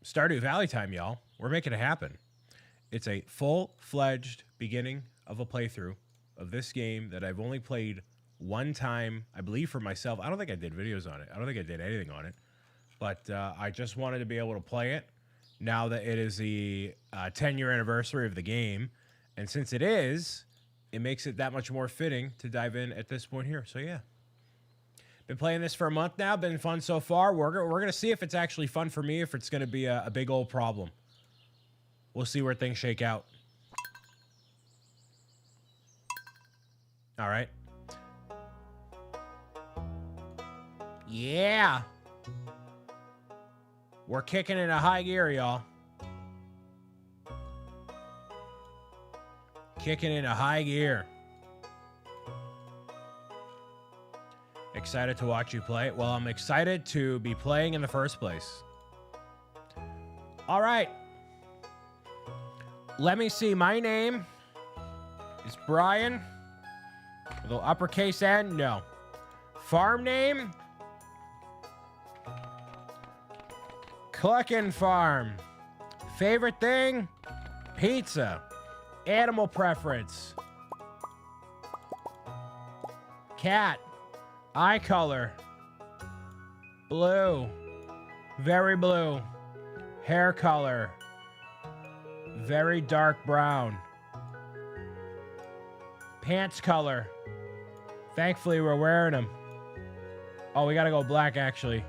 Stardew Valley time, y'all. We're making it happen. It's a full-fledged beginning of a playthrough of this game that I've only played one time, I believe, for myself. I don't think I did videos on it. I don't think I did anything on it. But I just wanted to be able to play it now that it is the 10-year anniversary of the game. And since it is, it makes it that much more fitting to dive in at this point here. So, yeah. Been playing this for a month now. Been fun so far. We're going to see if it's actually fun for me, if it's going to be a big old problem. We'll see where things shake out. All right. Yeah. We're kicking in a high gear, y'all. Kicking in a high gear. Excited to watch you play? Well, I'm excited to be playing in the first place. All right. Let me see. My name is Brian. With a little uppercase N? No. Farm name? Cluckin' Farm. Favorite thing? Pizza. Animal preference. Cat. Eye color. Blue. Very blue. Hair color. Very dark brown. Pants color. Thankfully, we're wearing them. Oh, we gotta go black, actually.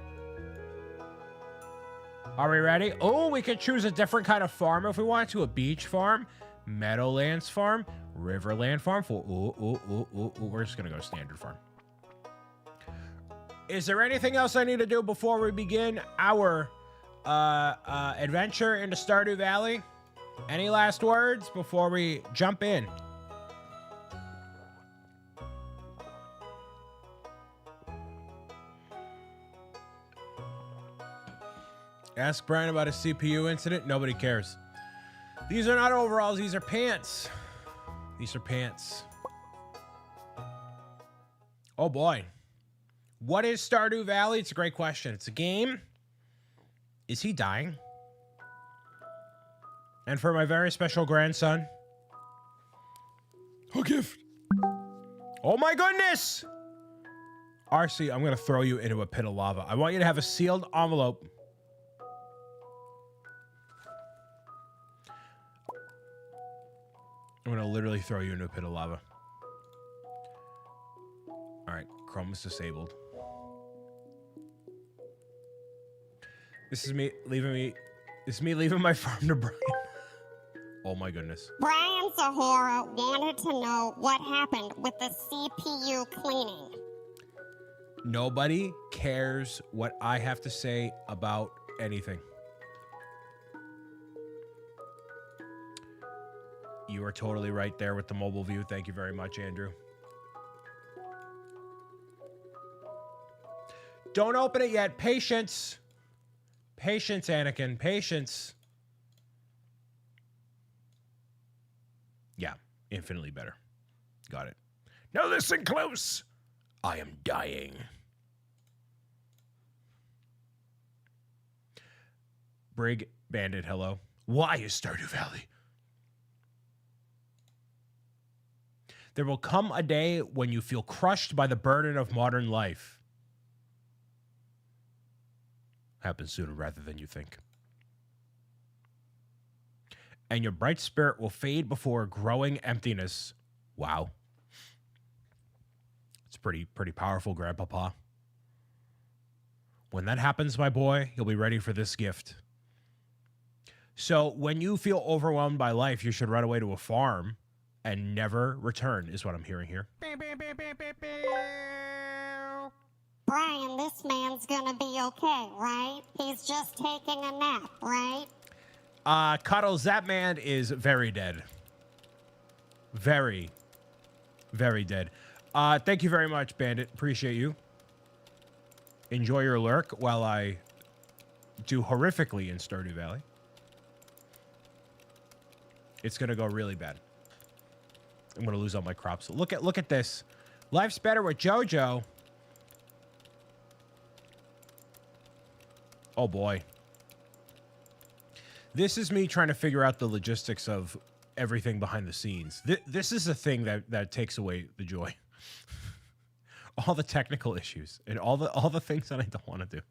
Are we ready? Oh, we could choose a different kind of farm if we want to. A beach farm, Meadowlands farm, Riverland farm. We're just gonna go standard farm. Is there anything else I need to do before we begin our adventure into Stardew Valley? Any last words before we jump in? Ask Brian about a CPU incident. Nobody cares. These are not overalls. These are pants. These are pants. Oh, boy. What is Stardew Valley? It's a great question. It's a game. Is he dying? And for my very special grandson, a gift. Oh, my goodness. RC, I'm going to throw you into a pit of lava. I want you to have a sealed envelope. I'm going to literally throw you into a pit of lava. All right, Chrome is disabled. This is me leaving my farm to Brian. Oh my goodness. Brian Zahora wanted to know what happened with the CPU cleaning. Nobody cares what I have to say about anything. You are totally right there with the mobile view. Thank you very much, Andrew. Don't open it yet. Patience. Patience, Anakin. Patience. Yeah, infinitely better. Got it. Now listen close. I am dying. Brig Bandit, hello. Why is Stardew Valley? There will come a day when you feel crushed by the burden of modern life. Happens sooner rather than you think. And your bright spirit will fade before a growing emptiness. Wow. It's pretty powerful, Grandpapa. When that happens, my boy, you'll be ready for this gift. So when you feel overwhelmed by life, you should run away to a farm and never return, is what I'm hearing here. Brian, this man's gonna be okay, right? He's just taking a nap, right? Cuddles, that man is very dead. Very, very dead. Thank you very much, Bandit. Appreciate you. Enjoy your lurk while I do horrifically in Stardew Valley. It's gonna go really bad. I'm gonna lose all my crops. Look at this. Life's better with JoJo. Oh boy. This is me trying to figure out the logistics of everything behind the scenes. This is the thing that takes away the joy. All the technical issues and all the things that I don't want to do.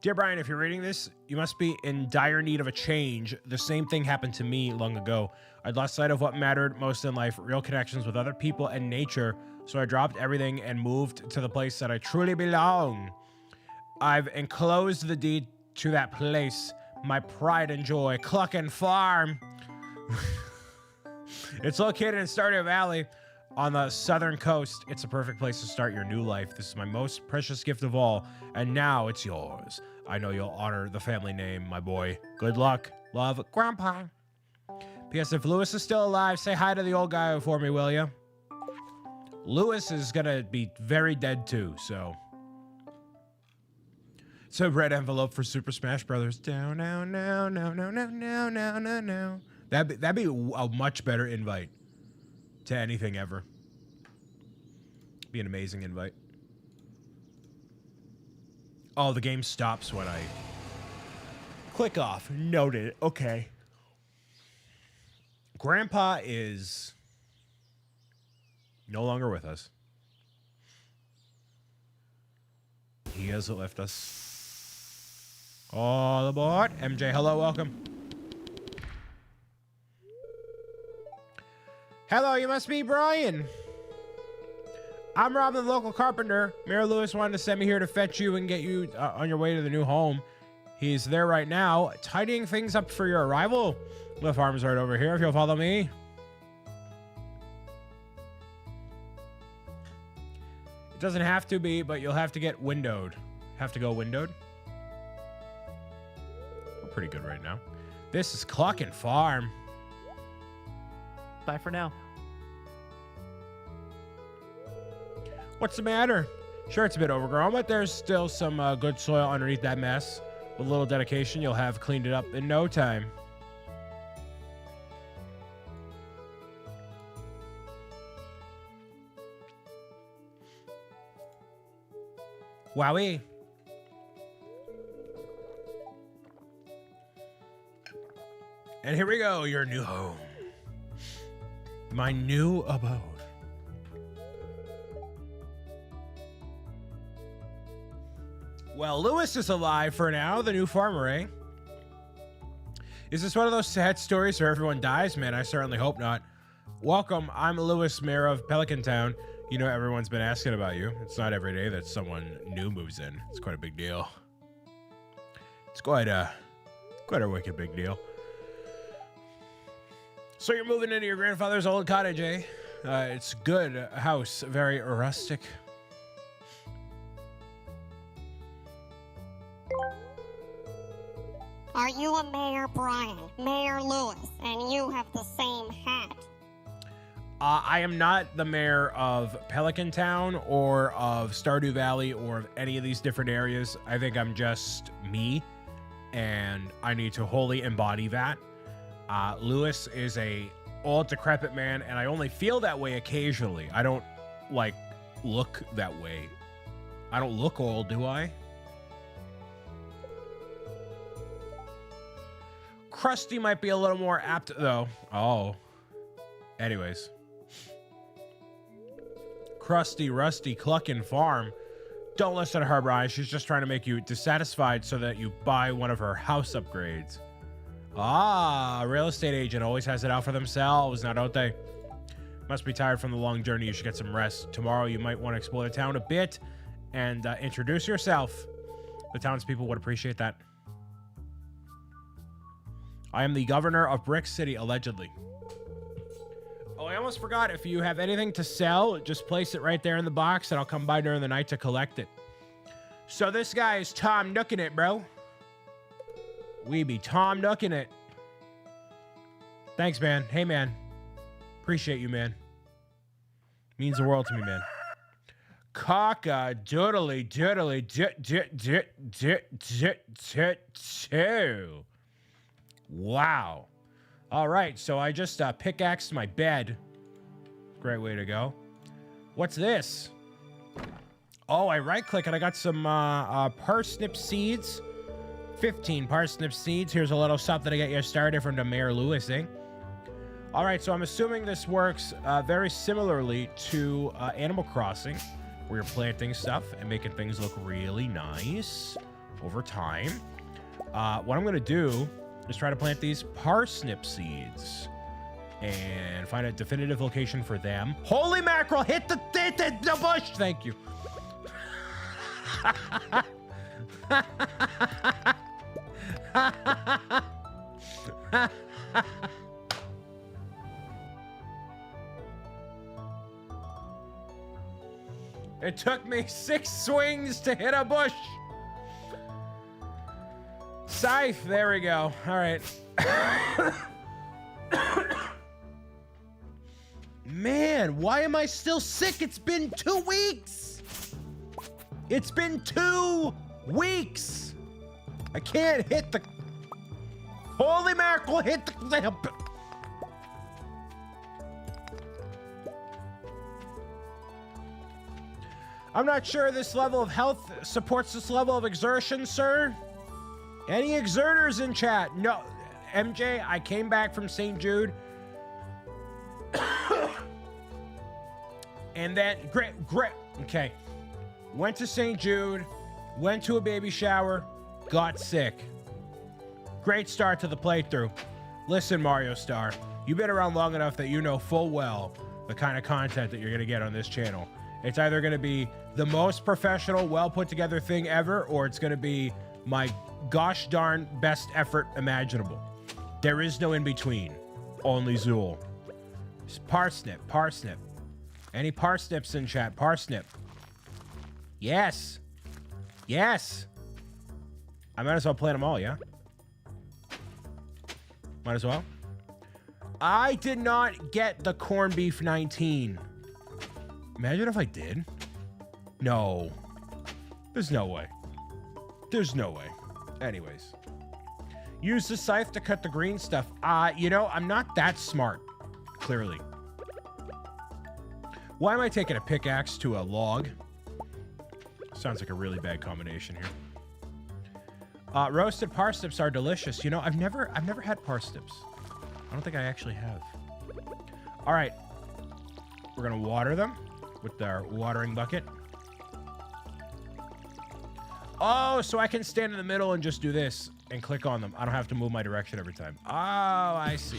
Dear Brian, if you're reading this, you must be in dire need of a change. The same thing happened to me long ago. I'd lost sight of what mattered most in life, real connections with other people and nature. So I dropped everything and moved to the place that I truly belong. I've enclosed the deed to that place, my pride and joy, Cluckin' Farm. It's located in Stardew Valley on the southern coast. It's a perfect place to start your new life. This is my most precious gift of all, and now it's yours. I know you'll honor the family name, my boy. Good luck. Love, Grandpa. P.S. If Lewis is still alive, say hi to the old guy for me, will you? Lewis is gonna be very dead too, so. It's a red envelope for Super Smash Brothers. Down, now, no, no, no, no, no, no, no, no. That'd be a much better invite to anything ever. Be an amazing invite. Oh, the game stops when I click off. Noted. Okay. Grandpa is no longer with us. He hasn't left us. All aboard. MJ, hello, welcome. Hello, you must be Brian. I'm Rob, the local carpenter. Mayor Lewis wanted to send me here to fetch you and get you on your way to the new home. He's there right now, tidying things up for your arrival. The farm's right over here, if you'll follow me. It doesn't have to be, but you'll have to get windowed. Have to go windowed? We're pretty good right now. This is Cluckin' Farm. Bye for now. What's the matter? Sure, it's a bit overgrown, but there's still some good soil underneath that mess. With a little dedication, you'll have cleaned it up in no time. Wowie. And here we go, your new home. My new abode. Well, Lewis is alive for now, the new farmer, eh? Is this one of those sad stories where everyone dies? Man, I certainly hope not. Welcome, I'm Lewis, mayor of Pelican Town. You know, everyone's been asking about you. It's not every day that someone new moves in. It's quite a big deal. It's quite a wicked big deal. So you're moving into your grandfather's old cottage, eh? It's good house, very rustic. Are you a Mayor Brian, Mayor Lewis, and you have the same hat? I am not the mayor of Pelican Town or of Stardew Valley or of any of these different areas. I think I'm just me, and I need to wholly embody that. Lewis is a old, decrepit man, and I only feel that way occasionally. I don't, like, look that way. I don't look old, do I? Krusty might be a little more apt, though. Oh. Anyways. Krusty, Rusty, Cluckin' Farm. Don't listen to her, Brian. She's just trying to make you dissatisfied so that you buy one of her house upgrades. Ah, a real estate agent always has it out for themselves, now don't they? Must be tired from the long journey. You should get some rest. Tomorrow you might want to explore the town a bit and introduce yourself. The townspeople would appreciate that. I am the governor of Brick City, allegedly. Oh, I almost forgot. If you have anything to sell, just place it right there in the box and I'll come by during the night to collect it. So this guy is Tom Nooking it, bro. We be Tom Nooking it. Thanks, man. Hey, man. Appreciate you, man. Means the world to me, man. Cock-a-doodly doodly do. Wow. All right, so I just pickaxed my bed. Great way to go. What's this? Oh, I right-click and I got some parsnip seeds. 15 parsnip seeds. Here's a little something to get you started from the Mayor Lewis, eh? All right, so I'm assuming this works very similarly to Animal Crossing, where you're planting stuff and making things look really nice over time. What I'm going to do is try to plant these parsnip seeds and find a definitive location for them. Holy mackerel, hit the bush. Thank you. It took me 6 swings to hit a bush. Scythe, there we go. All right. Man, why am I still sick? It's been 2 weeks. It's been 2 weeks. I can't hit the... Holy mackerel, hit the... I'm not sure this level of health supports this level of exertion, sir. Any exerters in chat? No. MJ, I came back from St. Jude. And then, great. Okay. Went to St. Jude, went to a baby shower, got sick. Great start to the playthrough. Listen, Mario Star, you've been around long enough that you know full well the kind of content that you're going to get on this channel. It's either going to be the most professional, well put together thing ever, or it's going to be my gosh darn best effort imaginable. There is no in between. Only Zool. Parsnip. Any parsnips in chat? Parsnip. Yes. I might as well plant them all, yeah? Might as well. I did not get the corned beef 19. Imagine if I did. No. There's no way. Anyways. Use the scythe to cut the green stuff. You know, I'm not that smart. Clearly. Why am I taking a pickaxe to a log? Sounds like a really bad combination here. Roasted parsnips are delicious. You know, I've never had parsnips. I don't think I actually have. All right. We're going to water them with our watering bucket. Oh, so I can stand in the middle and just do this and click on them. I don't have to move my direction every time. Oh, I see.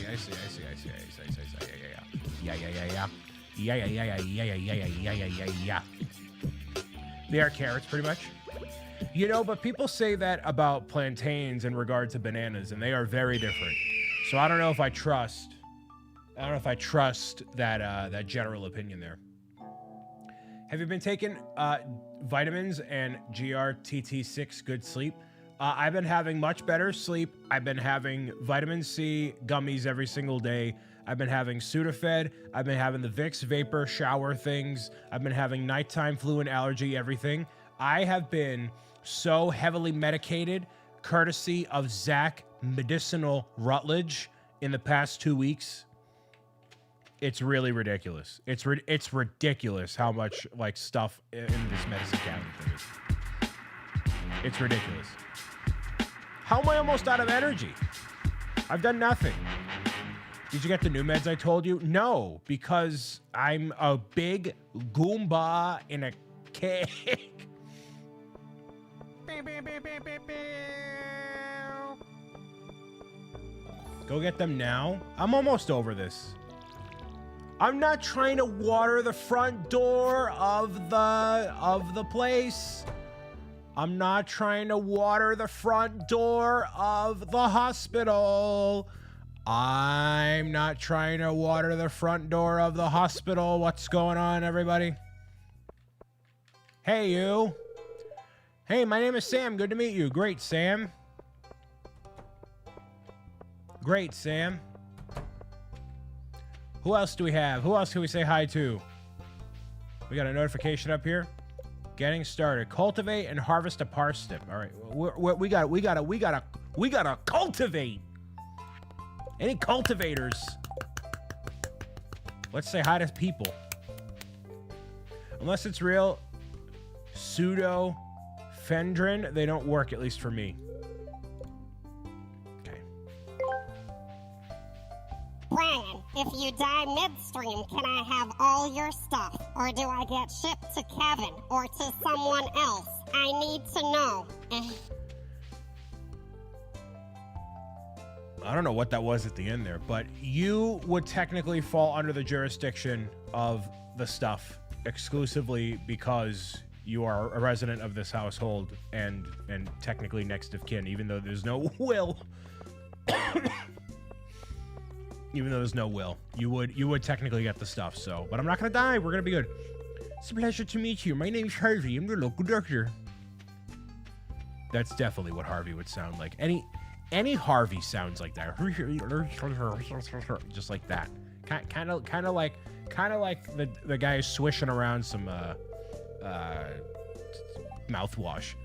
Yeah. They are carrots, pretty much. You know, but people say that about plantains in regard to bananas, and they are very different. So I don't know if I trust that that general opinion there. Have you been taking vitamins and GRTT6 good sleep? I've been having much better sleep. I've been having vitamin C gummies every single day. I've been having Sudafed. I've been having the Vicks Vapor shower things. I've been having nighttime flu and allergy everything. I have been so heavily medicated, courtesy of Zach Medicinal Rutledge, in the past 2 weeks. It's really ridiculous. It's ridiculous how much like stuff in this medicine cabinet thing is. It's ridiculous. How am I almost out of energy? I've done nothing. Did you get the new meds I told you? No, because I'm a big Goomba in a cake. Go get them now. I'm almost over this. I'm not trying to water the front door of the place. I'm not trying to water the front door of the hospital. I'm not trying to water the front door of the hospital. What's going on, everybody? Hey, you. Hey, my name is Sam. Good to meet you. Great, Sam. Great, Sam. Who else do we have? Who else can we say hi to? We got a notification up here. Getting started. Cultivate and harvest a parsnip. All right, we gotta cultivate. Any cultivators? Let's say hi to people. Unless it's real pseudofendrin, they don't work, at least for me. Brian, if you die midstream, can I have all your stuff? Or do I get shipped to Kevin or to someone else? I need to know. I don't know what that was at the end there, but you would technically fall under the jurisdiction of the stuff exclusively because you are a resident of this household and technically next of kin, even though there's no will. Even though there's no will, you would technically get the stuff. So, but I'm not gonna die. We're gonna be good. It's a pleasure to meet you. My name's Harvey. I'm your local doctor. That's definitely what Harvey would sound like. Any Harvey sounds like that. Just like that. Kind of like the guy swishing around some mouthwash.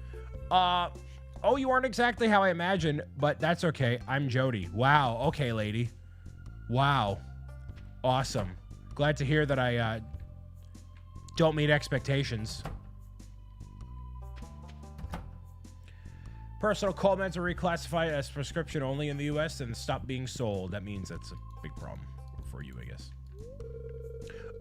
Oh, you aren't exactly how I imagined, but that's okay. I'm Jody. Wow. Okay, lady. Wow. Awesome. Glad to hear that I don't meet expectations. Personal cold meds are reclassified as prescription only in the US and stop being sold. That means that's a big problem for you, I guess.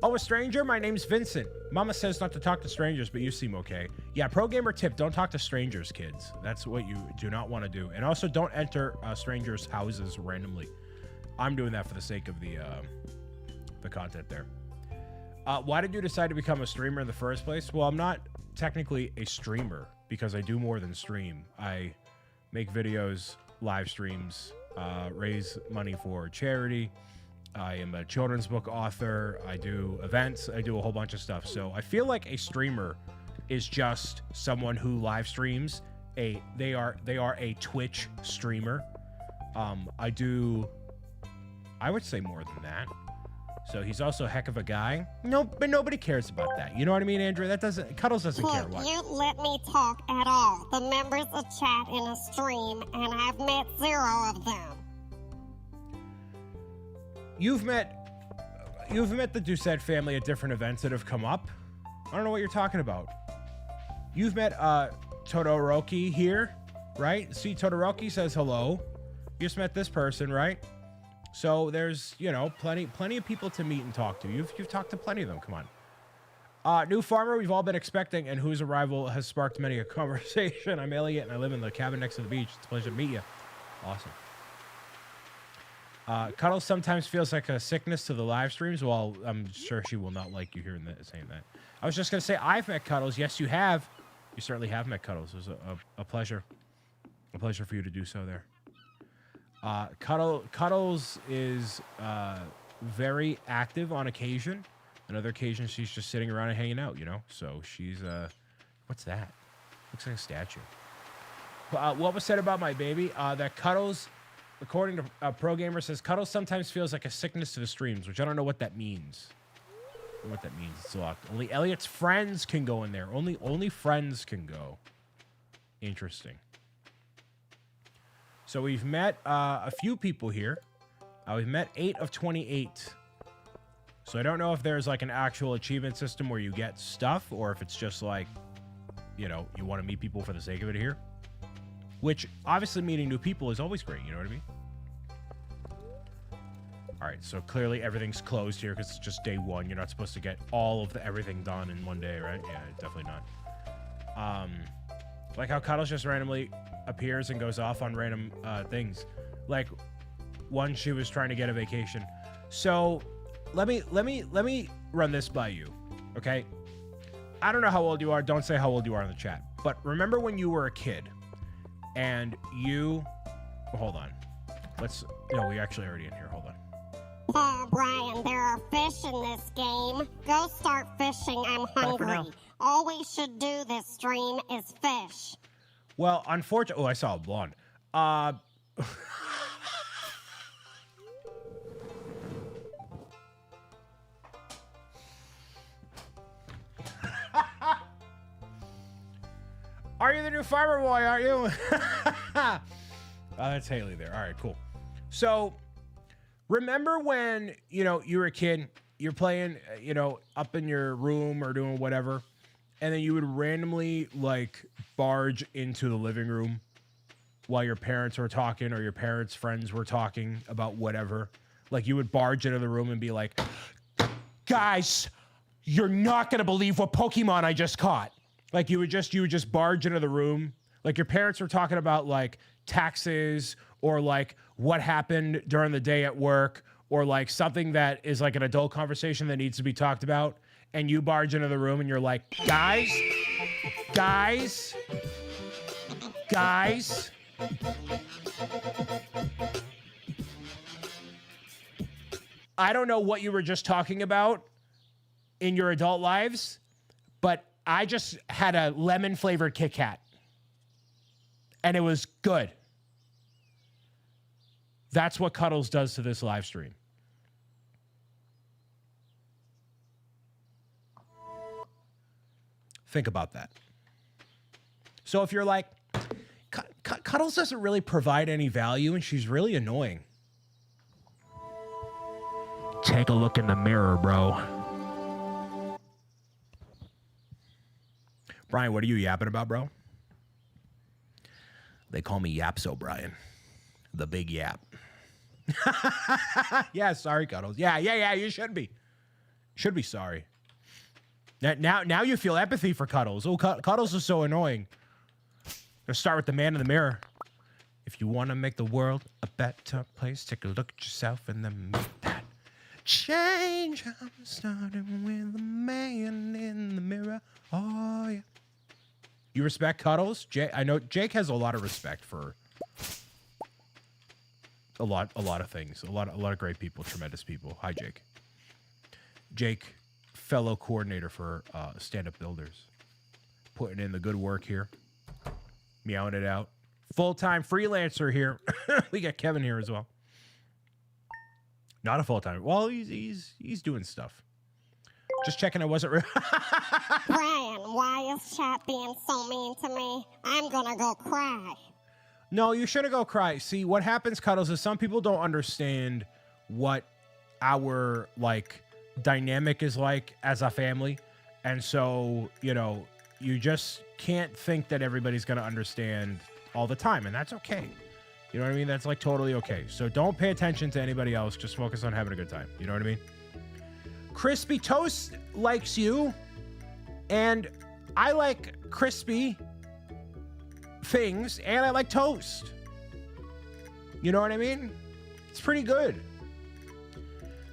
Oh, a stranger? My name's Vincent. Mama says not to talk to strangers, but you seem okay. Yeah, pro gamer tip, don't talk to strangers, kids. That's what you do not want to do. And also don't enter strangers' houses randomly. I'm doing that for the sake of the content there. Why did you decide to become a streamer in the first place? Well, I'm not technically a streamer because I do more than stream. I make videos, live streams, raise money for charity. I am a children's book author. I do events. I do a whole bunch of stuff. So I feel like a streamer is just someone who live streams. They are a Twitch streamer. I would say more than that. So he's also a heck of a guy. No, but nobody cares about that. You know what I mean, Andrew? Cuddles doesn't care what. You let me talk at all. The members of chat in a stream, and I've met 0 of them. You've met the Doucette family at different events that have come up. I don't know what you're talking about. You've met Todoroki here, right? See, Todoroki says hello. You just met this person, right? So there's, plenty of people to meet and talk to. You've talked to plenty of them. Come on. New farmer we've all been expecting and whose arrival has sparked many a conversation. I'm Elliot and I live in the cabin next to the beach. It's a pleasure to meet you. Awesome. Cuddles sometimes feels like a sickness to the live streams. Well, I'm sure she will not like you hearing that, saying that. I was just going to say, I've met Cuddles. Yes, you have. You certainly have met Cuddles. It was a pleasure. A pleasure for you to do so there. Cuddles is very active on occasion. On other occasions, she's just sitting around and hanging out, So she's, what's that? Looks like a statue. What was said about my baby? That Cuddles, according to Pro Gamer, says Cuddles sometimes feels like a sickness to the streams, which I don't know what that means. I don't know what that means. It's locked. Only Elliot's friends can go in there. Only friends can go. Interesting. So we've met a few people here. We've met 8 of 28. So I don't know if there's like an actual achievement system where you get stuff or if it's just like, you want to meet people for the sake of it here. Which, obviously, meeting new people is always great. You know what I mean? All right, so clearly everything's closed here because it's just day 1. You're not supposed to get all of everything done in one day, right? Yeah, definitely not. Like how Cuddles just randomly appears and goes off on random things. Like one, she was trying to get a vacation. So let me run this by you, okay? I don't know how old you are. Don't say how old you are in the chat. But remember when you were a kid and you... Hold on. No, we actually already in here. Hold on. Oh, Brian, there are fish in this game. Go start fishing. I'm hungry. All we should do this stream is fish. Well, unfortunately... Oh, I saw a blonde. Are you the new farmer boy, are you? Oh, that's Haley there. All right, cool. So, remember when, you were a kid, you're playing, up in your room or doing whatever, and then you would randomly, barge into the living room while your parents were talking or your parents' friends were talking about whatever. Like you would barge into the room and be like, guys, you're not going to believe what Pokemon I just caught. Like you would just barge into the room. Like your parents were talking about like taxes or like what happened during the day at work or like something that is like an adult conversation that needs to be talked about. And you barge into the room and you're like, guys, I don't know what you were just talking about in your adult lives, but I just had a lemon flavored Kit Kat and it was good. That's what Cuddles does to this live stream. Think about that. So if you're like, Cuddles doesn't really provide any value and she's really annoying. Take a look in the mirror, bro. Brian, what are you yapping about, bro? They call me Yapso Brian. The big yap. Yeah, sorry, Cuddles. Yeah, you should be. Should be sorry. Now you feel empathy for Cuddles. Oh, Cuddles is so annoying. Let's start with the man in the mirror. If you want to make the world a better place, take a look at yourself and then make that change. I'm starting with the man in the mirror. Oh, yeah. You respect Cuddles? I know Jake has a lot of respect for a lot of things. A lot of great people, tremendous people. Hi, Jake. Jake, fellow coordinator for Stand-Up Builders. Putting in the good work here. Meowing it out. Full-time freelancer here. We got Kevin here as well. Not a full-time. Well, he's doing stuff. Just checking I wasn't real. Brian, why is chat being so mean to me? I'm gonna go cry. No, you shouldn't go cry. See, what happens, Cuddles, is some people don't understand what our, like, dynamic is like as a family. And so, you know, you just can't think that everybody's going to understand all the time. And that's okay. You know what I mean? That's, like, totally okay. So don't pay attention to anybody else. Just focus on having a good time. You know what I mean? Crispy Toast likes you. And I like crispy things, and I like toast. You know what I mean? It's pretty good.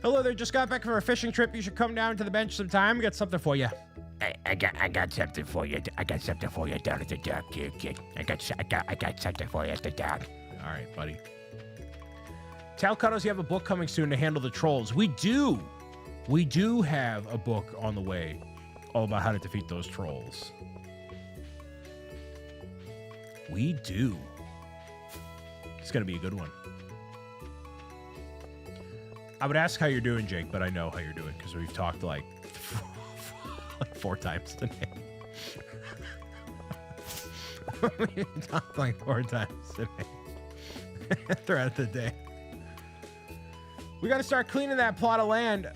Hello there, just got back from a fishing trip. You should come down to the bench sometime. We got something for you. I got something for you. I got something for you down at the dock, kid. I got something for you at the dock. All right, buddy. Tell Cuddles you have a book coming soon to handle the trolls. We do. We do have a book on the way all about how to defeat those trolls. We do. It's going to be a good one. I would ask how you're doing, Jake, but I know how you're doing because we've talked like 4 times today. We talked like 4 times today throughout the day. We got to start cleaning that plot of land.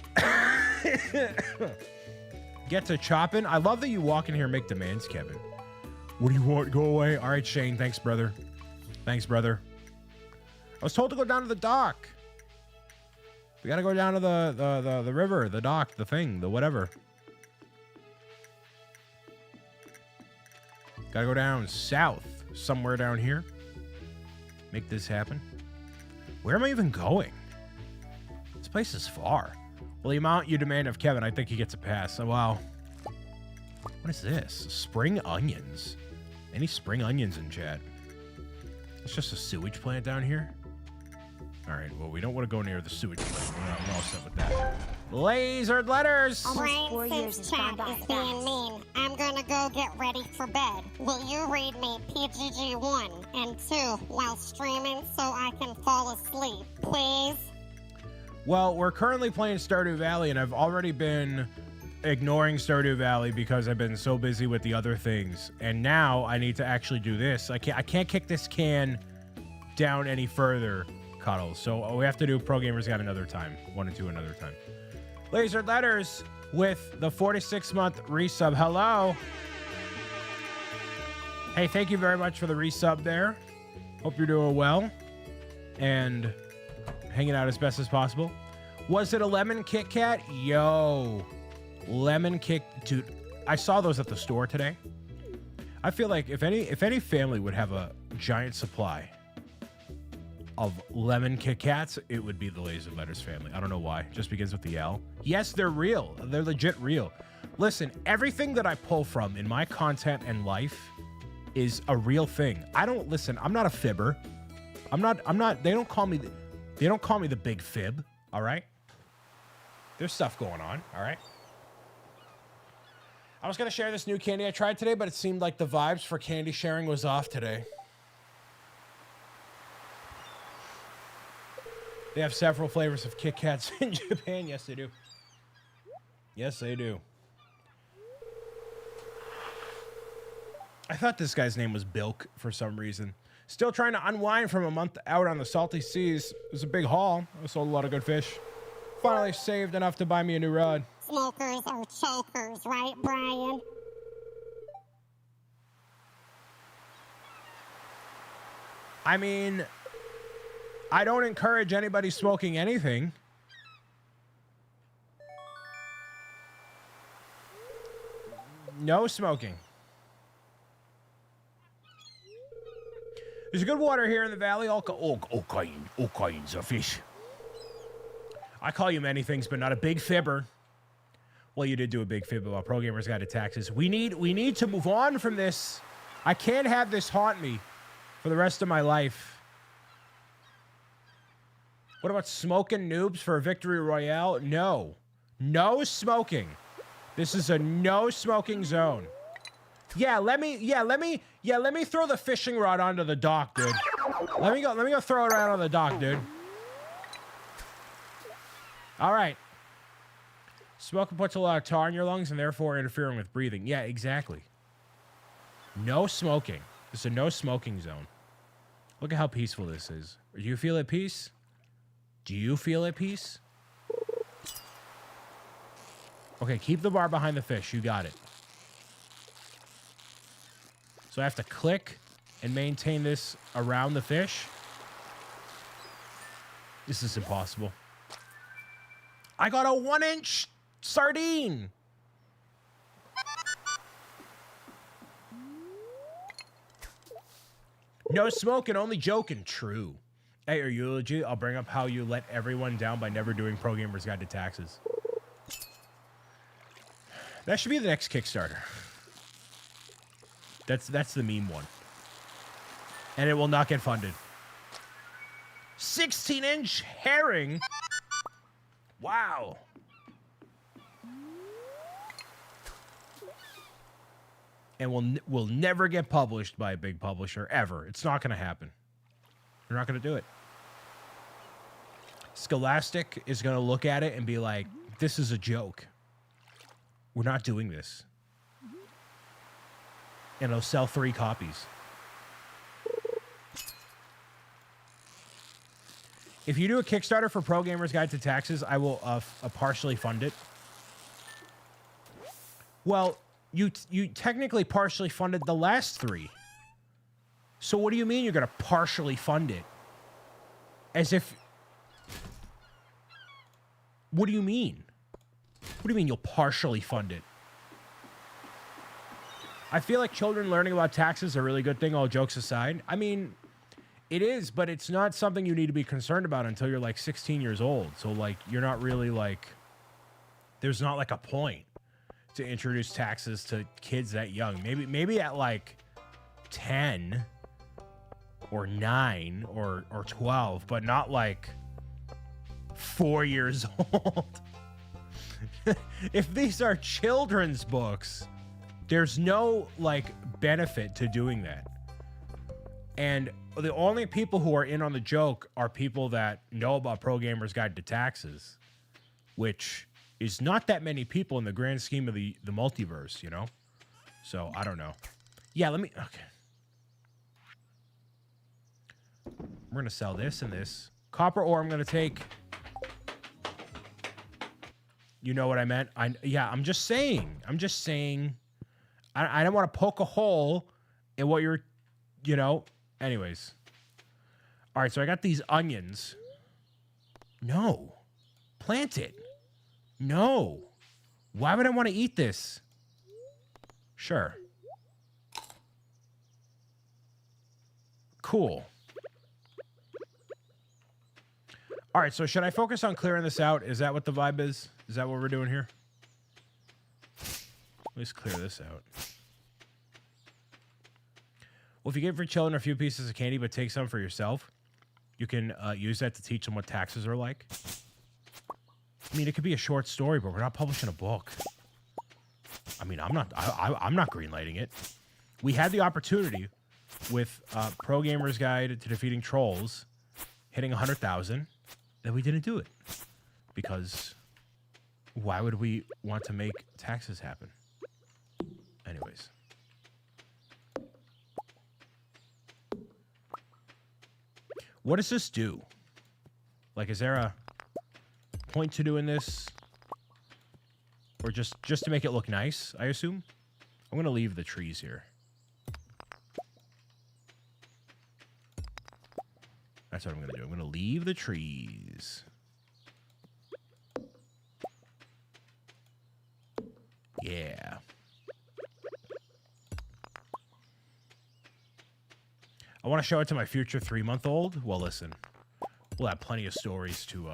Get to chopping. I love that you walk in here and make demands, Kevin. What do you want? Go away. All right, Shane. Thanks, brother. Thanks, brother. I was told to go down to the dock. We got to go down to the river, the dock, the thing, the whatever. Got to go down south, somewhere down here. Make this happen. Where am I even going? This place is far. Well, the amount you demand of Kevin, I think he gets a pass. Oh, wow. What is this? Spring onions. Any spring onions in chat? It's just a sewage plant down here. All right, well, we don't want to go near the sewage plant. We're all set with that. Lasered letters! Brian, since chat is being mean, I'm gonna go get ready for bed. Will you read me PGG 1 and 2 while streaming so I can fall asleep, please? Well, we're currently playing Stardew Valley, and I've already been ignoring Stardew Valley because I've been so busy with the other things. And now I need to actually do this. I can't kick this can down any further, Cuddles. So we have to do Pro Gamers Got Another Time. 1 and 2 another time. Laser Letters with the 46-month resub. Hello. Hey, thank you very much for the resub there. Hope you're doing well. And hanging out as best as possible. Was it a lemon Kit Kat? Yo, lemon Kit, dude. I saw those at the store today. I feel like if any family would have a giant supply of lemon Kit Kats, it would be the Lays and Letters family. I don't know why. Just begins with the L. Yes, they're real. They're legit real. Listen, everything that I pull from in my content and life is a real thing. I'm not a fibber. They don't call me the big fib, all right? There's stuff going on, all right? I was going to share this new candy I tried today, but it seemed like the vibes for candy sharing was off today. They have several flavors of Kit Kats in Japan. Yes, they do. Yes, they do. I thought this guy's name was Bilk for some reason. Still trying to unwind from a month out on the salty seas. It was a big haul. I sold a lot of good fish. Finally saved enough to buy me a new rod. Smokers are chokers, right, Brian? I mean, I don't encourage anybody smoking anything. No smoking. There's good water here in the valley. All kinds of fish. I call you many things, but not a big fibber. Well, you did do a big fib about Pro Gamers Guide to Taxes. We need to move on from this. I can't have this haunt me for the rest of my life. What about smoking noobs for a victory royale? No. No smoking. This is a no smoking zone. Let me throw the fishing rod onto the dock, dude. Let me go throw it around on the dock, dude. All right. Smoking puts a lot of tar in your lungs and therefore interfering with breathing. Yeah, exactly. No smoking. This is a no smoking zone. Look at how peaceful this is. Do you feel at peace? Do you feel at peace? Okay, keep the bar behind the fish. You got it. So I have to click and maintain this around the fish. This is impossible. I got a 1-inch sardine. No smoking, only joking. True. Hey, are you legit? I'll bring up how you let everyone down by never doing Pro Gamers Guide to Taxes. That should be the next Kickstarter. That's the meme one. And it will not get funded. 16-inch herring? Wow. And will never get published by a big publisher, ever. It's not going to happen. They're not going to do it. Scholastic is going to look at it and be like, this is a joke. We're not doing this. And it'll sell 3 copies. If you do a Kickstarter for Pro Gamers Guide to Taxes, I will partially fund it. Well, you technically partially funded the last 3. So what do you mean you're going to partially fund it? As if... What do you mean? What do you mean you'll partially fund it? I feel like children learning about taxes is a really good thing, all jokes aside. I mean, it is, but it's not something you need to be concerned about until you're like 16 years old. So like, you're not really like, there's not like a point to introduce taxes to kids that young. Maybe at like 10 or 9 or 12, but not like 4 years old. If these are children's books, there's no like benefit to doing that. And the only people who are in on the joke are people that know about Pro Gamers Guide to Taxes, which is not that many people in the grand scheme of the multiverse, you know? So, I don't know. Yeah, okay. We're going to sell this and this. Copper ore I'm going to take. You know what I meant? I'm just saying. I don't want to poke a hole in what you're, you know. Anyways. All right, so I got these onions. No. Plant it. No. Why would I want to eat this? Sure. Cool. All right, so should I focus on clearing this out? Is that what the vibe is? Is that what we're doing here? Let's clear this out. Well, if you give your children a few pieces of candy but take some for yourself, you can use that to teach them what taxes are like. I mean, it could be a short story, but we're not publishing a book. I mean, I'm not greenlighting it. We had the opportunity with Pro Gamer's Guide to Defeating Trolls hitting 100,000, and we didn't do it. Because why would we want to make taxes happen? Anyways. What does this do? Like, is there a point to doing this? Or just to make it look nice, I assume? I'm going to leave the trees here. That's what I'm going to do. I'm going to leave the trees. Yeah. I want to show it to my future 3-month-old. Well, listen, we'll have plenty of stories to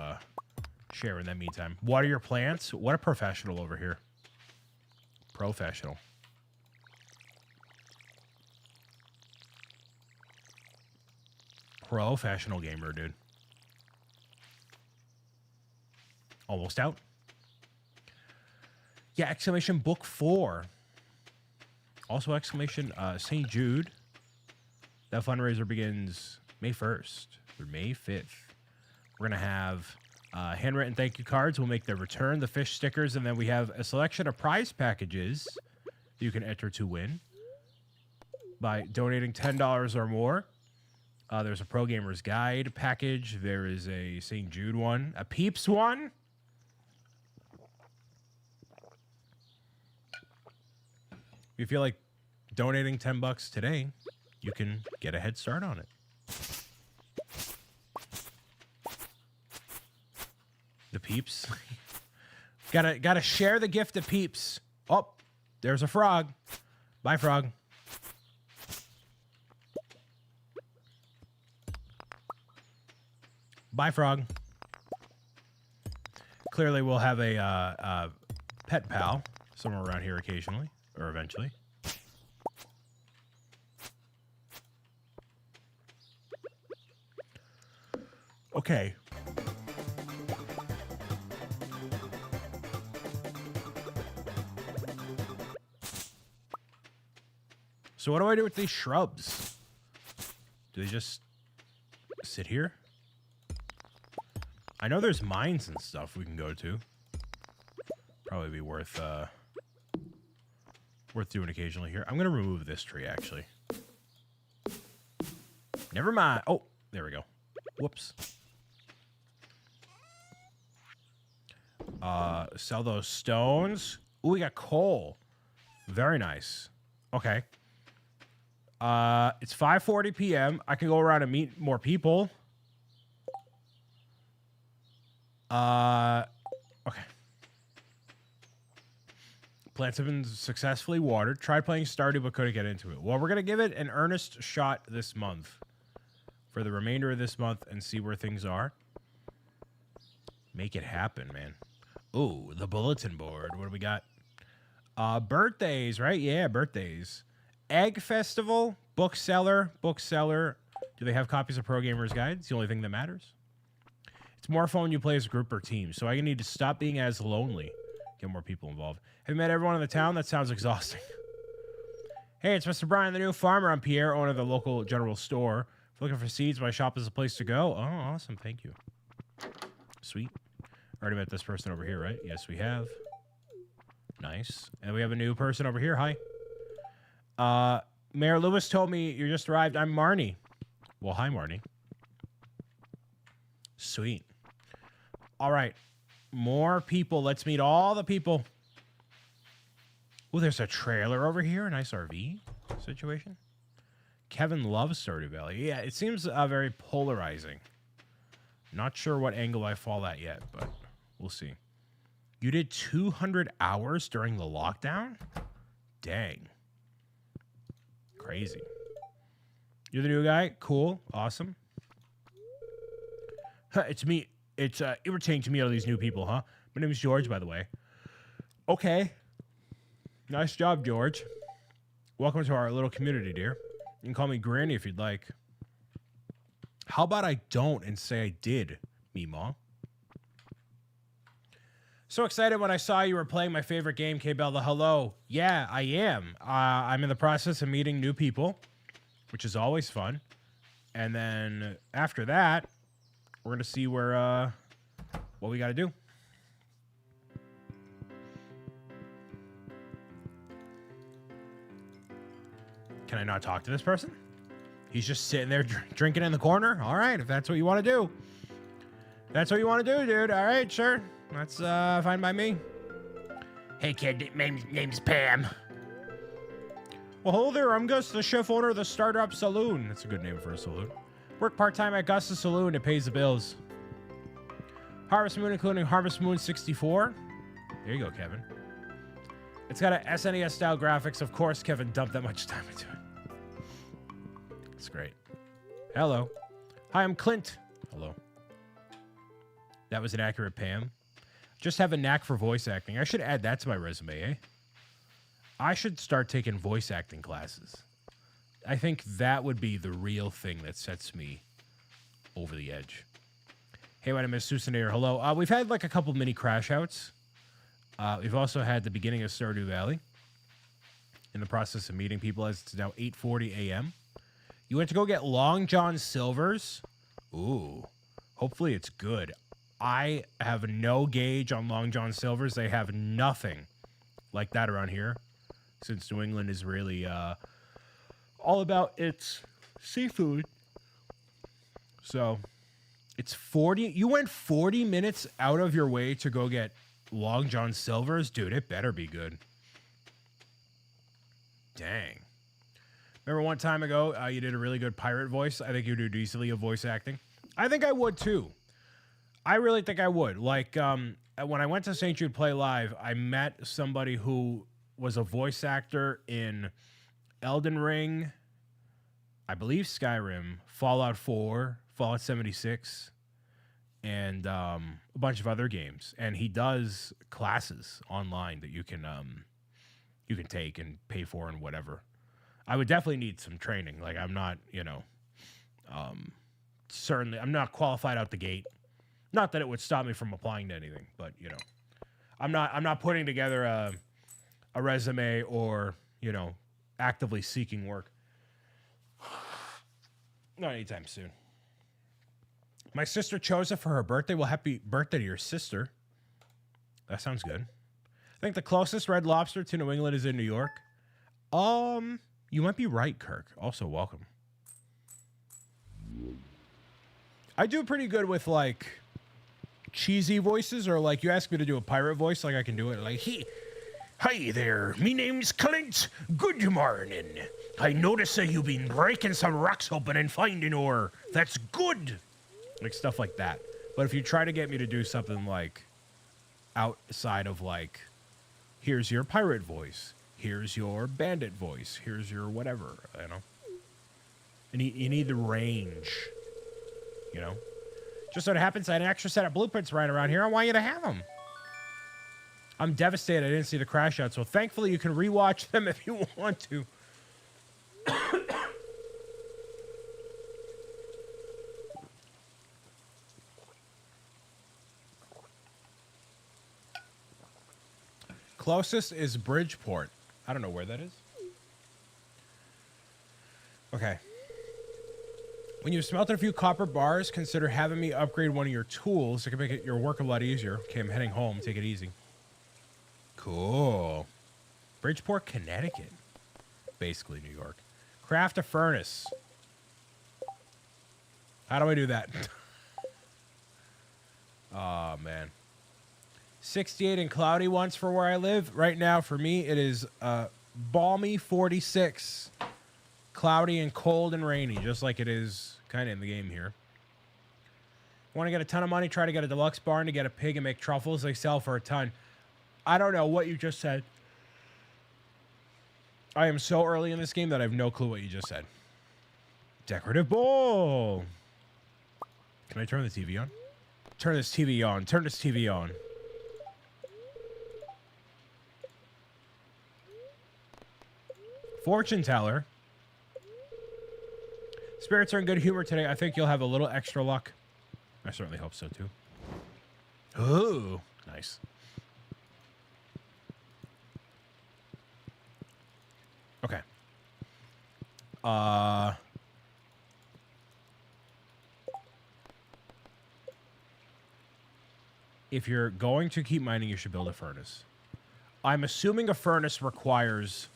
share in that meantime. Water your plants. What a professional over here. Professional. Professional gamer, dude. Almost out. Yeah, exclamation book 4. Also exclamation St. Jude. That fundraiser begins May 1st through May 5th. We're going to have handwritten thank you cards. We'll make their return, the fish stickers, and then we have a selection of prize packages that you can enter to win by donating $10 or more. There's a Pro Gamer's Guide package. There is a St. Jude one, a Peeps one. If you feel like donating $10 today, you can get a head start on it. The Peeps. Gotta share the gift of Peeps. Oh, there's a frog. Bye, frog. Bye, frog. Clearly, we'll have a pet pal somewhere around here occasionally, or eventually. Okay. So what do I do with these shrubs? Do they just sit here? I know there's mines and stuff we can go to. Probably be worth doing occasionally here. I'm gonna remove this tree actually. Never mind. Oh, there we go. Whoops. Sell those stones. Ooh, we got coal. Very nice. Okay. It's 5:40 p.m. I can go around and meet more people. Okay. Plants have been successfully watered. Tried playing Stardew, but couldn't get into it. Well, we're going to give it an earnest shot this month. For the remainder of this month and see where things are. Make it happen, man. Ooh, the bulletin board. What do we got? Birthdays, right? Yeah, birthdays. Egg Festival, bookseller. Do they have copies of Pro Gamer's Guide? It's the only thing that matters. It's more fun when you play as a group or team, so I need to stop being as lonely. Get more people involved. Have you met everyone in the town? That sounds exhausting. Hey, it's Mr. Brian, the new farmer. I'm Pierre, owner of the local general store. If you're looking for seeds, my shop is a place to go. Oh, awesome. Thank you. Sweet. Already met this person over here, right? Yes, we have. Nice. And we have a new person over here. Hi. Mayor Lewis told me you just arrived. I'm Marnie. Well, hi, Marnie. Sweet. All right. More people. Let's meet all the people. Oh, there's a trailer over here. A nice RV situation. Kevin loves Stardew Valley. Yeah, it seems very polarizing. Not sure what angle I fall at yet, but we'll see. You did 200 hours during the lockdown? Dang. Crazy. You're the new guy? Cool. Awesome. Huh, it's me. It's irritating to meet all these new people, huh? My name is George, by the way. Okay. Nice job, George. Welcome to our little community, dear. You can call me Granny if you'd like. How about I don't and say I did, Meemaw? So excited when I saw you were playing my favorite game, K-Bella. Hello. Yeah, I am. I'm in the process of meeting new people, which is always fun. And then after that, we're going to see where what we got to do. Can I not talk to this person? He's just sitting there drinking in the corner? All right, if that's what you want to do. That's what you want to do, dude. All right, sure. That's fine by me. Hey, kid, name's Pam. Well, hello there. I'm Gus, the chef owner of the Startup Saloon. That's a good name for a saloon. Work part-time at Gus's Saloon. It pays the bills. Harvest Moon, including Harvest Moon 64. There you go, Kevin. It's got a SNES-style graphics. Of course, Kevin dumped that much time into it. It's great. Hello. Hi, I'm Clint. Hello. That was an accurate Pam. Just have a knack for voice acting. I should add that to my resume, eh? I should start taking voice acting classes. I think that would be the real thing that sets me over the edge. Hey, my name is Susanator. Hello. We've had like a couple mini crash outs. We've also had the beginning of Stardew Valley. In the process of meeting people as it's now 8:40 a.m. You went to go get Long John Silver's? Ooh. Hopefully it's good. I have no gauge on Long John Silver's. They have nothing like that around here, since New England is really all about its seafood. So it's 40. You went 40 minutes out of your way to go get Long John Silver's? Dude, it better be good. Dang. Remember one time ago, you did a really good pirate voice? I think you do decently of voice acting. I think I would too. I really think I would. Like, when I went to St. Jude Play Live, I met somebody who was a voice actor in Elden Ring, I believe Skyrim, Fallout 4, Fallout 76, and a bunch of other games. And he does classes online that you can take and pay for and whatever. I would definitely need some training. Like, I'm not, certainly, I'm not qualified out the gate. Not that it would stop me from applying to anything, but I'm not putting together a resume or actively seeking work. Not anytime soon. My sister chose it for her birthday. Well, happy birthday to your sister. That sounds good. I think the closest Red Lobster to New England is in New York. You might be right, Kirk. Also, welcome. I do pretty good with like cheesy voices, or like you ask me to do a pirate voice, like I can do it. Like, Hi there, me name's Clint. Good morning. I notice that you've been breaking some rocks open and finding ore. That's good. like stuff like that. But if you try to get me to do something like outside of like, here's your pirate voice, here's your bandit voice, here's your whatever, and you need the range, Just so it happens, I had an extra set of blueprints right around here. I want you to have them. I'm devastated I didn't see the crash out, so thankfully you can rewatch them if you want to. Closest is Bridgeport. I don't know where that is. Okay. When you've smelted a few copper bars, consider having me upgrade one of your tools. It can make your work a lot easier. Okay, I'm heading home. Take it easy. Cool. Bridgeport, Connecticut. Basically New York. Craft a furnace. How do I do that? Oh, man. 68 and cloudy once for where I live. Right now, for me, it is balmy 46. Cloudy and cold and rainy, just like it is kind of in the game here. Want to get a ton of money, try to get a deluxe barn to get a pig and make truffles. They sell for a ton. I don't know what you just said. I am so early in this game that I have no clue what you just said. Decorative bowl. Can I turn the TV on? Turn this TV on. Turn this TV on. Fortune teller. Spirits are in good humor today. I think you'll have a little extra luck. I certainly hope so, too. Ooh, nice. Okay. If you're going to keep mining, you should build a furnace. I'm assuming a furnace requires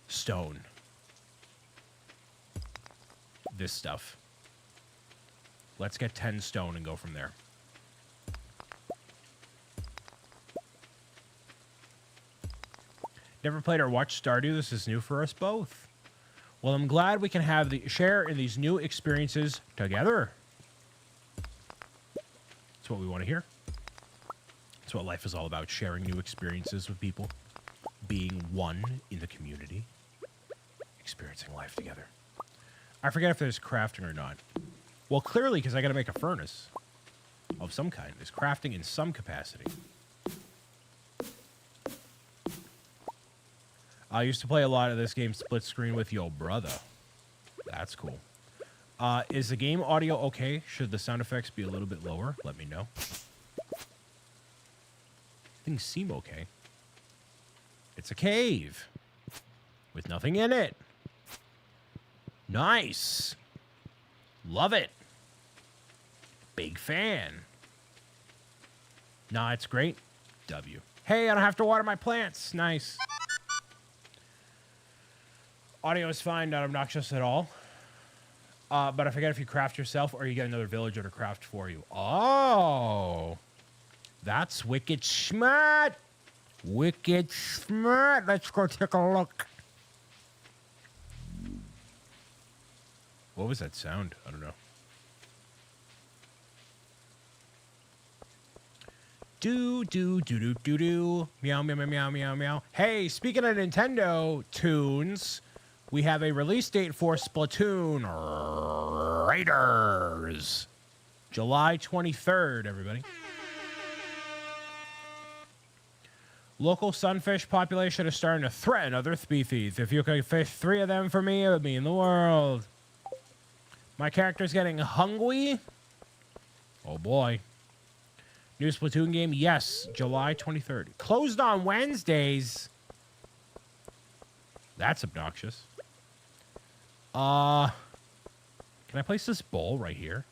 stone. This stuff. Let's get 10 stone and go from there. Never played or watched Stardew. This is new for us both. Well, I'm glad we can have the share in these new experiences together. That's what we want to hear. That's what life is all about, sharing new experiences with people. Being one in the community. Experiencing life together. I forget if there's crafting or not. Well, clearly, because I got to make a furnace of some kind. There's crafting in some capacity. I used to play a lot of this game split screen with your brother. That's cool. Is the game audio okay? Should the sound effects be a little bit lower? Let me know. Things seem okay. It's a cave with nothing in it. Nice. Love it. Big fan. Nah, it's great. W. Hey, I don't have to water my plants. Nice. Audio is fine, not obnoxious at all. But I forget if you craft yourself or you get another villager to craft for you. Oh. That's wicked smart. Wicked smart. Let's go take a look. What was that sound? I don't know. Do, do, do, do, do, do. Meow, meow, meow, meow, meow, meow. Hey, speaking of Nintendo tunes, we have a release date for Splatoon Raiders. July 23rd, everybody. Local sunfish population is starting to threaten other species. If you could fish 3 of them for me, it would mean the world. My character's getting hungry. Oh, boy. New Splatoon game? Yes, July 23rd. Closed on Wednesdays. That's obnoxious. Can I place this bowl right here?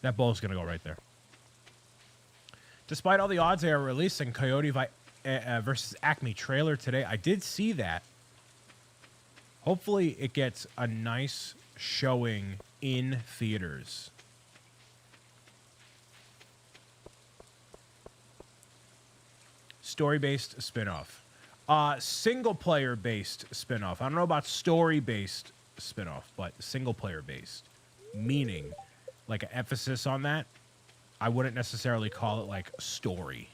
That bowl's going to go right there. Despite all the odds they are releasing Coyote versus Acme trailer today, I did see that. Hopefully it gets a nice showing in theaters. Story-based spin-off. Single-player-based spin-off. I don't know about story-based spin-off, but single-player-based. Meaning, like an emphasis on that. I wouldn't necessarily call it, like, story.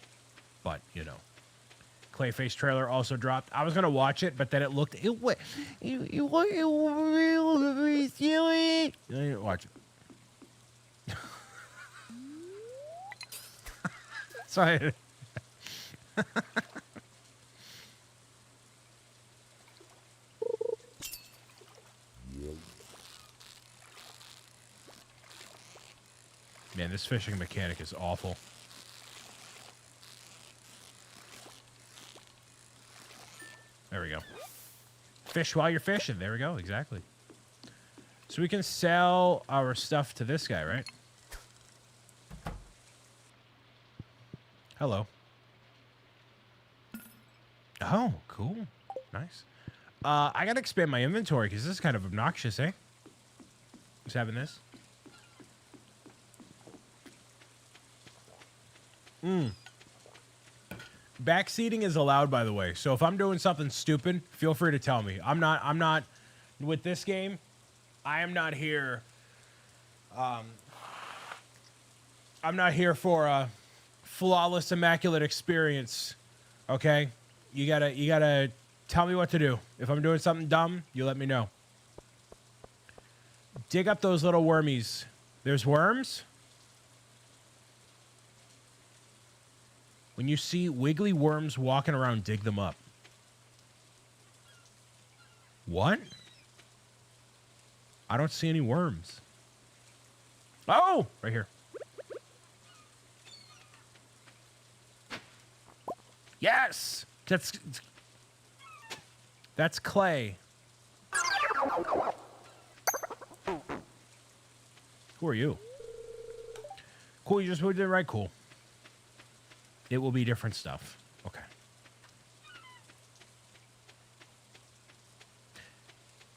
But, you know. Clayface trailer also dropped. I was going to watch it, but then it looked... It really silly. I didn't watch it. Sorry. Man, this fishing mechanic is awful. There we go. Fish while you're fishing. There we go. Exactly. So we can sell our stuff to this guy, right? Hello. Oh, cool. Nice. I gotta expand my inventory because this is kind of obnoxious, eh? Who's having this? Backseating is allowed, by the way. So if I'm doing something stupid, feel free to tell me. I'm not with this game. I am not here. I'm not here for a flawless, immaculate experience. Okay? You gotta tell me what to do. If I'm doing something dumb, you let me know. Dig up those little wormies. There's worms? When you see wiggly worms walking around, dig them up. What? I don't see any worms. Oh! Right here. Yes! That's clay. Who are you? Cool, you just moved in, right? Cool. It will be different stuff. Okay.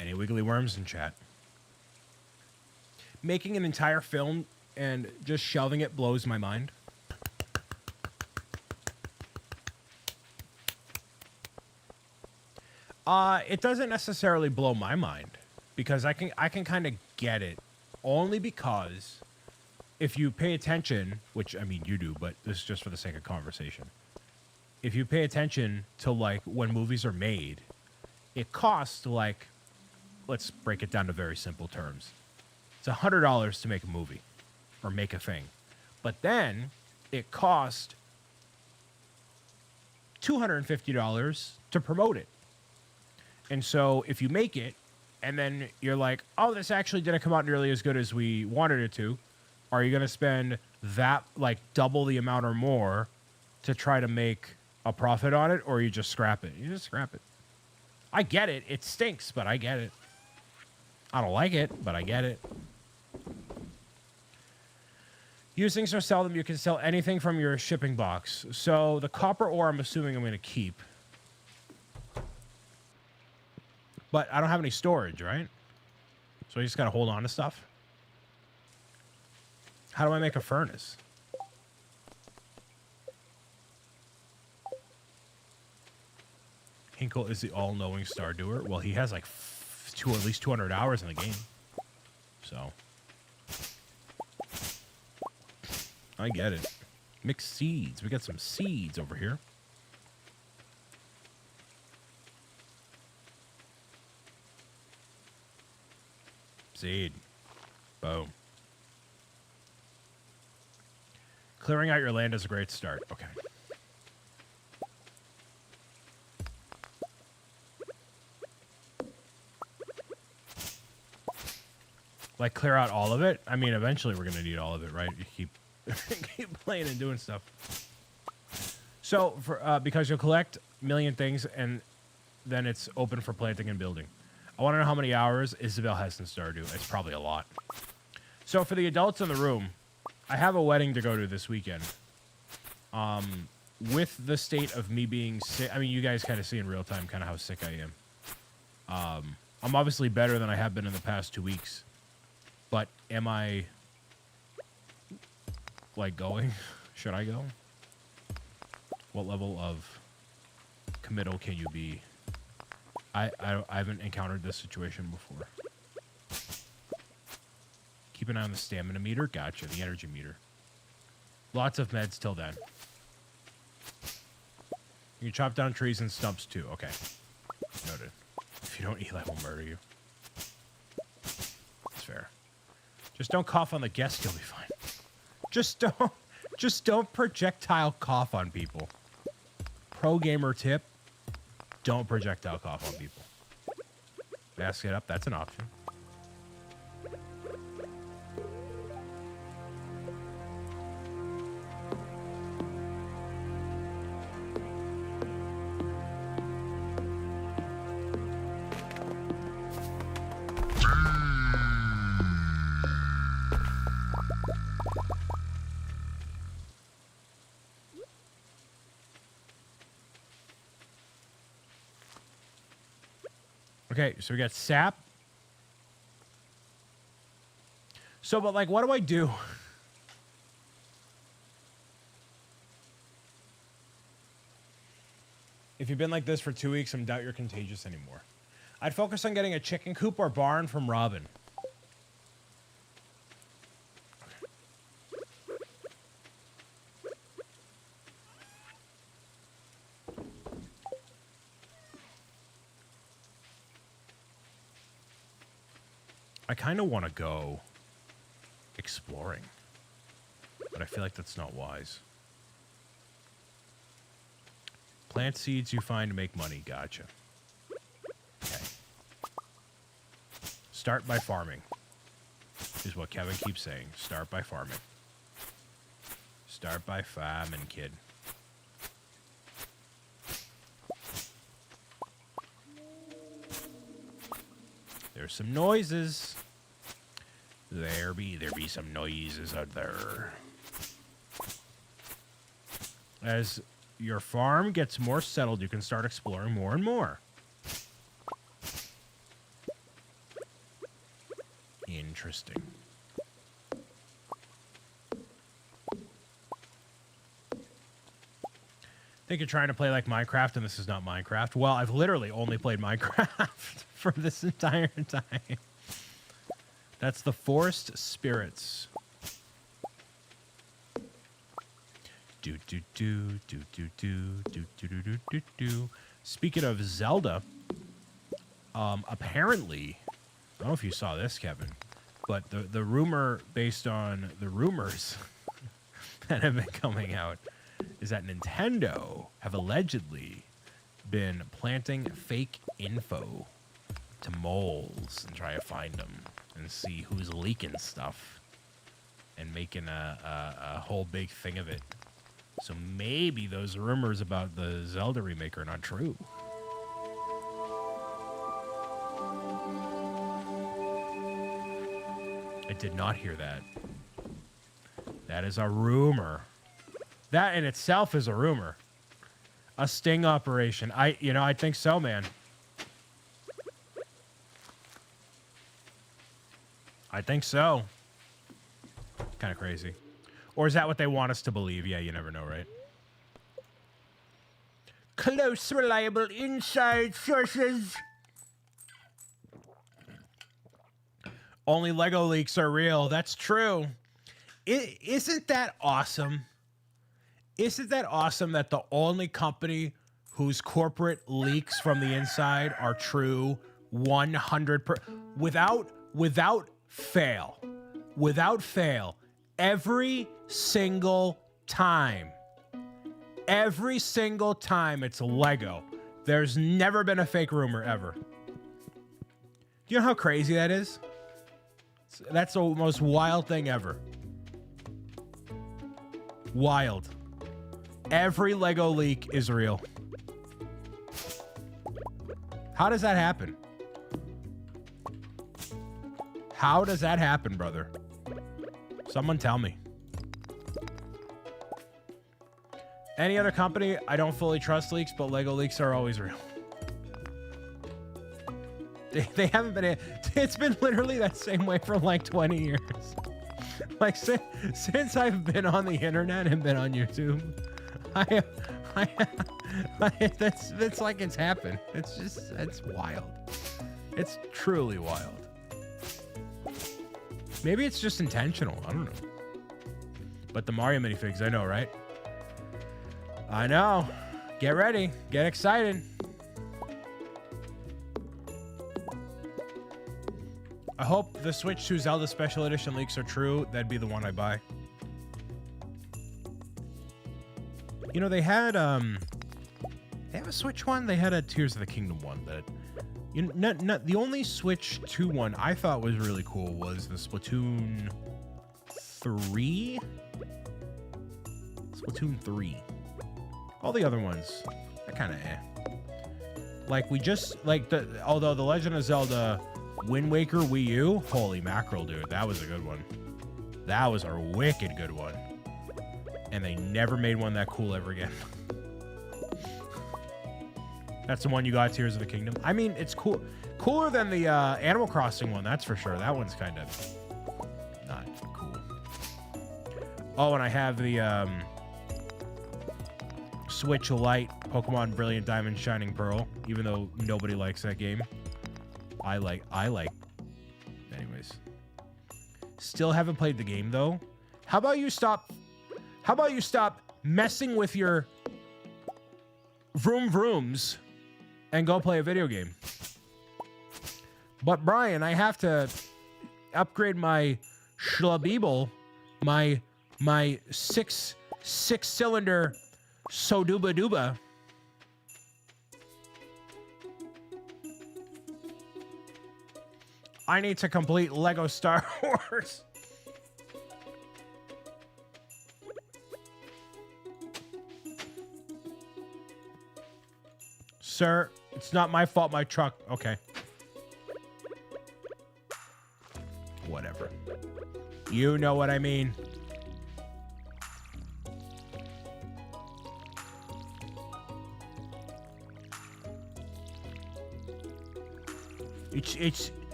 Any wiggly worms in chat? Making an entire film and just shelving it blows my mind. It doesn't necessarily blow my mind because I can kind of get it, only because if you pay attention, which I mean you do, but this is just for the sake of conversation. If you pay attention to like when movies are made, it costs like, let's break it down to very simple terms. It's $100 to make a movie or make a thing, but then it cost $250 to promote it. And so if you make it and then you're like, oh, this actually didn't come out nearly as good as we wanted it to, are you going to spend that, like, double the amount or more to try to make a profit on it, or you just scrap it? You just scrap it. I get it. It stinks, but I get it. I don't like it, but I get it. Use things so seldom you can sell anything from your shipping box. So the copper ore, I'm assuming I'm going to keep. But I don't have any storage, right? So I just got to hold on to stuff. How do I make a furnace? Hinkle is the all-knowing Stardewer. Well, he has like at least 200 hours in the game. So I get it. Mixed seeds. We got some seeds over here. Seed. Boom. Clearing out your land is a great start. Okay. Like, clear out all of it? I mean, eventually we're going to need all of it, right? You keep playing and doing stuff. So, because you'll collect a million things, and then it's open for planting and building. I want to know how many hours Isabel has in Stardew. It's probably a lot. So, for the adults in the room, I have a wedding to go to this weekend. With the state of me being sick, I mean, you guys kind of see in real time kind of how sick I am. I'm obviously better than I have been in the past 2 weeks. But am I, like, going? Should I go? What level of committal can you be? I haven't encountered this situation before. Keep an eye on the stamina meter. Gotcha. The energy meter. Lots of meds till then. You can chop down trees and stumps too. Okay. Noted. If you don't eat, I will murder you. That's fair. Just don't cough on the guest. You'll be fine. Just don't projectile cough on people. Pro gamer tip. Don't projectile cough on people. Mask it up. That's an option. Okay, so we got sap. So, but like, what do I do? If you've been like this for 2 weeks, I doubt you're contagious anymore. I'd focus on getting a chicken coop or barn from Robin. I kind of want to go exploring, but I feel like that's not wise. Plant seeds you find to make money. Gotcha. Okay. Start by farming, is what Kevin keeps saying. Start by farming. Start by farming, kid. There's some noises. There be some noises out there. As your farm gets more settled, you can start exploring more and more. Interesting. Think you're trying to play like Minecraft, and this is not Minecraft. Well, I've literally only played Minecraft for this entire time. That's the Forest Spirits. Do do do do do do do do do do do do. Speaking of Zelda, apparently, I don't know if you saw this, Kevin, but the rumor based on the rumors that have been coming out is that Nintendo have allegedly been planting fake info to moles and try to find them and see who's leaking stuff and making a whole big thing of it. So maybe those rumors about the Zelda remake are not true. I did not hear that. That is a rumor. That in itself is a rumor. A sting operation. I think so, man. I think so. Kind of crazy. Or is that what they want us to believe? Yeah, you never know, right? Close, reliable inside sources. Only Lego leaks are real. That's true. Isn't that awesome? Isn't that awesome that the only company whose corporate leaks from the inside are true 100% without fail. Without fail. Every single time. Every single time it's Lego. There's never been a fake rumor ever. Do you know how crazy that is? That's the most wild thing ever. Wild. Every Lego leak is real. How does that happen? How does that happen, brother? Someone tell me. Any other company, I don't fully trust leaks, but Lego leaks are always real. They haven't been... It's been literally that same way for like 20 years. Like, since I've been on the internet and been on YouTube, that's like it's happened. It's wild. It's truly wild. Maybe it's just intentional. I don't know. But the Mario minifigs, I know, right? I know. Get ready. Get excited. I hope the Switch 2 Zelda Special Edition leaks are true. That'd be the one I buy. You know, they had a Switch one. They had a Tears of the Kingdom one. That the only Switch 2 one I thought was really cool was the Splatoon 3. Splatoon 3. All the other ones, they're kind of Like although the Legend of Zelda Wind Waker Wii U, holy mackerel, dude, that was a good one. That was a wicked good one. And they never made one that cool ever again. That's the one you got, Tears of the Kingdom. I mean, it's cool. Cooler than the Animal Crossing one, that's for sure. That one's kind of not cool. Oh, and I have the Switch Lite Pokemon Brilliant Diamond Shining Pearl, even though nobody likes that game. I like. Anyways. Still haven't played the game, though. How about you stop messing with your vrooms and go play a video game? But Brian, I have to upgrade my schlabibel, my six-cylinder Soduba-Duba. I need to complete Lego Star Wars. Sir, it's not my fault, my truck. Okay. Whatever. You know what I mean.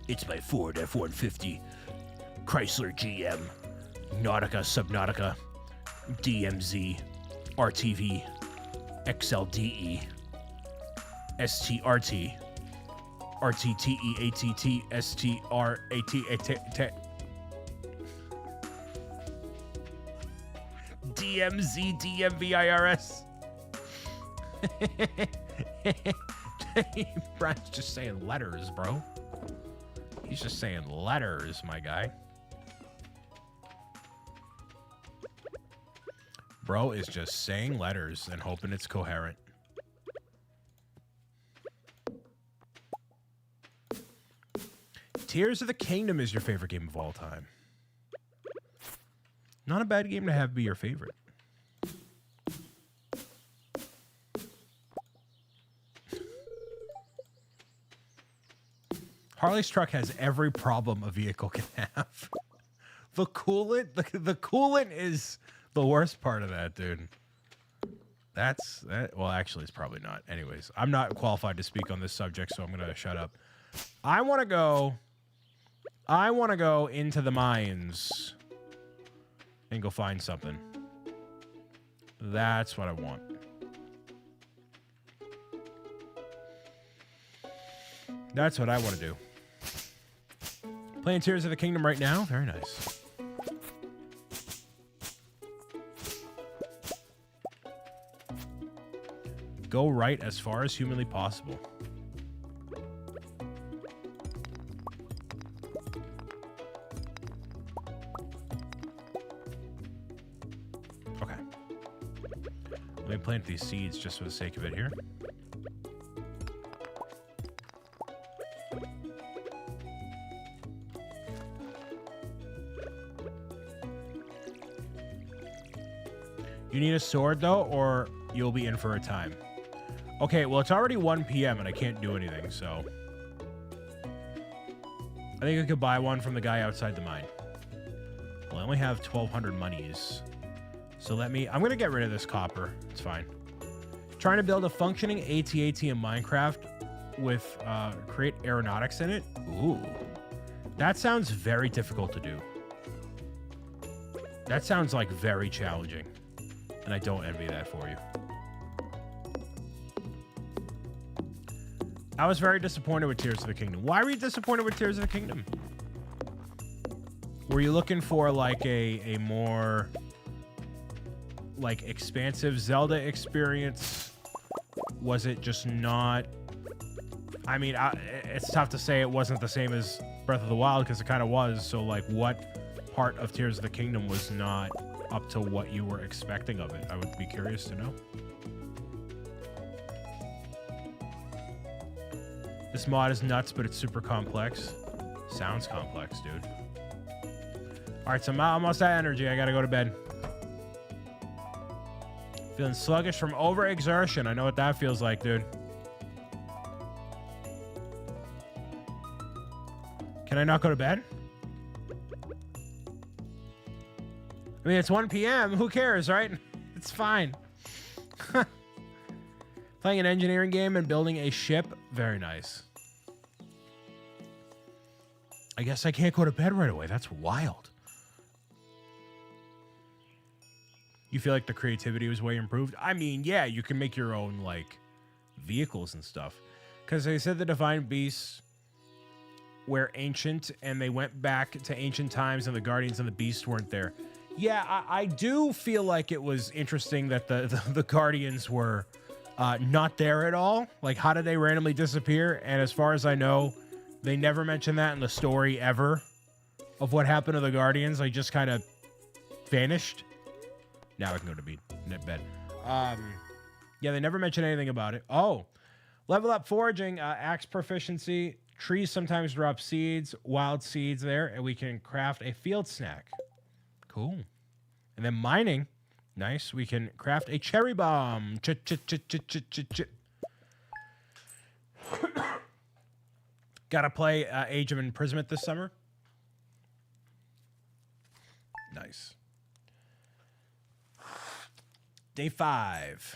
It's my Ford F-150 Chrysler GM Nautica Subnautica DMZ RTV XLDE STRT RTTE ATT STRAT DMZ DMVIRS. Brian's just saying letters, bro. He's just saying letters, my guy. Bro is just saying letters and hoping it's coherent. Tears of the Kingdom is your favorite game of all time. Not a bad game to have be your favorite. Harley's truck has every problem a vehicle can have. The coolant, the coolant is the worst part of that, dude. That's that. Well, actually, it's probably not. Anyways, I'm not qualified to speak on this subject, so I'm gonna shut up. I want to go into the mines and go find something. That's what I want. That's what I want to do. Playing Tears of the Kingdom right now. Very nice. Go right as far as humanly possible. Okay. Let me plant these seeds just for the sake of it here. You need a sword, though, or you'll be in for a time. Okay, well, it's already 1 p.m. and I can't do anything, so... I think I could buy one from the guy outside the mine. Well, I only have 1,200 monies. So let me... I'm going to get rid of this copper. It's fine. Trying to build a functioning AT-AT in Minecraft with create aeronautics in it. Ooh. That sounds very difficult to do. That sounds like very challenging. And I don't envy that for you. I was very disappointed with Tears of the Kingdom. Why were you disappointed with Tears of the Kingdom? Were you looking for like a more like expansive Zelda experience? Was it just not? I mean, it's tough to say it wasn't the same as Breath of the Wild because it kind of was. So like, what part of Tears of the Kingdom was not up to what you were expecting of it? I would be curious to know. This mod is nuts, but it's super complex. Sounds complex, dude. All right, so I'm almost at energy. I gotta go to bed. Feeling sluggish from overexertion. I know what that feels like, dude. Can I not go to bed? I mean, it's 1 p.m. Who cares, right? It's fine. Playing an engineering game and building a ship. Very nice. I guess I can't go to bed right away. That's wild. You feel like the creativity was way improved? I mean, yeah, you can make your own, like, vehicles and stuff. Because they said the Divine Beasts were ancient, and they went back to ancient times, and the Guardians and the Beast weren't there. Yeah, I do feel like it was interesting that the Guardians were not there at all. Like, how did they randomly disappear? And as far as I know, they never mentioned that in the story ever. of what happened to the Guardians. Like, just kind of vanished. Now I can go to bed. Yeah, they never mentioned anything about it. Oh, level up foraging, axe proficiency. Trees sometimes drop seeds, wild seeds there, and we can craft a field snack. Cool. And then mining. Nice. We can craft a cherry bomb. Gotta play Age of Imprisonment this summer. Nice. Day 5.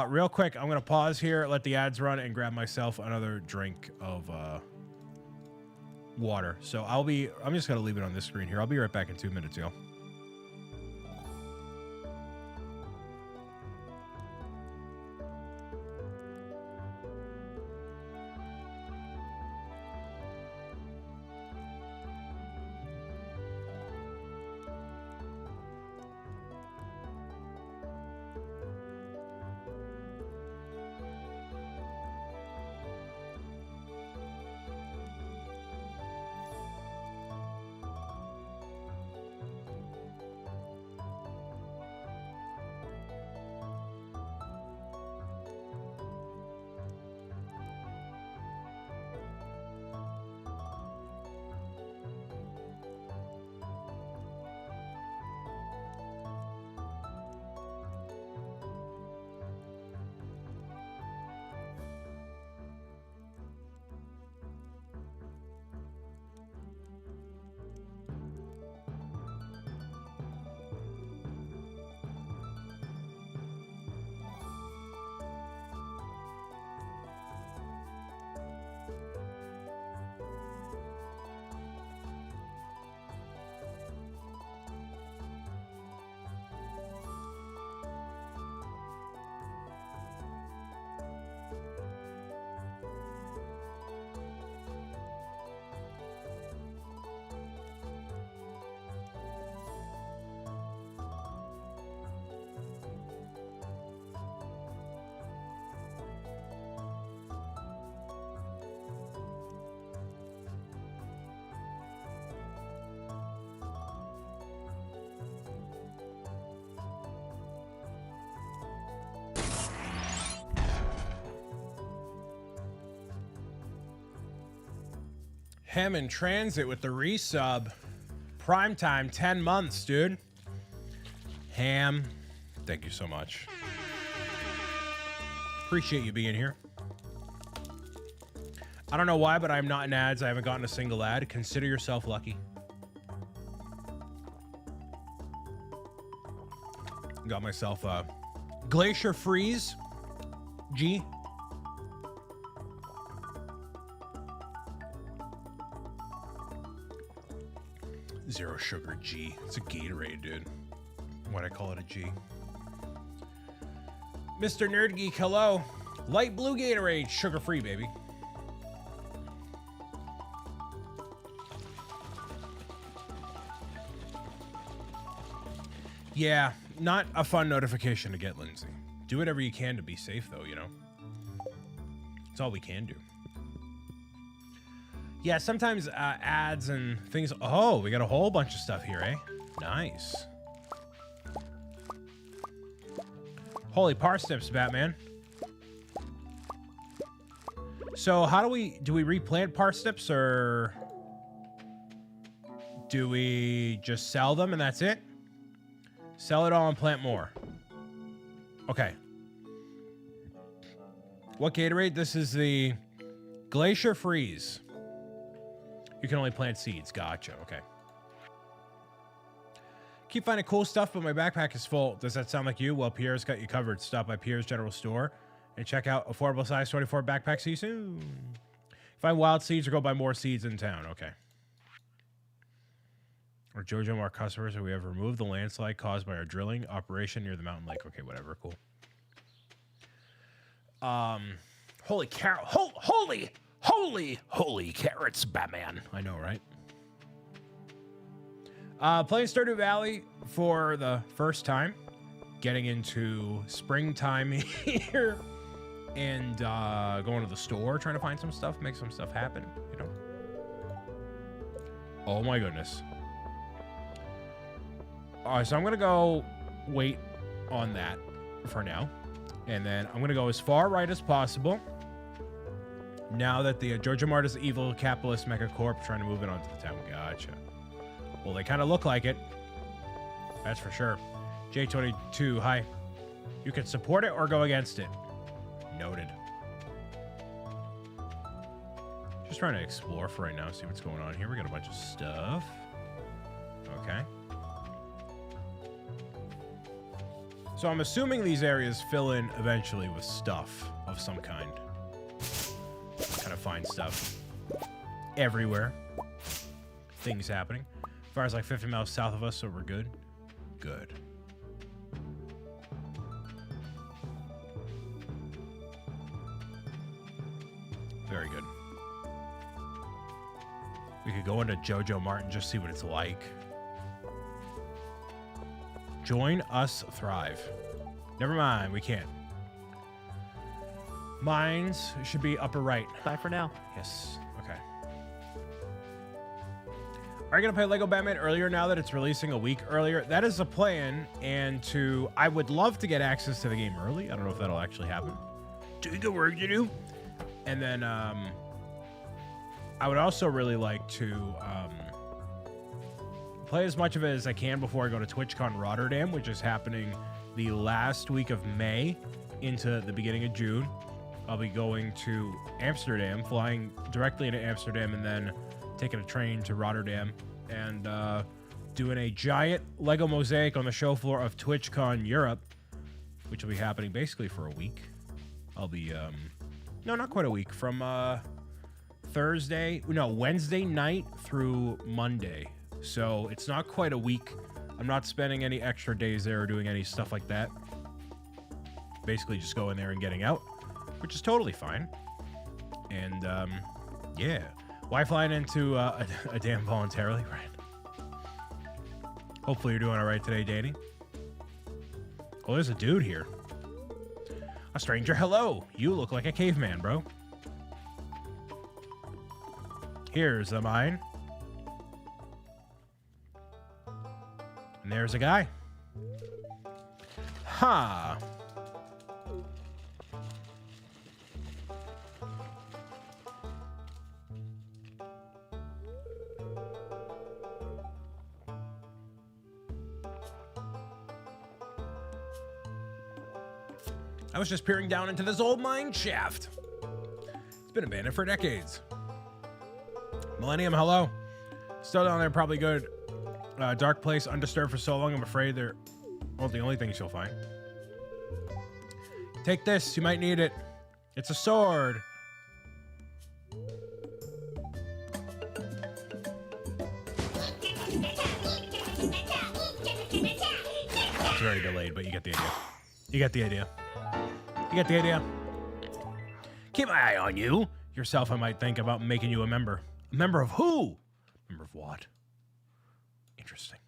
Real quick, I'm gonna pause here, let the ads run, and grab myself another drink of water. So I'm just gonna leave it on this screen here. I'll be right back in 2 minutes, y'all. Hem in transit with the resub. Primetime, 10 months, dude. Ham, thank you so much. Appreciate you being here. I don't know why, but I'm not in ads. I haven't gotten a single ad. Consider yourself lucky. Got myself a Glacier Freeze G. Zero sugar G. It's a Gatorade, dude. Why'd I call it a G? Mr. Nerd Geek, hello. Light blue Gatorade, sugar-free, baby. Yeah, not a fun notification to get, Lindsay. Do whatever you can to be safe, though, you know? It's all we can do. Yeah, sometimes ads and things... Oh, we got a whole bunch of stuff here, eh? Nice. Holy parsnips, Batman. So how do we replant parsnips, or do we just sell them and that's it? Sell it all and plant more. Okay. What Gatorade? This is the Glacier Freeze. You can only plant seeds. Gotcha. Okay. Keep finding cool stuff, but my backpack is full. Does that sound like you? Well, Pierre's got you covered. Stop by Pierre's General Store and check out affordable size 24 backpack. See you soon. Find wild seeds or go buy more seeds in town. Okay. Or Jojo, our customers, we have removed the landslide caused by our drilling operation near the mountain lake. Okay, whatever. Cool. Holy carrot. Holy carrots, Batman. I know, right? Playing Stardew Valley for the first time. Getting into springtime here. And going to the store, trying to find some stuff, make some stuff happen, you know? Oh my goodness. All right, so I'm going to go wait on that for now. And then I'm going to go as far right as possible. Now that the Georgia Mart is the evil capitalist megacorp trying to move it onto the town. Gotcha. Well, they kind of look like it. That's for sure. J22, hi. You can support it or go against it. Noted. Just trying to explore for right now, see what's going on here. We got a bunch of stuff. Okay. So I'm assuming these areas fill in eventually with stuff of some kind. Kind of find stuff everywhere. Things happening. Fire's like 50 miles south of us, so we're good. Good. Very good. We could go into Jojo Mart and just see what it's like. Join us thrive. Never mind, we can't. Mines should be upper right. Bye for now. Yes. Okay. Are you going to play Lego Batman earlier now that it's releasing a week earlier? That is the plan. And I would love to get access to the game early. I don't know if that'll actually happen. Do the work you do. And then I would also really like to play as much of it as I can before I go to TwitchCon Rotterdam, which is happening the last week of May into the beginning of June. I'll be going to Amsterdam, flying directly into Amsterdam, and then taking a train to Rotterdam and doing a giant Lego mosaic on the show floor of TwitchCon Europe, which will be happening basically for a week. I'll be, no, not quite a week, from Wednesday night through Monday. So it's not quite a week. I'm not spending any extra days there or doing any stuff like that. Basically just going there and getting out, which is totally fine. And, yeah. Why flying into a dam voluntarily, right? Hopefully you're doing all right today, Danny. Oh, there's a dude here. A stranger, hello. You look like a caveman, bro. Here's a mine. And there's a guy. Ha! I was just peering down into this old mine shaft. It's been abandoned for decades. Millennium, hello. Still down there, probably good. Dark place, undisturbed for so long, I'm afraid they're, well, the only things you'll find. Take this, you might need it. It's a sword. It's very delayed, but you get the idea. You get the idea. You get the idea. Keep my eye on you. Yourself, I might think about making you a member. A member of who? Member of what? Interesting.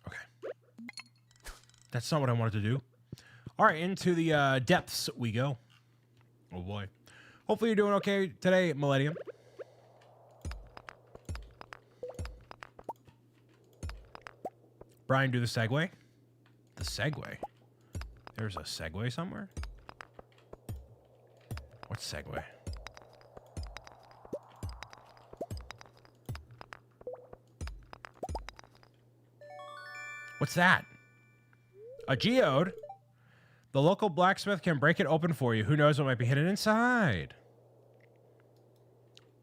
Okay. That's not what I wanted to do. All right, into the depths we go. Oh, boy. Hopefully you're doing okay today, Millennium. Brian, do the segue. The segue? There's a segue somewhere? What's segue? What's that? A geode? The local blacksmith can break it open for you. Who knows what might be hidden inside?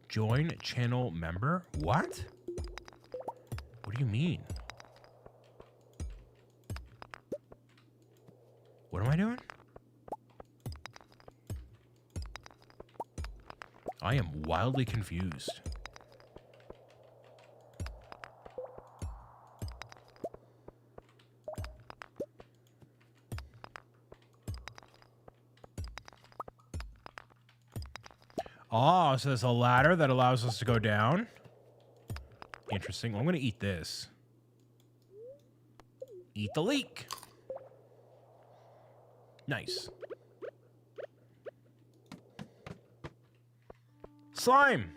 Join channel member? What? What do you mean? What am I doing? I am wildly confused. Oh, so there's a ladder that allows us to go down. Interesting. Well, I'm going to eat this. Eat the leek. Nice. Slime.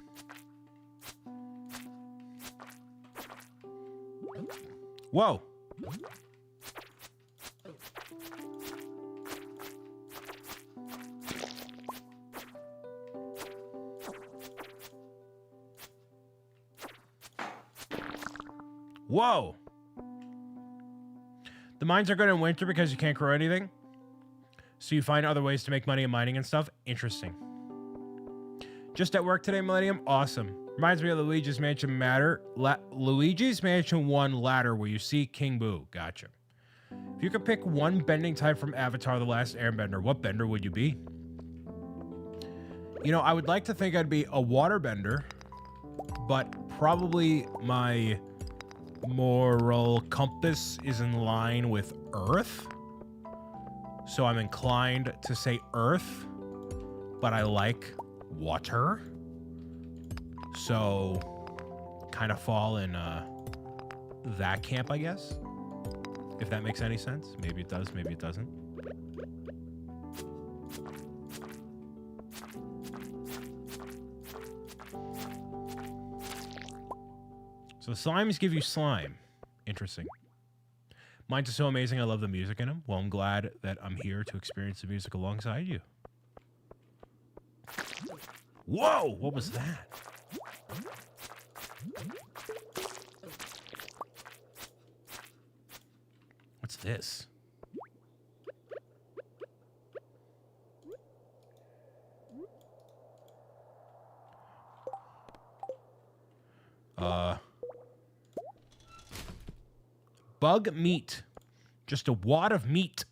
Whoa. Whoa. The mines are good in winter because you can't grow anything. So you find other ways to make money in mining and stuff. Interesting. Just at work today, Millennium. Awesome. Reminds me of Luigi's Mansion Luigi's Mansion 1 ladder where you see King Boo. Gotcha. If you could pick one bending type from Avatar: The Last Airbender, what bender would you be? You know, I would like to think I'd be a water bender, but probably my moral compass is in line with Earth. So I'm inclined to say Earth, but I like water. So kind of fall in that camp, I guess. If that makes any sense. Maybe it does, maybe it doesn't. So slimes give you slime. Interesting. Mines are so amazing. I love the music in them. Well, I'm glad that I'm here to experience the music alongside you. Whoa! What was that? What's this? Bug meat. Just a wad of meat.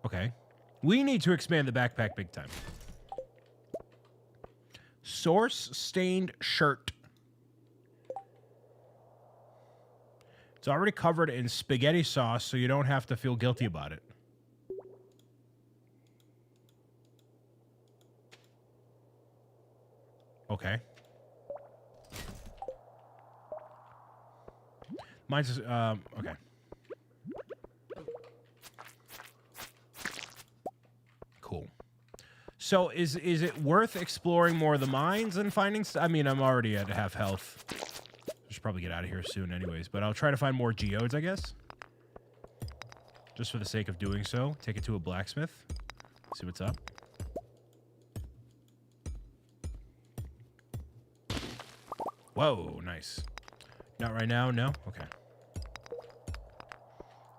Okay. We need to expand the backpack big time. Source stained shirt. It's already covered in spaghetti sauce, so you don't have to feel guilty about it. Okay. Mine's just, okay. Cool. So is it worth exploring more of the mines and finding I mean, I'm already at half health. I should probably get out of here soon anyways, but I'll try to find more geodes, I guess. Just for the sake of doing so. Take it to a blacksmith. See what's up. Whoa, nice. Not right now, no? Okay.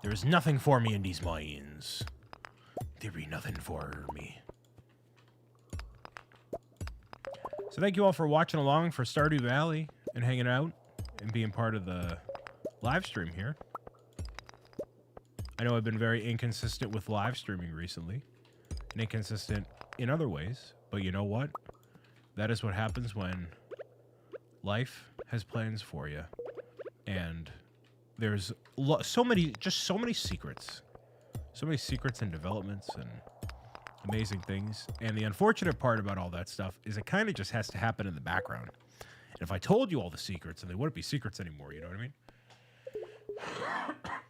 There is nothing for me in these mines. There be nothing for me. So thank you all for watching along for Stardew Valley and hanging out and being part of the live stream here. I know I've been very inconsistent with live streaming recently and inconsistent in other ways, but you know what? That is what happens when life has plans for you. And there's so many secrets. So many secrets and developments and amazing things. And the unfortunate part about all that stuff is it kind of just has to happen in the background. And if I told you all the secrets, then they wouldn't be secrets anymore, you know what I mean?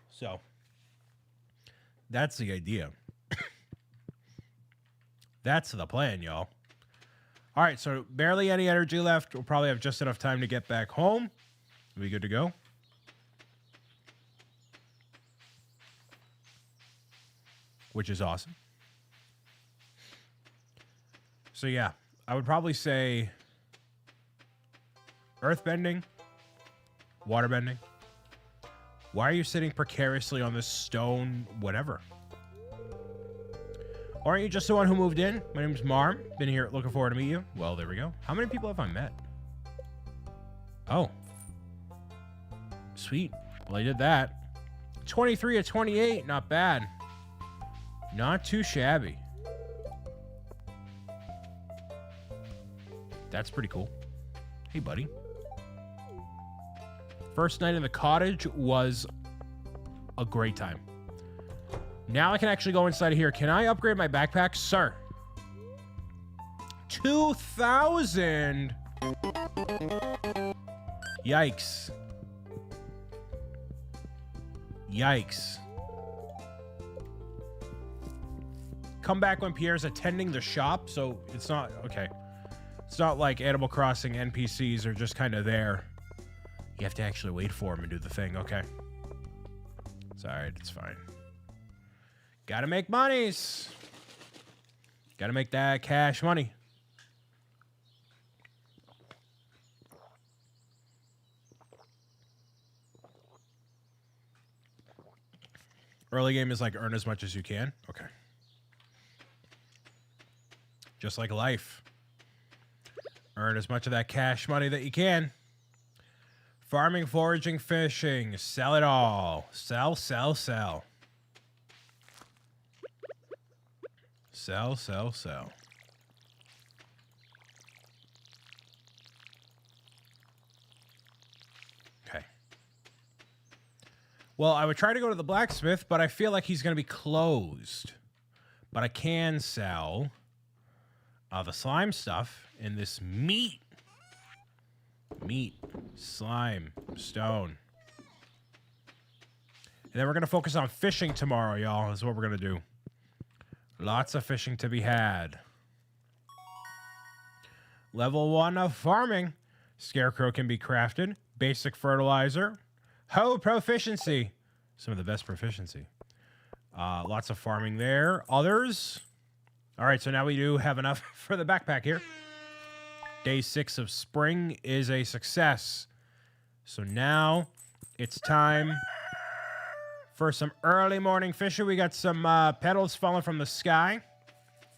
So, that's the idea. That's the plan, y'all. All right, so barely any energy left. We'll probably have just enough time to get back home. Are we good to go? Which is awesome. So yeah, I would probably say earthbending, waterbending. Why are you sitting precariously on this stone whatever? Aren't you just the one who moved in? My name's Marm. Been here looking forward to meet you. Well, there we go. How many people have I met? Oh. Sweet. Well, I did that. 23 of 28. Not bad. Not too shabby. That's pretty cool. Hey, buddy. First night in the cottage was a great time. Now I can actually go inside of here. Can I upgrade my backpack? Sir. 2,000. Yikes. Yikes. Come back when Pierre's attending the shop, so it's not... Okay. It's not like Animal Crossing NPCs are just kind of there. You have to actually wait for him and do the thing. Okay. It's all right. It's fine. Gotta make monies. Gotta make that cash money. Early game is like earn as much as you can. Okay. Just like life. Earn as much of that cash money that you can. Farming, foraging, fishing. Sell it all. Sell, sell, sell. Sell, sell, sell. Okay. Well, I would try to go to the blacksmith, but I feel like he's going to be closed. But I can sell the slime stuff and this meat. Meat, slime, stone. And then we're going to focus on fishing tomorrow, y'all. Is what we're going to do. Lots of fishing to be had. Level 1 of farming. Scarecrow can be crafted. Basic fertilizer. Hoe proficiency. Some of the best proficiency. Lots of farming there. Others. All right, so now we do have enough for the backpack here. Day 6 of spring is a success. So now it's time for some early morning fishing. We got some petals falling from the sky.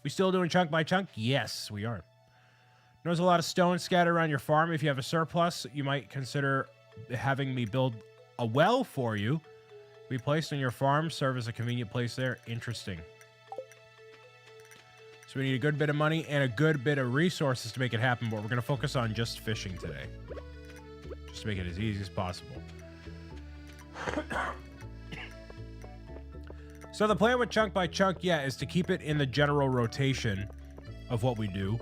We still doing chunk by chunk? Yes, we are. There's a lot of stone scattered around your farm. If you have a surplus, you might consider having me build a well for you. Be placed on your farm, serve as a convenient place there. Interesting. So we need a good bit of money and a good bit of resources to make it happen, but we're going to focus on just fishing today. Just to make it as easy as possible. So the plan with chunk by chunk, yeah, is to keep it in the general rotation of what we do.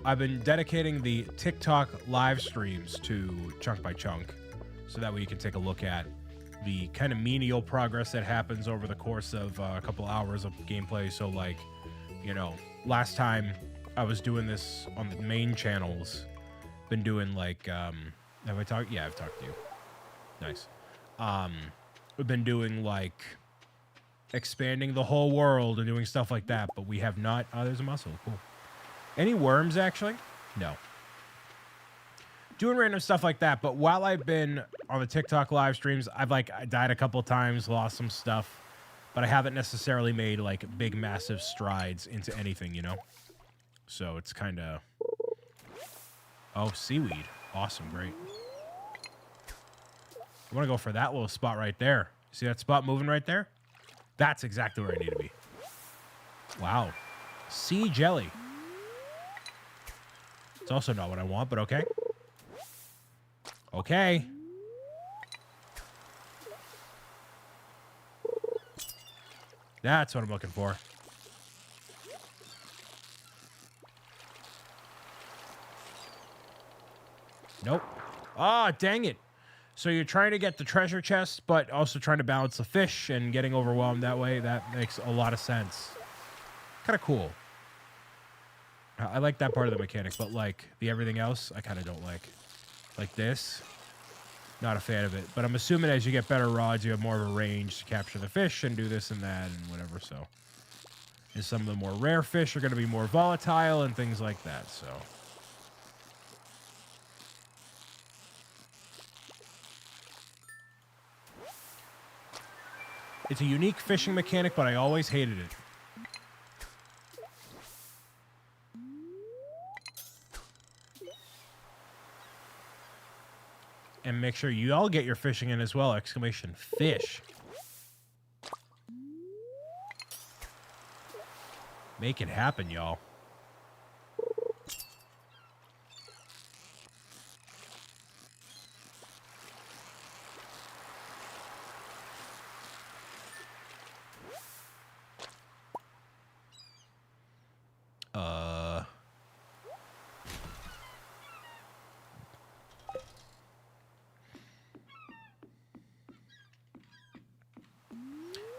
I've been dedicating the TikTok live streams to chunk by chunk so that way you can take a look at the kind of menial progress that happens over the course of a couple hours of gameplay. So like, you know, last time I was doing this on the main channels, been doing like, have I talked? Yeah, I've talked to you. Nice. We've been doing like expanding the whole world and doing stuff like that, but we have not. Oh, there's a mussel. Cool. Any worms, actually? No. Doing random stuff like that, but while I've been on the TikTok live streams, I died a couple times, lost some stuff, but I haven't necessarily made like big, massive strides into anything, you know? So it's kind of... Oh, seaweed. Awesome, great. I want to go for that little spot right there. See that spot moving right there? That's exactly where I need to be. Wow. Sea jelly. It's also not what I want, but okay. Okay. That's what I'm looking for. Nope. Ah, dang it. So you're trying to get the treasure chest, but also trying to balance the fish and getting overwhelmed that way. That makes a lot of sense. Kind of cool. I like that part of the mechanic, but like the everything else, I kind of don't like. Like this, not a fan of it. But I'm assuming as you get better rods, you have more of a range to capture the fish and do this and that and whatever. So, and some of the more rare fish are going to be more volatile and things like that. So. It's a unique fishing mechanic, but I always hated it. And make sure you all get your fishing in as well! Exclamation fish. Make it happen, y'all.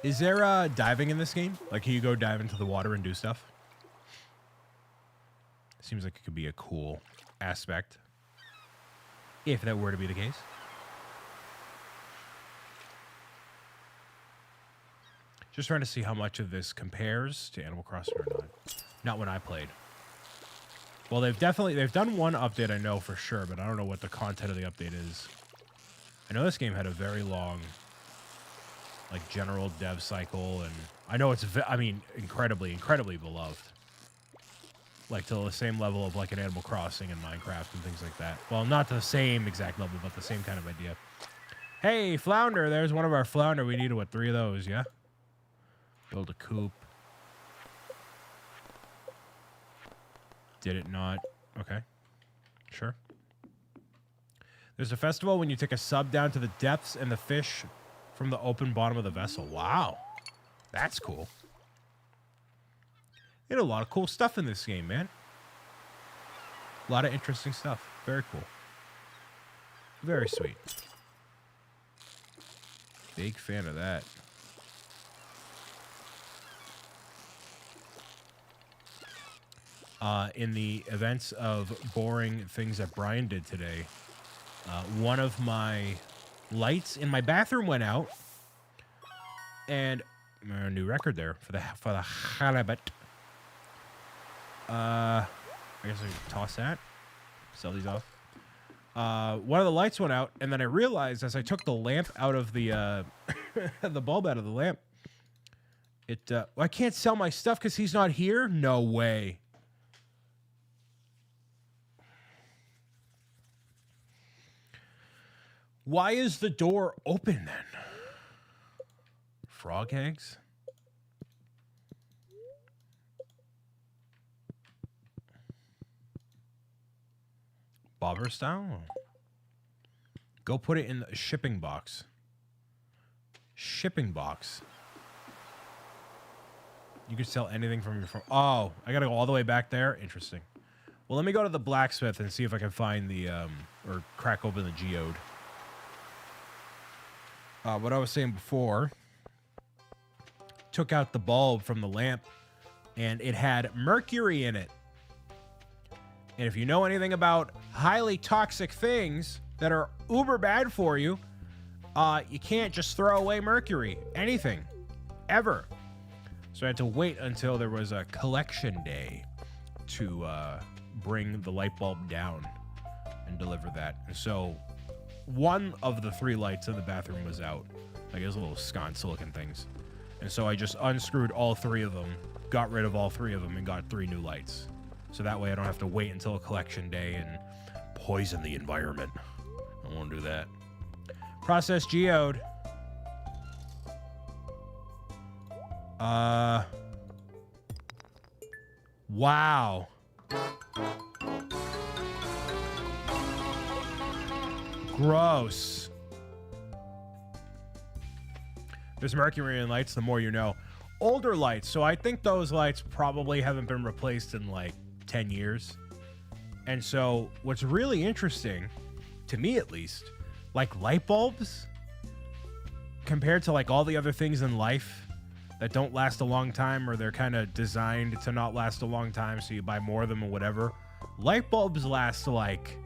Is there diving in this game? Like, can you go dive into the water and do stuff? Seems like it could be a cool aspect. If that were to be the case. Just trying to see how much of this compares to Animal Crossing or not. Not when I played. Well, they've done one update, I know for sure, but I don't know what the content of the update is. I know this game had a very long, like, general dev cycle, and I know it's, incredibly, incredibly beloved. Like, to the same level of, like, an Animal Crossing and Minecraft and things like that. Well, not the same exact level, but the same kind of idea. Hey, flounder, there's one of our flounder. We need, what, 3 of those, yeah? Build a coop. Did it not? Okay. Sure. There's a festival when you take a sub down to the depths and the fish from the open bottom of the vessel. Wow. That's cool. They had a lot of cool stuff in this game, man. A lot of interesting stuff. Very cool. Very sweet. Big fan of that. In the events of boring things that Brian did today, one of my lights in my bathroom went out, and a new record there for the halibut. I guess I can toss that. Sell these off. One of the lights went out, and then I realized as I took the lamp out of the the bulb out of the lamp, I can't sell my stuff because he's not here. No way. Why is the door open then? Frog eggs? Bobber style? Go put it in the shipping box. Shipping box. You can sell anything from your phone. Oh, I gotta go all the way back there? Interesting. Well, let me go to the blacksmith and see if I can find the, or crack open the geode. What I was saying before, took out the bulb from the lamp, and it had mercury in it. And if you know anything about highly toxic things that are uber bad for you, you can't just throw away mercury. Anything. Ever. So I had to wait until there was a collection day to bring the light bulb down and deliver that. And so one of the 3 lights in the bathroom was out. Like, those little sconce looking things. And so I just unscrewed all 3 of them, got rid of all 3 of them, and got 3 new lights. So that way I don't have to wait until a collection day and poison the environment. I won't do that. Processed geode. Wow. Gross. There's mercury in lights, the more you know. Older lights, so I think those lights probably haven't been replaced in like 10 years. And so what's really interesting, to me at least, like light bulbs, compared to like all the other things in life that don't last a long time, or they're kind of designed to not last a long time, so you buy more of them or whatever. Light bulbs last like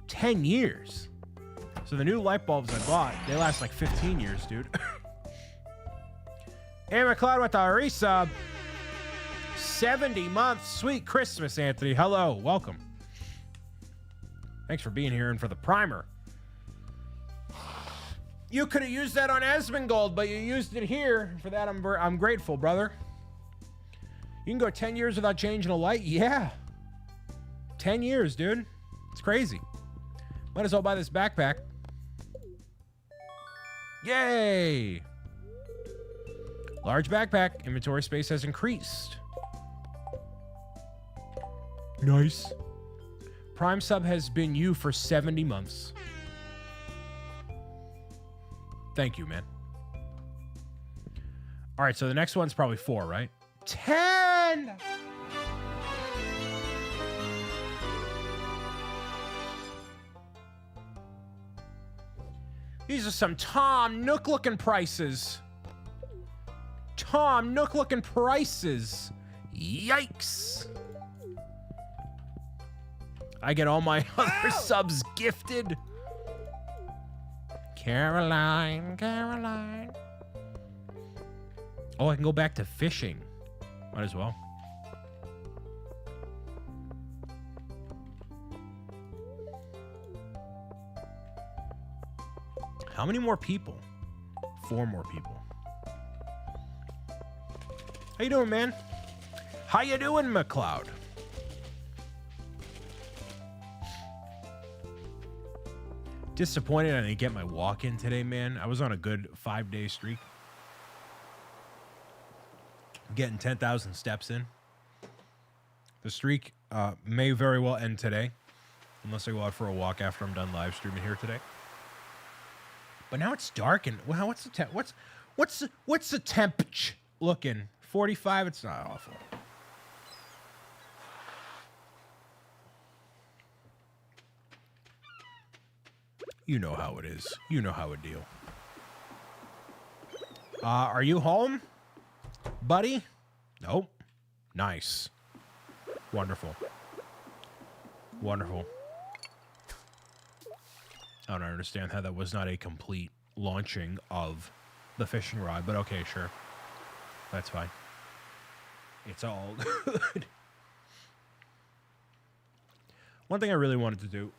10 years. So the new light bulbs I bought, they last like 15 years, dude. Hey, McLeod with the resub. 70 months. Sweet Christmas, Anthony. Hello. Welcome. Thanks for being here and for the primer. You could have used that on Asmongold, but you used it here. For that, I'm grateful, brother. You can go 10 years without changing a light? Yeah. 10 years, dude. It's crazy. Might as well buy this backpack. Yay! Large backpack. Inventory space has increased. Nice. Prime sub has been you for 70 months. Thank you, man. All right, so the next one's probably 4, right? 10! These are some Tom Nook-looking prices. Tom Nook-looking prices. Yikes. I get all my other subs gifted. Caroline, Caroline. Oh, I can go back to fishing. Might as well. How many more people? 4 more people. How you doing, man? How you doing, McLeod? Disappointed I didn't get my walk in today, man. I was on a good 5-day streak. Getting 10,000 steps in. The streak may very well end today, unless I go out for a walk after I'm done live streaming here today. But now it's dark and well, what's the temperature looking? 45. It's not awful. You know how it is. You know how it deal. Are you home, buddy? Nope. Nice. Wonderful. Wonderful. I don't understand how that was not a complete launching of the fishing rod, but okay, sure. That's fine. It's all good. One thing I really wanted to do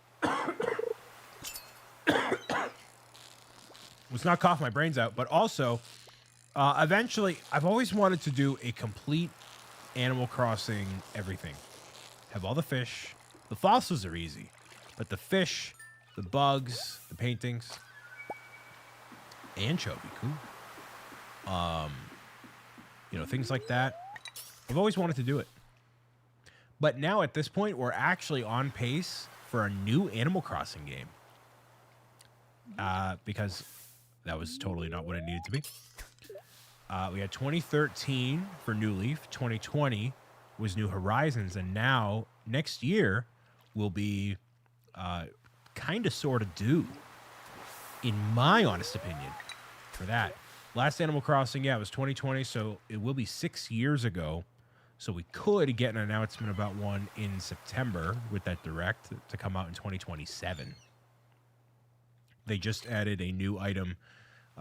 was not cough my brains out, but also, eventually, I've always wanted to do a complete Animal Crossing everything. Have all the fish. The fossils are easy, but the fish, the bugs, the paintings, anchovy, cool. You know, things like that. I've always wanted to do it. But now at this point, we're actually on pace for a new Animal Crossing game. Because that was totally not what it needed to be. We had 2013 for New Leaf. 2020 was New Horizons. And now, next year, will be kind of sort of due, in my honest opinion, for that. Last Animal Crossing, yeah, it was 2020, so it will be 6 years ago. So we could get an announcement about one in September with that direct to come out in 2027. They just added a new item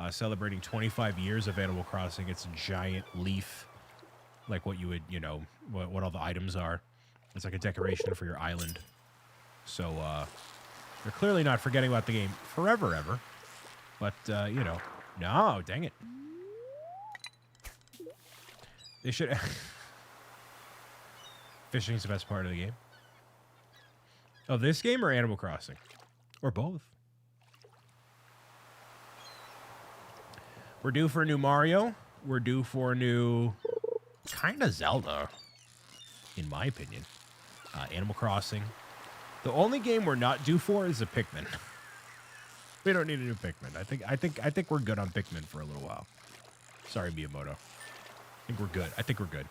celebrating 25 years of Animal Crossing. It's a giant leaf, like what you would, you know, what all the items are. It's like a decoration for your island. So they're clearly not forgetting about the game forever, ever. But, you know, no, dang it. They should... Fishing's the best part of the game. Oh, this game or Animal Crossing? Or both. We're due for a new Mario. We're due for a new kind of Zelda, in my opinion. Animal Crossing. The only game we're not due for is a Pikmin. We don't need a new Pikmin. I think we're good on Pikmin for a little while. Sorry, Miyamoto. I think we're good. I think we're good.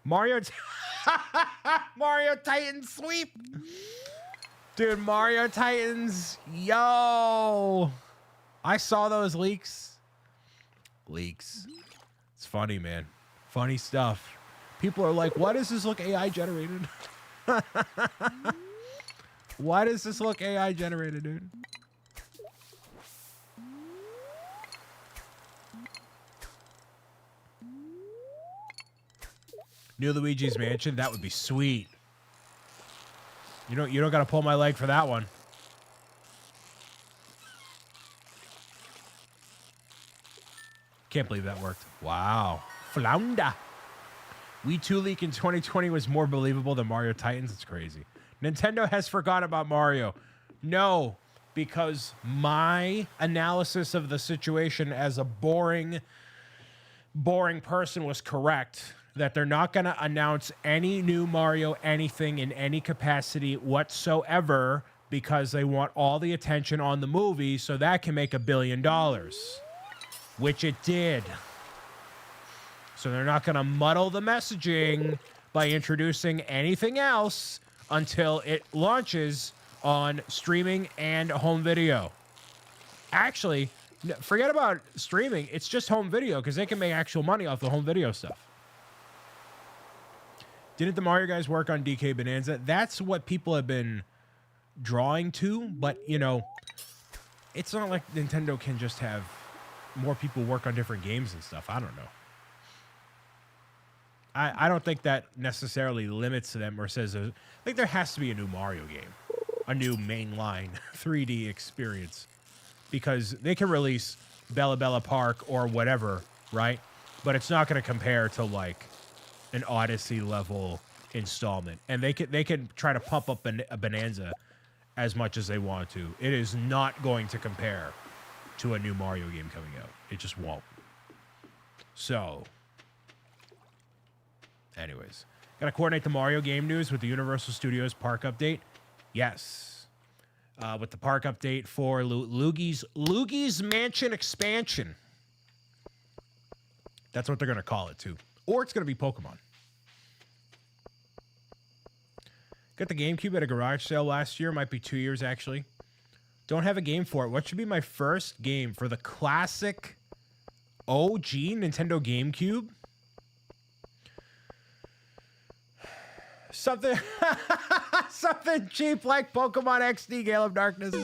Mario Titans sweep. Dude, Mario Titans. Yo. I saw those leaks. It's funny, man. Funny stuff. People are like, why does this look AI generated? Why does this look AI generated, dude? New Luigi's Mansion, that would be sweet. You don't gotta pull my leg for that one. Can't believe that worked. Wow. Flounder. Wii 2 leak in 2020 was more believable than Mario Titans. It's crazy. Nintendo has forgotten about Mario. No, because my analysis of the situation as a boring person was correct. That they're not going to announce any new Mario anything in any capacity whatsoever because they want all the attention on the movie so that can make $1 billion, which it did. So they're not going to muddle the messaging by introducing anything else until it launches on streaming and home video. Actually, forget about streaming. It's just home video because they can make actual money off the home video stuff. Didn't the Mario guys work on DK Bonanza? That's what people have been drawing to, but, you know, it's not like Nintendo can just have more people work on different games and stuff. I don't know. I don't think that necessarily limits them or says, I think there has to be a new Mario game, a new mainline 3D experience, because they can release Bella Bella Park or whatever, right? But it's not going to compare to like an Odyssey level installment, and they can try to pump up a Bonanza as much as they want to. It is not going to compare to a new Mario game coming out. It just won't. So, anyways, gotta coordinate the Mario game news with the Universal Studios park update. Yes, with the park update for Luigi's Mansion expansion. That's what they're gonna call it too, or it's gonna be Pokemon. Got the GameCube at a garage sale last year. Might be 2 years, actually. Don't have a game for it. What should be my first game for the classic OG Nintendo GameCube? Something something cheap like Pokemon XD Gale of Darkness.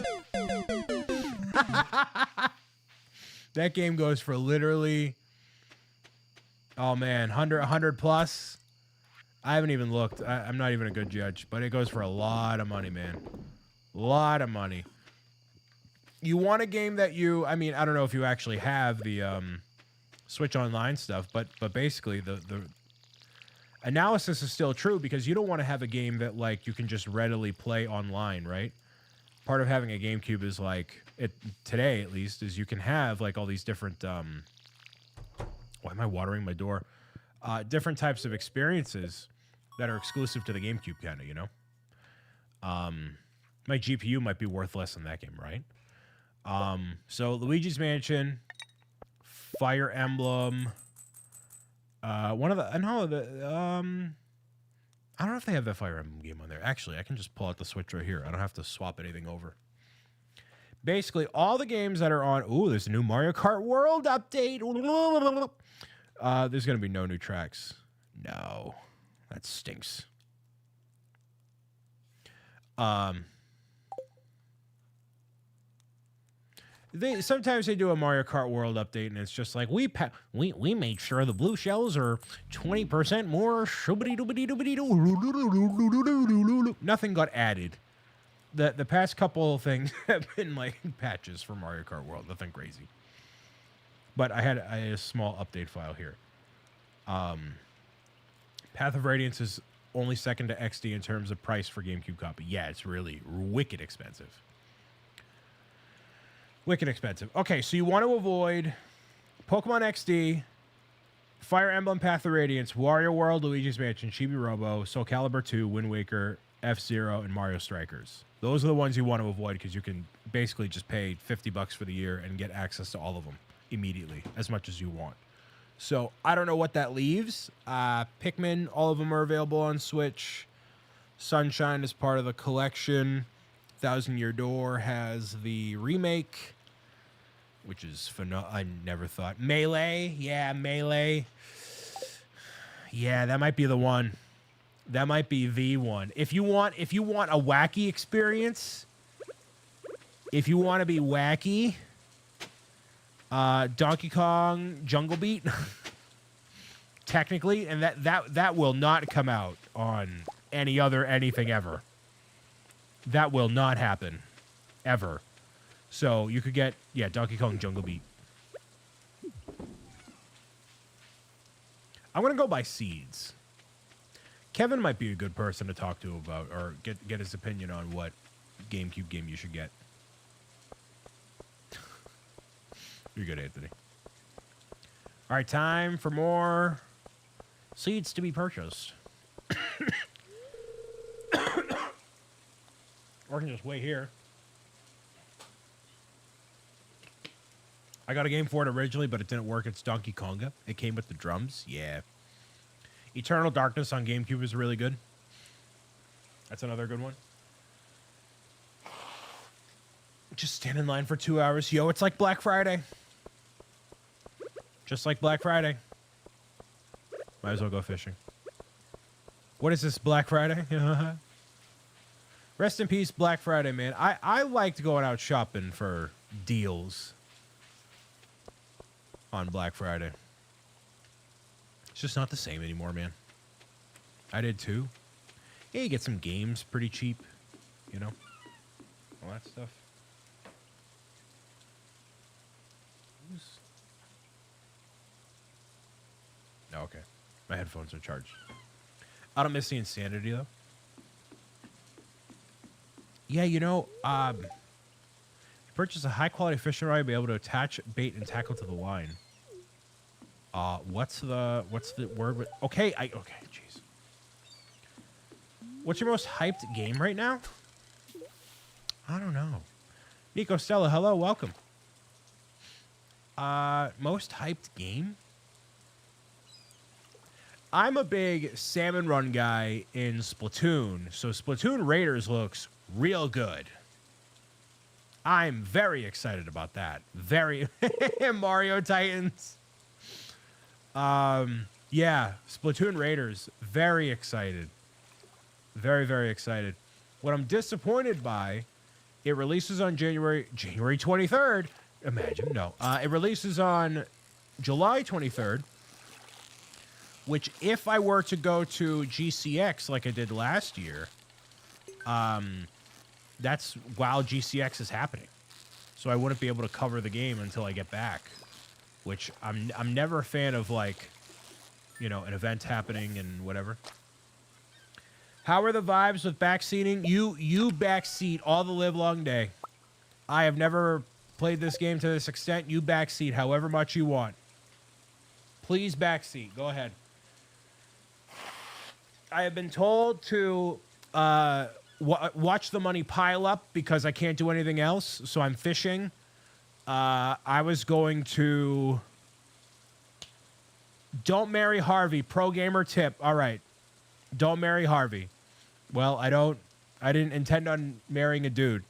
That game goes for literally, oh man, 100 plus. I haven't even looked. I'm not even a good judge, but it goes for a lot of money, man. A lot of money. You want a game that I mean, I don't know if you actually have the Switch Online stuff, but basically the analysis is still true, because you don't want to have a game that like you can just readily play online, right? Part of having a GameCube is like, today at least, is you can have like all these different why am I watering my door? Different types of experiences that are exclusive to the GameCube, kind of, you know? My GPU might be worth less than that game, right? So Luigi's Mansion, Fire Emblem, I don't know if they have that Fire Emblem game on there. Actually, I can just pull out the Switch right here. I don't have to swap anything over. Basically, all the games that are on... Ooh, there's a new Mario Kart World update. There's going to be no new tracks. No. That stinks. Sometimes they do a Mario Kart World update, and it's just like, we made sure the blue shells are 20% more. Nothing got added. The past couple of things have been like patches for Mario Kart World. Nothing crazy. But I had a small update file here. Path of Radiance is only second to XD in terms of price for GameCube copy. Yeah, it's really wicked expensive. Wicked expensive. Okay, so you want to avoid Pokemon XD, Fire Emblem Path of Radiance, Wario World, Luigi's Mansion, Chibi Robo, Soul Calibur 2, Wind Waker, F-Zero, and Mario Strikers. Those are the ones you want to avoid, because you can basically just pay $50 for the year and get access to all of them immediately, as much as you want. So I don't know what that leaves. Pikmin, all of them are available on Switch. Sunshine is part of the collection. Thousand Year Door has the remake, which is I never thought. Melee, yeah, Melee. Yeah, that might be the one. That might be the one. If you want a wacky experience, if you want to be wacky, Donkey Kong Jungle Beat, technically, and that will not come out on anything ever. That will not happen, ever. So you could get, Donkey Kong Jungle Beat. I'm gonna go buy Seeds. Kevin might be a good person to talk to about, or get his opinion on what GameCube game you should get. You're good, Anthony. All right, time for more seeds to be purchased. Or I can just wait here. I got a game for it originally, but it didn't work. It's Donkey Konga. It came with the drums. Yeah. Eternal Darkness on GameCube is really good. That's another good one. Just stand in line for 2 hours. Yo, it's like Black Friday. Just like Black Friday. Might as well go fishing. What is this, Black Friday? Rest in peace, Black Friday, man. I liked going out shopping for deals. on Black Friday. It's just not the same anymore, man. I did too. Yeah, you get some games pretty cheap, you know, all that stuff. No, okay. My headphones are charged. I don't miss the insanity, though. Yeah, you know, purchase a high-quality fishing rod, be able to attach bait and tackle to the line. What's the word? Okay, jeez. What's your most hyped game right now? I don't know. Nico Stella, hello, welcome. Most hyped game? I'm a big salmon run guy in Splatoon, so Splatoon Raiders looks real good. I'm very excited about that. Very Mario Titans. Yeah, Splatoon Raiders, very excited. Very, very excited. What I'm disappointed by, it releases on January 23rd. Imagine, no. It releases on July 23rd, which if I were to go to GCX like I did last year, that's while GCX is happening. So I wouldn't be able to cover the game until I get back, which I'm never a fan of, like, you know, an event happening and whatever. How are the vibes with backseating? You backseat all the live long day. I have never played this game to this extent. You backseat however much you want. Please backseat. Go ahead. I have been told to watch the money pile up because I can't do anything else. So I'm fishing. I was going to... Don't marry Harvey. Pro gamer tip. All right. Don't marry Harvey. Well, I didn't intend on marrying a dude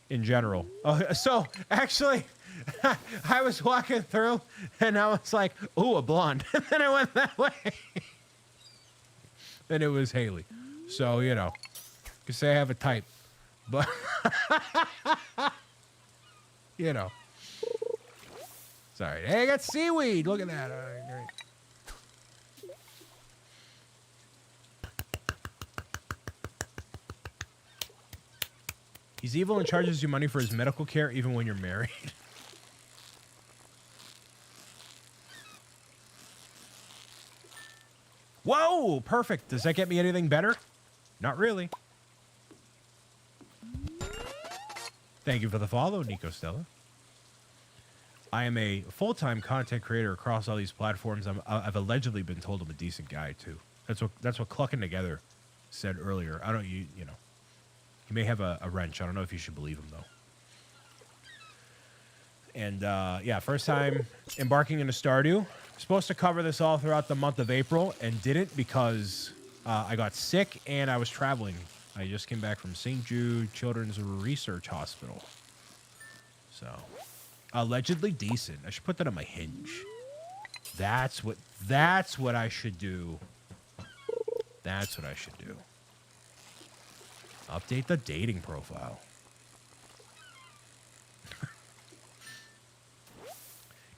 in general. So actually, I was walking through and I was like, ooh, a blonde. And then I went that way. And it was Haley. So, you know, you can say I have a type. But, you know. Sorry. Hey, I got seaweed. Look at that. All right, great. He's evil and charges you money for his medical care even when you're married. Whoa, perfect. Does that get me anything better? Not really. Thank you for the follow, Nico Stella. I am a full-time content creator across all these platforms. I've allegedly been told I'm a decent guy, too. That's what Clucking Together said earlier. I don't, you know. He may have a wrench. I don't know if you should believe him, though. And, yeah, first time embarking into Stardew. Supposed to cover this all throughout the month of April and didn't because I got sick and I was traveling. I just came back from St. Jude Children's Research Hospital. So, allegedly decent. I should put that on my hinge. That's what I should do. That's what I should do. Update the dating profile.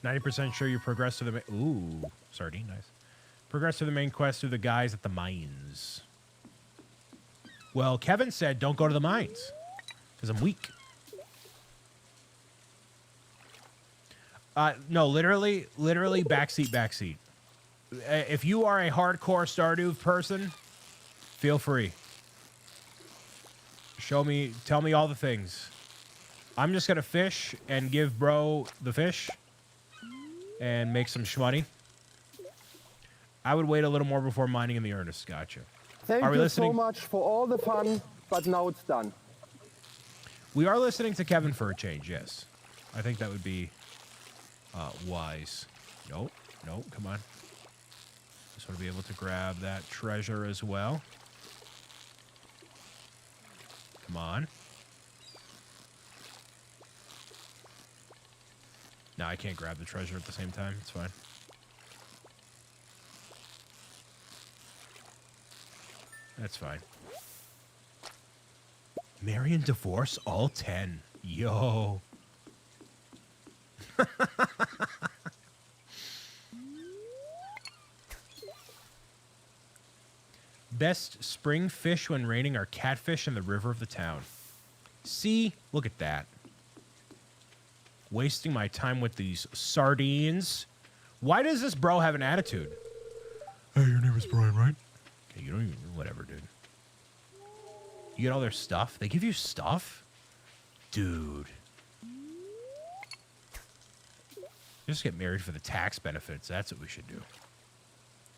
90% sure you progress to the... Ooh, sardine, nice. Progress to the main quest through the guys at the mines. Well, Kevin said don't go to the mines. Because I'm weak. No, literally, backseat. If you are a hardcore Stardew person, feel free. Tell me all the things. I'm just going to fish and give bro the fish. And make some shmoney. I would wait a little more before mining in the earnest. Gotcha. Thank you so much for all the fun, but now it's done. We are listening to Kevin for a change, yes. I think that would be wise. Nope, come on. Just want to be able to grab that treasure as well. Come on. No, I can't grab the treasure at the same time. It's fine. That's fine. Marry and divorce all 10. Yo. Best spring fish when raining are catfish in the river of the town. See? Look at that. Wasting my time with these sardines. Why does this bro have an attitude? Hey, your name is Brian, right? Okay, you don't even... Whatever, dude. You get all their stuff? They give you stuff? Dude. Just get married for the tax benefits. That's what we should do.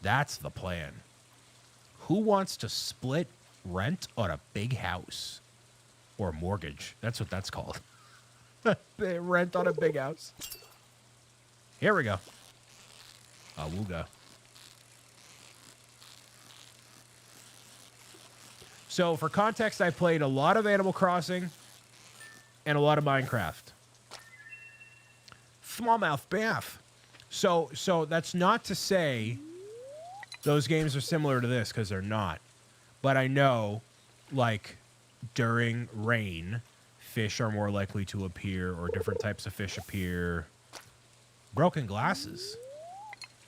That's the plan. Who wants to split rent on a big house? Or mortgage. That's what that's called. Rent on a big house. Here we go. Awooga. So, for context, I played a lot of Animal Crossing and a lot of Minecraft. Smallmouth Bath. So that's not to say those games are similar to this, because they're not. But I know, like, during rain, fish are more likely to appear, or different types of fish appear. Broken glasses.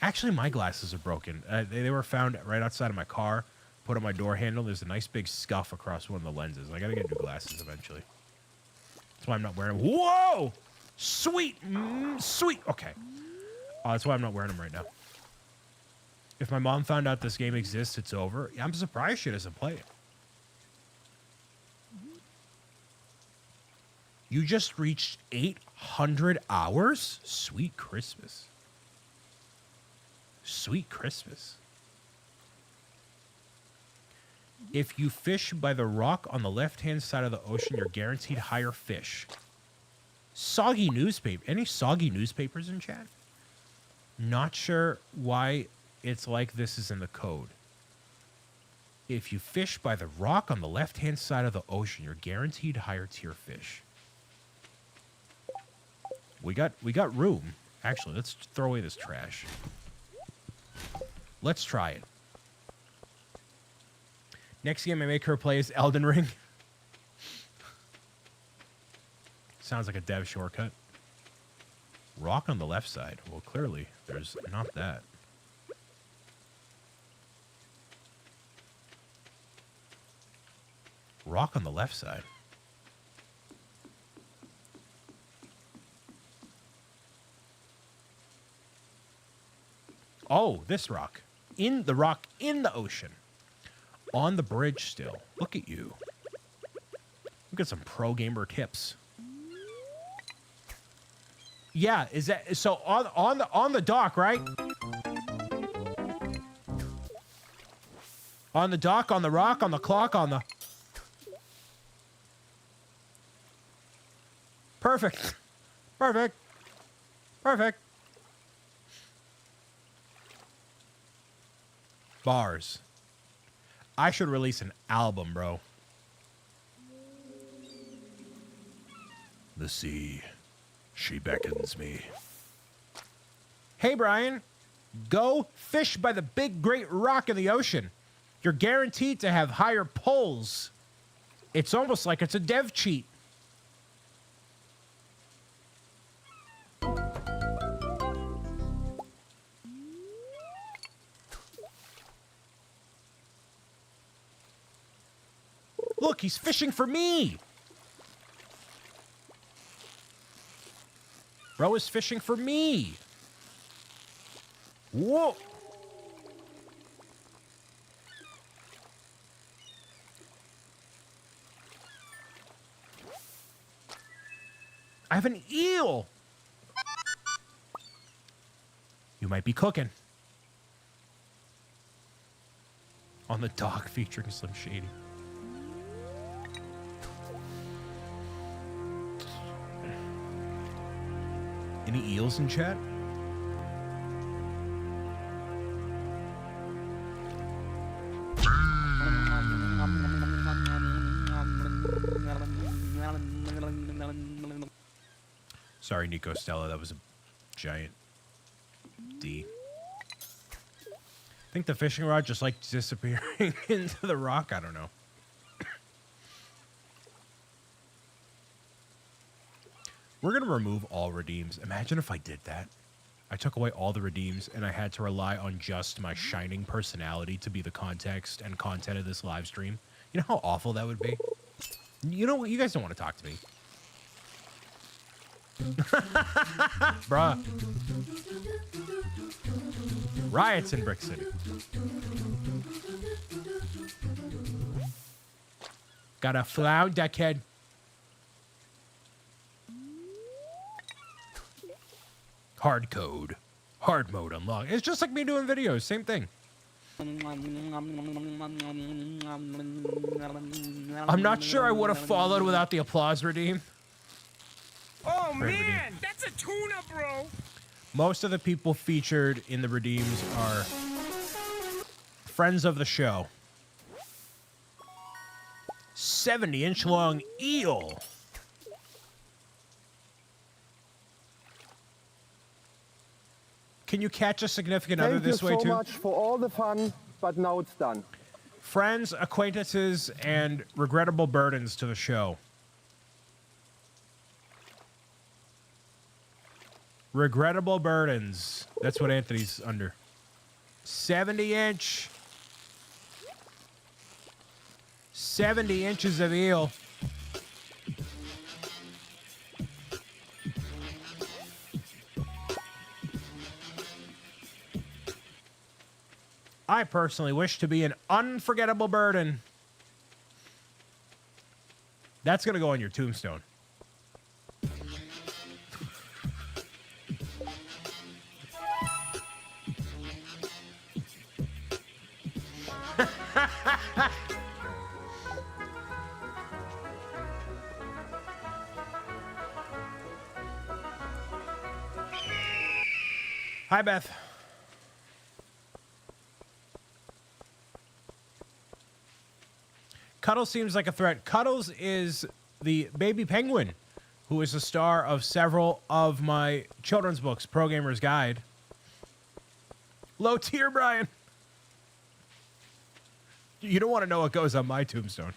Actually, my glasses are broken. They were found right outside of my car. Put on my door handle. There's a nice big scuff across one of the lenses. I gotta get new glasses eventually. That's why I'm not wearing them. Whoa! Sweet! Sweet! Okay. That's why I'm not wearing them right now. If my mom found out this game exists, it's over. I'm surprised she doesn't play it. You just reached 800 hours? Sweet Christmas. Sweet Christmas. If you fish by the rock on the left-hand side of the ocean, you're guaranteed higher fish. Soggy newspaper. Any soggy newspapers in chat? Not sure why it's like this is in the code. If you fish by the rock on the left-hand side of the ocean, you're guaranteed higher tier fish. We got room. Actually, let's throw away this trash. Let's try it. Next game I make her play is Elden Ring. Sounds like a dev shortcut. Rock on the left side. Well, clearly, there's not that. Rock on the left side. Oh, this rock. In the rock in the ocean. On the bridge still. Look at you. Look at some pro gamer tips. Yeah, is that so on the dock, right? On the dock, on the rock, on the clock, on the Perfect. Perfect. Perfect. Bars. I should release an album, bro. The sea, she beckons me. Hey, Brian. Go fish by the big great rock in the ocean. You're guaranteed to have higher pulls. It's almost like it's a dev cheat. Look, he's fishing for me. Bro is fishing for me. Whoa. I have an eel. You might be cooking. On the dock featuring Slim Shady. Any eels in chat? Sorry, Nico Stella, that was a giant D. I think the fishing rod just like disappearing into the rock. I don't know. We're going to remove all redeems. Imagine if I did that. I took away all the redeems, and I had to rely on just my shining personality to be the context and content of this live stream. You know how awful that would be? You know what? You guys don't want to talk to me. Bruh. Riots in Brick City. Got a flower deckhead. Hard code. Hard mode unlocked. It's just like me doing videos. Same thing. I'm not sure I would have followed without the applause redeem. Oh, man, that's a tuna, bro. Most of the people featured in the redeems are friends of the show. 70-inch long eel. Can you catch a significant other this way Thank you too? so much for all the fun, but now it's done. Friends, acquaintances, and regrettable burdens to the show. Regrettable burdens. That's what Anthony's under. 70-inch. 70 inches of eel. I personally wish to be an unforgettable burden. That's going to go on your tombstone. Hi, Beth. Cuddles seems like a threat. Cuddles is the baby penguin who is the star of several of my children's books, Pro Gamer's Guide. Low tier, Brian. You don't want to know what goes on my tombstone.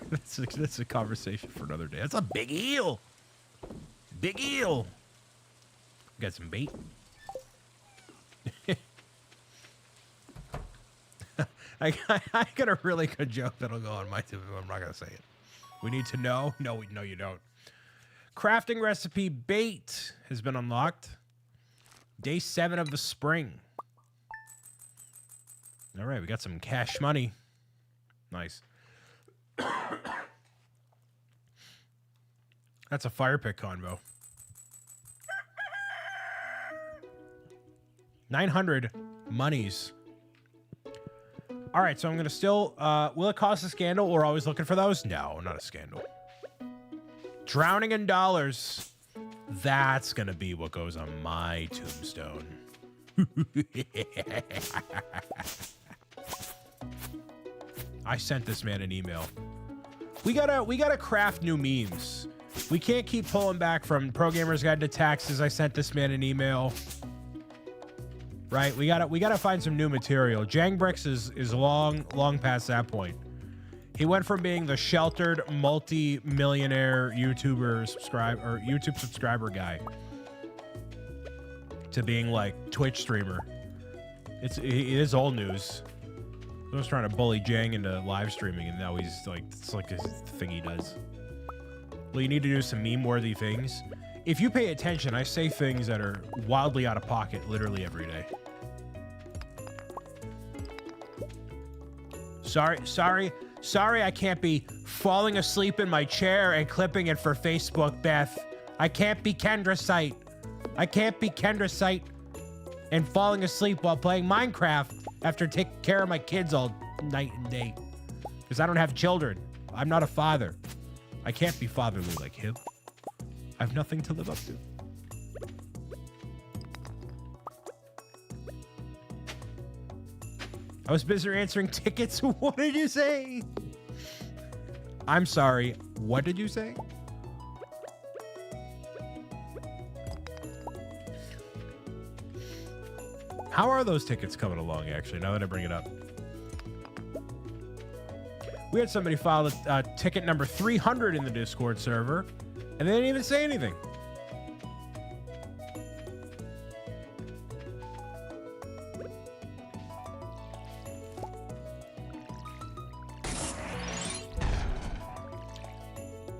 That's a conversation for another day. That's a big eel. Big eel. Got some bait. I got a really good joke that'll go on my tombstone. I'm not going to say it. We need to know. No, you don't. Crafting recipe bait has been unlocked. Day 7 of the spring. All right, we got some cash money. Nice. That's a fire pit convo. 900 monies. All right, so I'm going to still... will it cause a scandal? We're always looking for those? No, not a scandal. Drowning in dollars. That's going to be what goes on my tombstone. I sent this man an email. We gotta craft new memes. We can't keep pulling back from Pro Gamer's Guide to Taxes. I sent this man an email. Right? We gotta find some new material. Jang Bricks is long past that point. He went from being the sheltered multi-millionaire YouTube subscriber guy to being like Twitch streamer. It is old news. I was trying to bully Jang into live streaming, and now he's like, it's like a thing he does. Well, you need to do some meme-worthy things. If you pay attention, I say things that are wildly out of pocket literally every day. Sorry, I can't be falling asleep in my chair and clipping it for Facebook, Beth. I can't be Kendra Sight. I can't be Kendra Sight and falling asleep while playing Minecraft after taking care of my kids all night and day. Because I don't have children. I'm not a father. I can't be fatherly like him. I have nothing to live up to. I was busy answering tickets. What did you say? I'm sorry. What did you say? How are those tickets coming along, actually, now that I bring it up? We had somebody file ticket number 300 in the Discord server, and they didn't even say anything.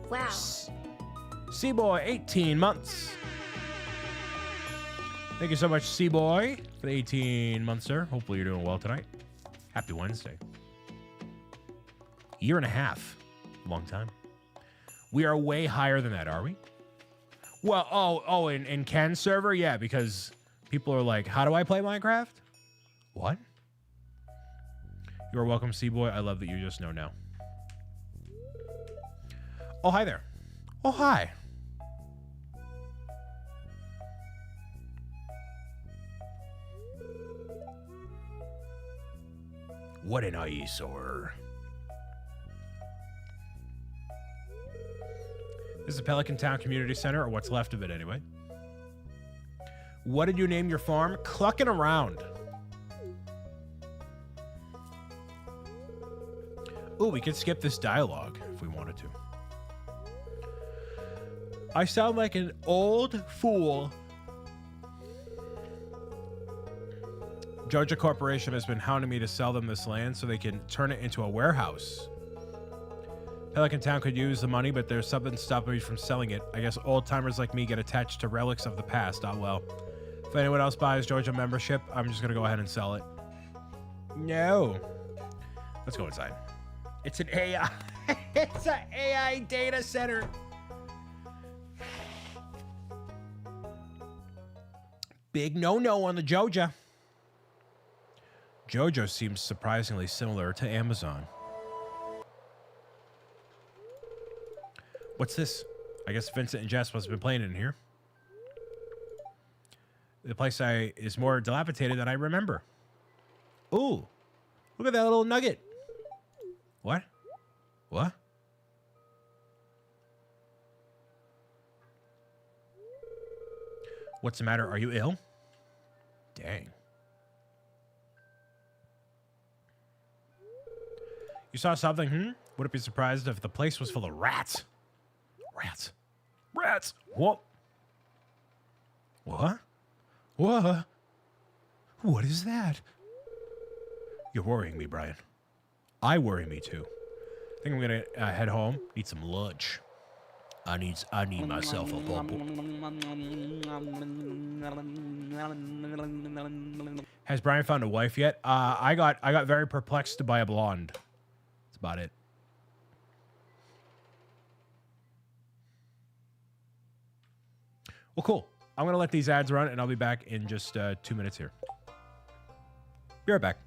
Wow. Seaboy, 18 months. Thank you so much, Seaboy, for the 18 months, sir. Hopefully you're doing well tonight. Happy Wednesday. Year and a half. Long time. We are way higher than that, are we? Well, in Ken's server? Yeah, because people are like, how do I play Minecraft? What? You're welcome, Seaboy. I love that you just know now. Oh, hi there. Oh, hi. What an eyesore. This is the Pelican Town Community Center, or what's left of it anyway. What did you name your farm? Clucking around. Ooh, we could skip this dialogue if we wanted to. I sound like an old fool. Georgia Corporation has been hounding me to sell them this land so they can turn it into a warehouse. Pelican Town could use the money, but there's something stopping me from selling it. I guess old-timers like me get attached to relics of the past. Oh, well. If anyone else buys Georgia membership, I'm just going to go ahead and sell it. No. Let's go inside. It's an AI. It's an AI data center. Big no-no on the Joja. Jojo seems surprisingly similar to Amazon. What's this? I guess Vincent and Jess must have been playing in here. The place is more dilapidated than I remember. Ooh, look at that little nugget. What? What? What's the matter? Are you ill? Dang. You saw something, Would it be surprised if the place was full of rats? Rats. Rats! What? What? What? What is that? You're worrying me, Brian. I worry me too. I think I'm gonna head home, eat some lunch. I need myself a bubble. Has Brian found a wife yet? I got very perplexed by a blonde. That's about it. Well, cool. I'm gonna let these ads run, and I'll be back in just 2 minutes here. Be right back.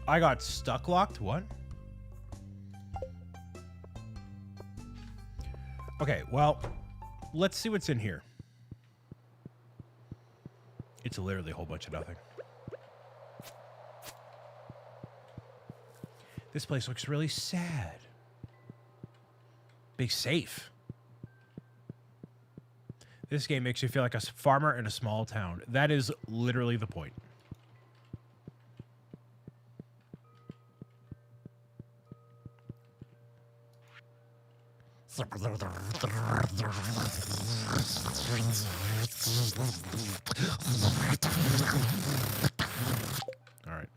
I got stuck locked? What? Okay, well, let's see what's in here. It's literally a whole bunch of nothing. This place looks really sad. Big safe. This game makes you feel like a farmer in a small town. That is literally the point. All right.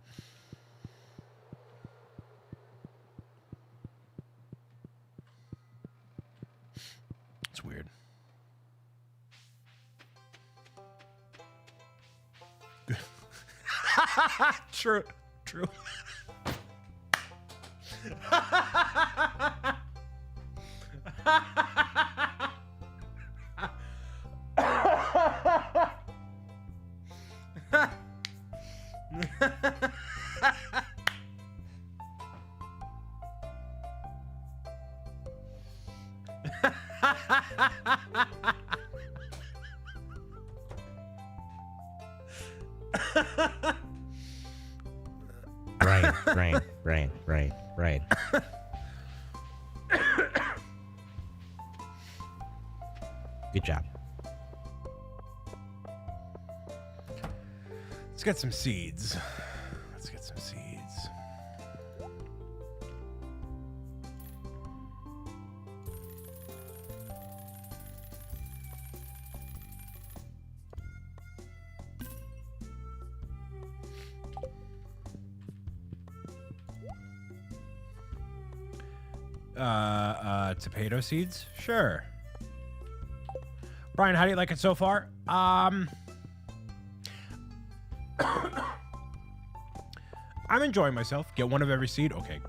It's weird. True. True. Right. Good job. Let's get some seeds. Let's get some seeds. Tomato seeds? Sure. Brian, how do you like it so far? I'm enjoying myself. Get one of every seed. Okay.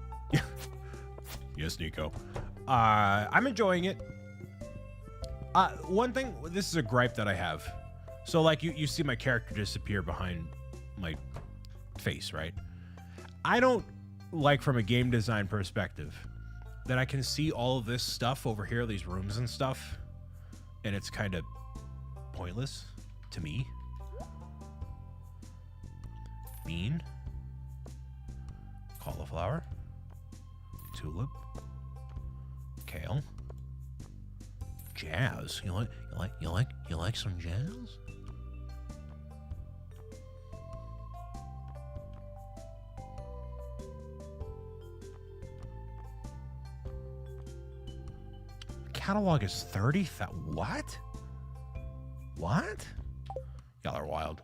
Yes, Nico. I'm enjoying it. One thing, this is a gripe that I have. So, like, you see my character disappear behind my face, right? I don't like, from a game design perspective, that I can see all of this stuff over here, these rooms and stuff, and it's kind of pointless to me. Bean, cauliflower, tulip, kale, jazz. You like some jazz? Catalog is 30. What? What? Y'all are wild.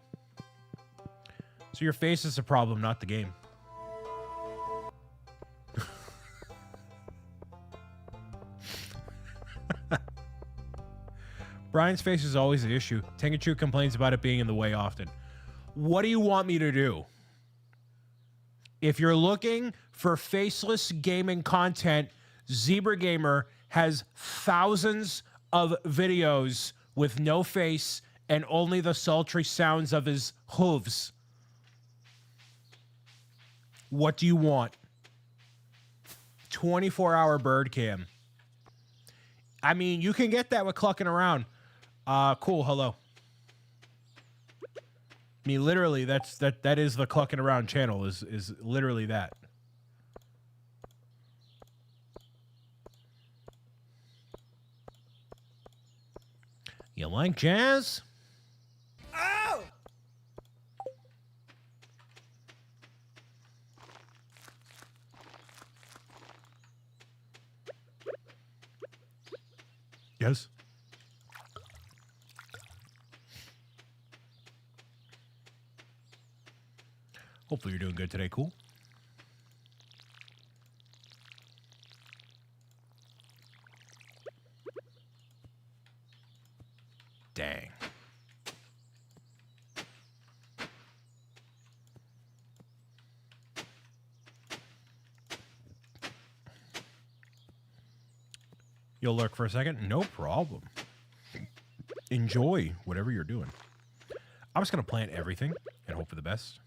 So your face is a problem, not the game. Brian's face is always the issue. Tengachu complains about it being in the way often. What do you want me to do? If you're looking for faceless gaming content, Zebra Gamer has thousands of videos with no face and only the sultry sounds of his hooves. What do you want? 24-hour bird cam. I mean, you can get that with clucking around. Cool, hello. I mean, literally, that is the clucking around channel, is literally that. You like jazz? Oh! Yes. Hopefully you're doing good today, cool? Dang. You'll lurk for a second? No problem. Enjoy whatever you're doing. I'm just going to plant everything and hope for the best.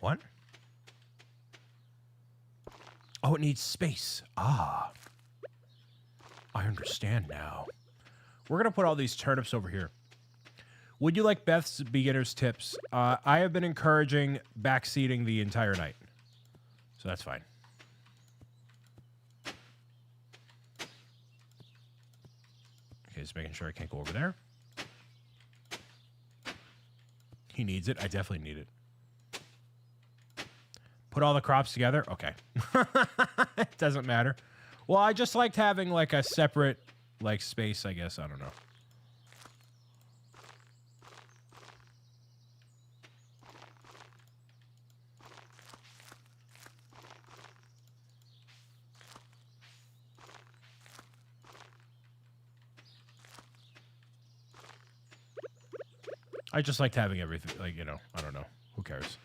What? Oh, it needs space. Ah. I understand now. We're going to put all these turnips over here. Would you like Beth's beginner's tips? I have been encouraging backseating the entire night. So that's fine. Okay, just making sure I can't go over there. He needs it. I definitely need it. Put all the crops together? Okay. It doesn't matter. Well, I just liked having like a separate like space, I guess. I don't know. I just liked having everything, like, you know, I don't know. Who cares?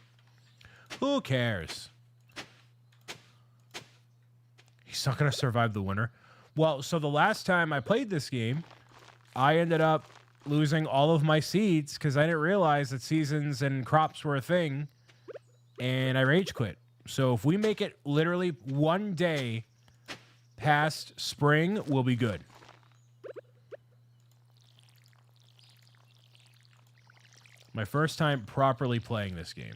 Who cares? He's not going to survive the winter. Well, so the last time I played this game, I ended up losing all of my seeds because I didn't realize that seasons and crops were a thing, and I rage quit. So if we make it literally one day past spring, we'll be good. My first time properly playing this game.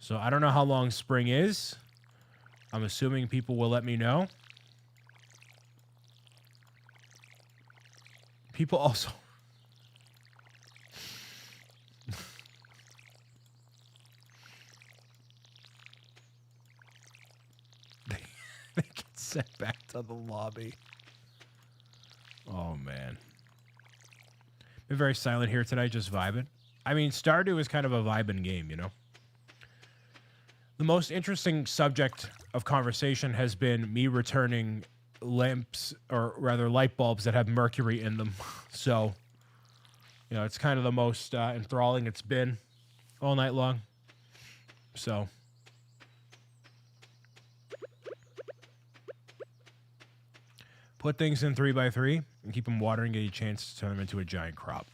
So I don't know how long spring is. I'm assuming people will let me know. People also... they get sent back to the lobby. Oh, man. Been very silent here tonight, just vibing. I mean, Stardew is kind of a vibing game, you know? The most interesting subject of conversation has been me returning lamps, or rather light bulbs that have mercury in them. So, you know, it's kind of the most enthralling it's been all night long. So... put things in 3x3 and keep them watering, get a chance to turn them into a giant crop.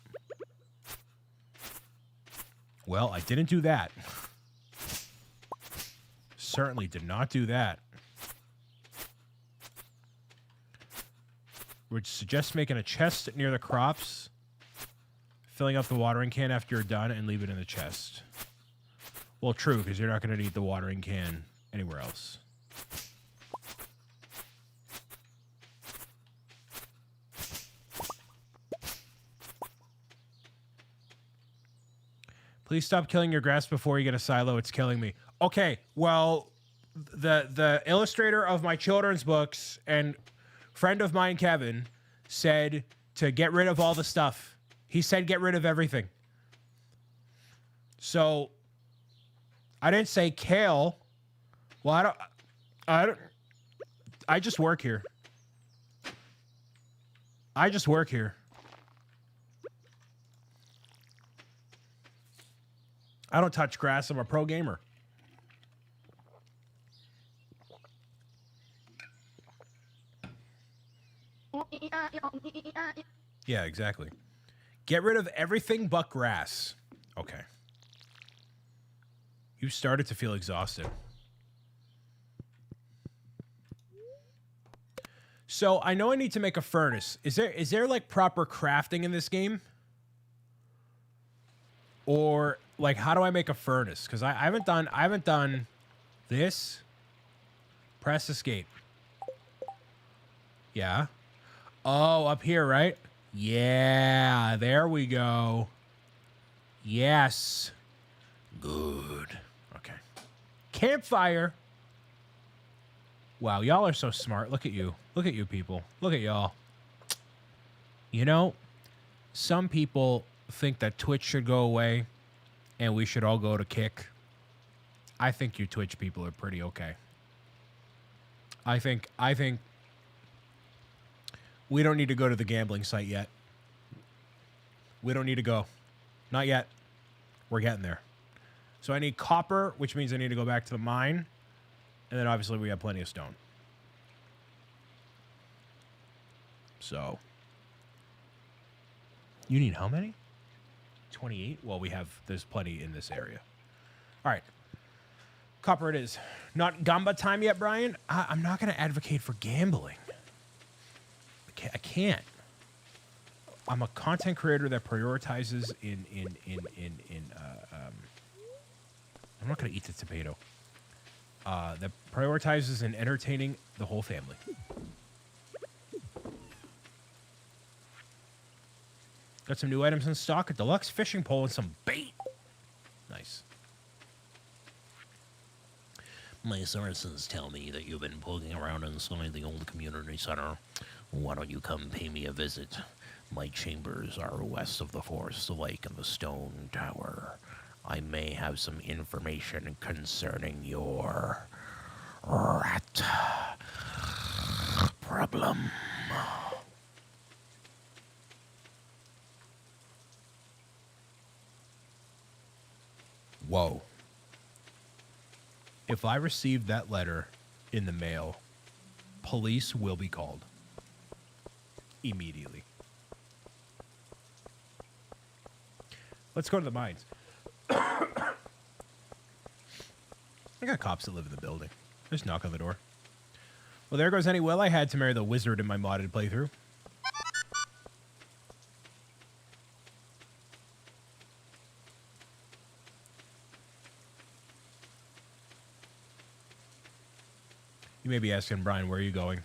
Well, I didn't do that. Certainly did not do that. Would suggest making a chest near the crops, filling up the watering can after you're done, and leave it in the chest. Well, true, because you're not going to need the watering can anywhere else. Please stop killing your grass before you get a silo. It's killing me. Okay, well, the illustrator of my children's books and friend of mine, Kevin, said to get rid of all the stuff. He said get rid of everything. So, I didn't say kale. Well, I just work here. I just work here. I don't touch grass. I'm a pro gamer. Yeah, exactly. Get rid of everything but grass. Okay. You started to feel exhausted. So I know I need to make a furnace. Is there like proper crafting in this game? Or like, how do I make a furnace? Because I haven't done this. Press escape. Yeah. Oh, up here, right? Yeah, there we go. Yes. Good. Okay. Campfire. Wow, y'all are so smart. Look at you. Look at you people. Look at y'all. You know, some people think that Twitch should go away and we should all go to Kick. I think you Twitch people are pretty okay. I think we don't need to go to the gambling site yet. We don't need to go. Not yet. We're getting there. So I need copper, which means I need to go back to the mine. And then obviously we have plenty of stone. So. You need how many? 28? Well, there's plenty in this area. All right. Copper it is. Not Gamba time yet, Brian? I'm not going to advocate for gambling. I can't. I'm a content creator that prioritizes I'm not going to eat the tomato. That prioritizes in entertaining the whole family. Got some new items in stock. A deluxe fishing pole and some bait. Nice. My sources tell me that you've been poking around inside the old community center. Why don't you come pay me a visit? My chambers are west of the forest lake and the stone tower. I may have some information concerning your rat problem. Whoa. If I received that letter in the mail, police will be called. Immediately. Let's go to the mines. I got cops that live in the building. Just knock on the door. Well, there goes any will I had to marry the wizard in my modded playthrough. You may be asking, Brian, where are you going?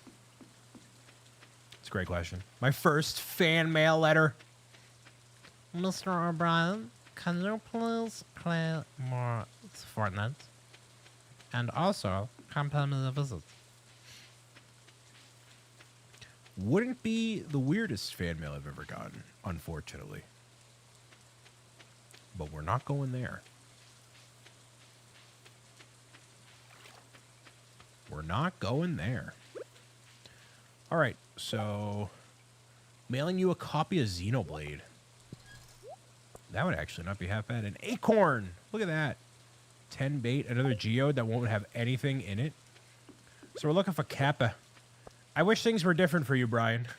It's a great question. My first fan mail letter. Mr. O'Brien, can you please play more Fortnite? And also, come pay me a visit. Wouldn't be the weirdest fan mail I've ever gotten, unfortunately. But we're not going there. We're not going there. All right, so mailing you a copy of Xenoblade. That would actually not be half bad. An acorn. Look at that. 10 bait, another geode that won't have anything in it. So we're looking for Kappa. I wish things were different for you, Brian.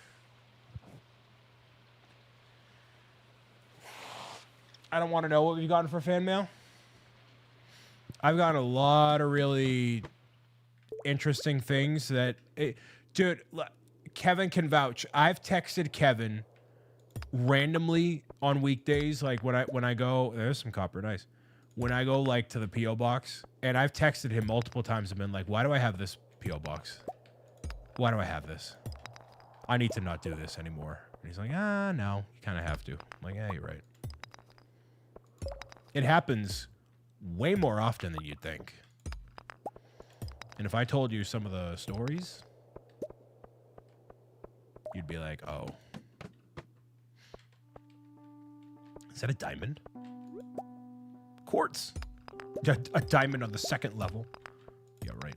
I don't want to know what we've gotten for fan mail. I've gotten a lot of really interesting things that... dude, Kevin can vouch. I've texted Kevin randomly on weekdays, like when I go... There's some copper, nice. When I go, like, to the P.O. box, and I've texted him multiple times and been like, why do I have this P.O. box? Why do I have this? I need to not do this anymore. And he's like, no, you kind of have to. I'm like, yeah, you're right. It happens way more often than you'd think. And if I told you some of the stories, you'd be like, oh. Is that a diamond? Quartz. A diamond on the second level. Yeah, right.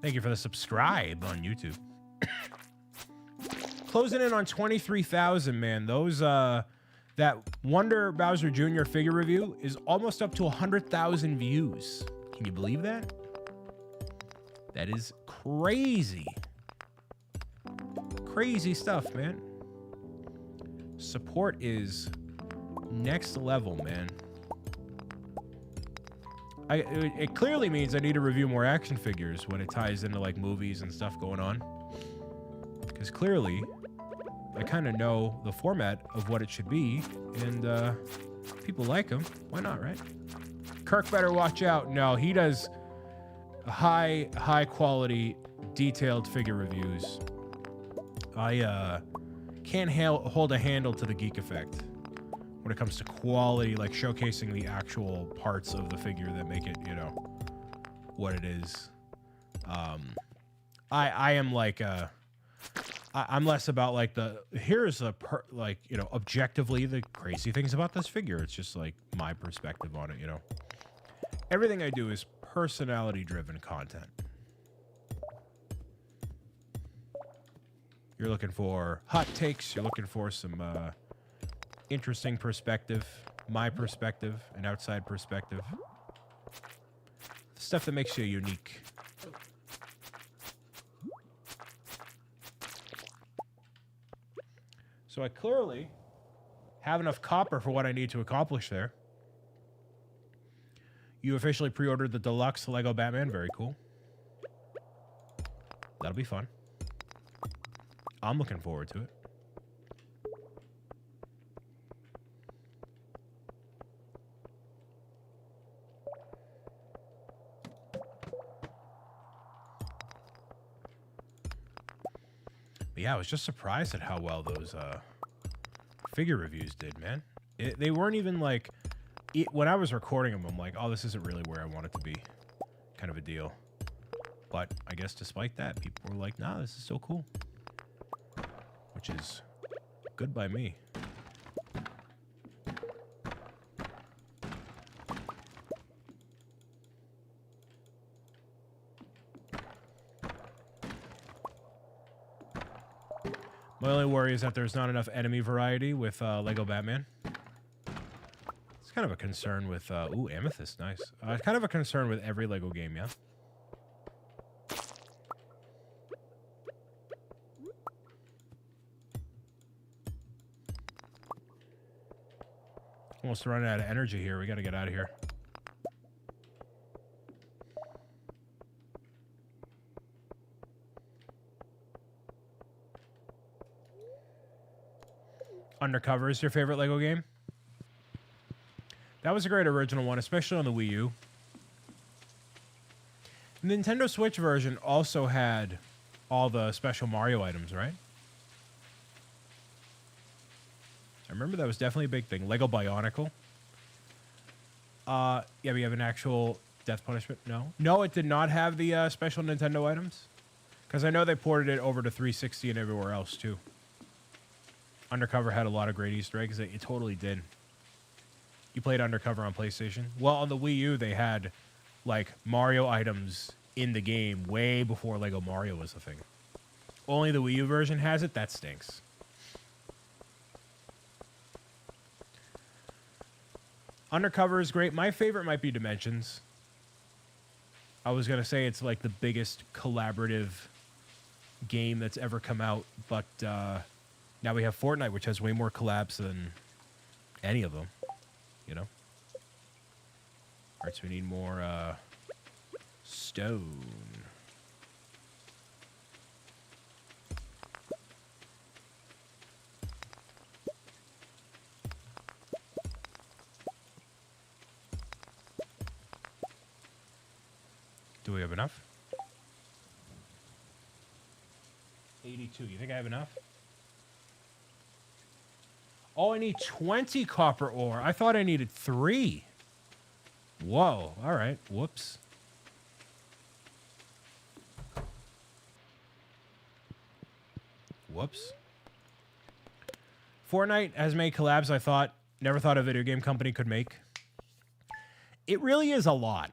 Thank you for the subscribe on YouTube. Closing in on 23,000, man. Those, that Wonder Bowser Jr. figure review is almost up to 100,000 views. Can you believe that? That is crazy. Crazy stuff, man. Support is next level, man. It clearly means I need to review more action figures when it ties into like movies and stuff going on. Because clearly, I kind of know the format of what it should be, and people like them. Why not, right? Kirk better watch out. No, he does high quality, detailed figure reviews. I can't hold a handle to the Geek Effect when it comes to quality, like showcasing the actual parts of the figure that make it, you know, what it is. I am like I'm less about like here's like, you know, objectively the crazy things about this figure. It's just like my perspective on it, you know. Everything I do is personality driven content. You're looking for hot takes, you're looking for some interesting perspective, my perspective, an outside perspective. Stuff that makes you unique. So I clearly have enough copper for what I need to accomplish there. You officially pre-ordered the deluxe Lego Batman. Very cool. That'll be fun. I'm looking forward to it. But yeah, I was just surprised at how well those figure reviews did, man. They weren't even like... when I was recording them, I'm like, oh, this isn't really where I want it to be. Kind of a deal. But I guess despite that, people were like, nah, this is so cool. Which is good by me. My only worry is that there's not enough enemy variety with Lego Batman. It's kind of a concern with... ooh, Amethyst, nice. It's kind of a concern with every Lego game, yeah? Almost running out of energy here. We got to get out of here. Undercover is your favorite Lego game? That was a great original one, especially on the Wii U. The Nintendo Switch version also had all the special Mario items, right? I remember that was definitely a big thing. Lego Bionicle. Yeah, we have an actual death punishment. No. No, it did not have the special Nintendo items. Because I know they ported it over to 360 and everywhere else, too. Undercover had a lot of great Easter eggs. It totally did. You played Undercover on PlayStation? Well, on the Wii U, they had, like, Mario items in the game way before Lego Mario was a thing. Only the Wii U version has it? That stinks. Undercover is great. My favorite might be Dimensions. I was going to say it's, like, the biggest collaborative game that's ever come out, but, now we have Fortnite, which has way more collabs than any of them, you know? All right, so we need more stone. Do we have enough? 82. You think I have enough? Oh, I need 20 copper ore. I thought I needed 3. Whoa. All right. Whoops. Whoops. Fortnite has made collabs I never thought a video game company could make. It really is a lot.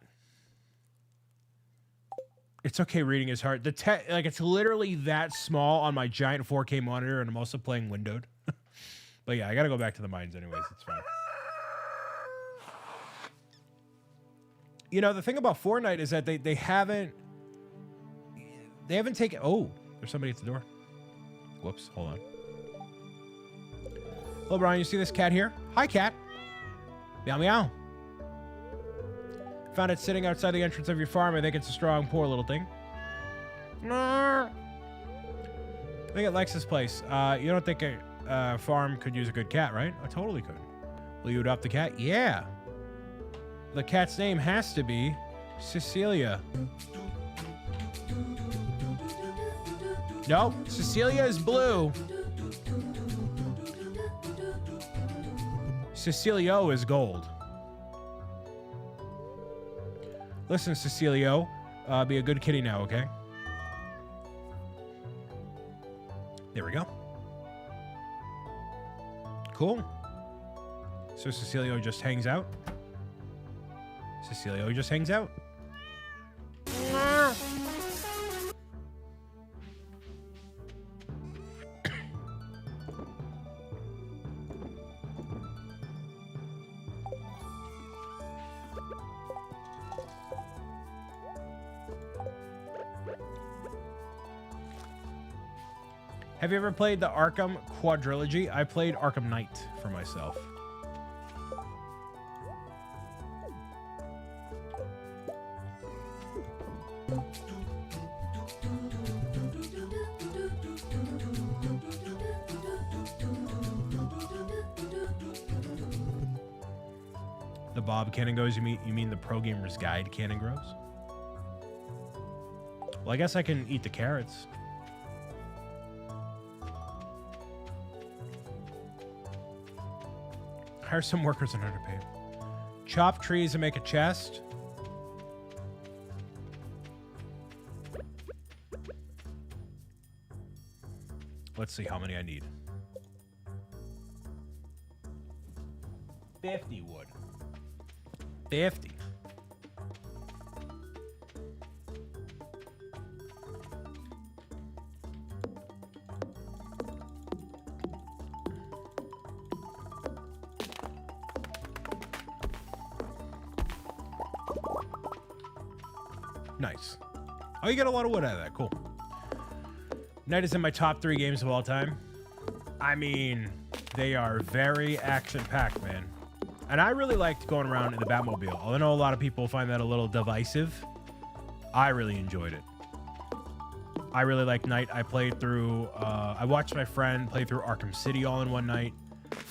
It's okay reading his heart. Like, it's literally that small on my giant 4K monitor, and I'm also playing windowed. But yeah, I gotta go back to the mines anyways. It's fine. You know, the thing about Fortnite is that they haven't taken... Oh, there's somebody at the door. Whoops, hold on. Hello, Brian. You see this cat here? Hi, cat. Meow, meow. Found it sitting outside the entrance of your farm. I think it's a strong, poor little thing. I think it likes this place. You don't think a farm could use a good cat, right? I totally could. Will you adopt the cat? Yeah. The cat's name has to be Cecilia. Nope. Cecilia is blue. Cecilio is gold. Listen, Cecilio, be a good kitty now, okay? There we go. Cool. So Cecilio just hangs out. Cecilio just hangs out. Have you ever played the Arkham Quadrilogy? I played Arkham Knight for myself. The Bob Cannon goes, you mean the Pro Gamer's Guide Cannon grows? Well, I guess I can eat the carrots. Hire some workers and underpaid. Chop trees and make a chest. Let's see how many I need. 50 wood. 50. Nice. Oh, you get a lot of wood out of that. Cool. Night is in my top 3 games of all time. I mean, they are very action-packed, man. And I really liked going around in the Batmobile. I know a lot of people find that a little divisive. I really enjoyed it. I really liked Night. I played through... I watched my friend play through Arkham City all in one night.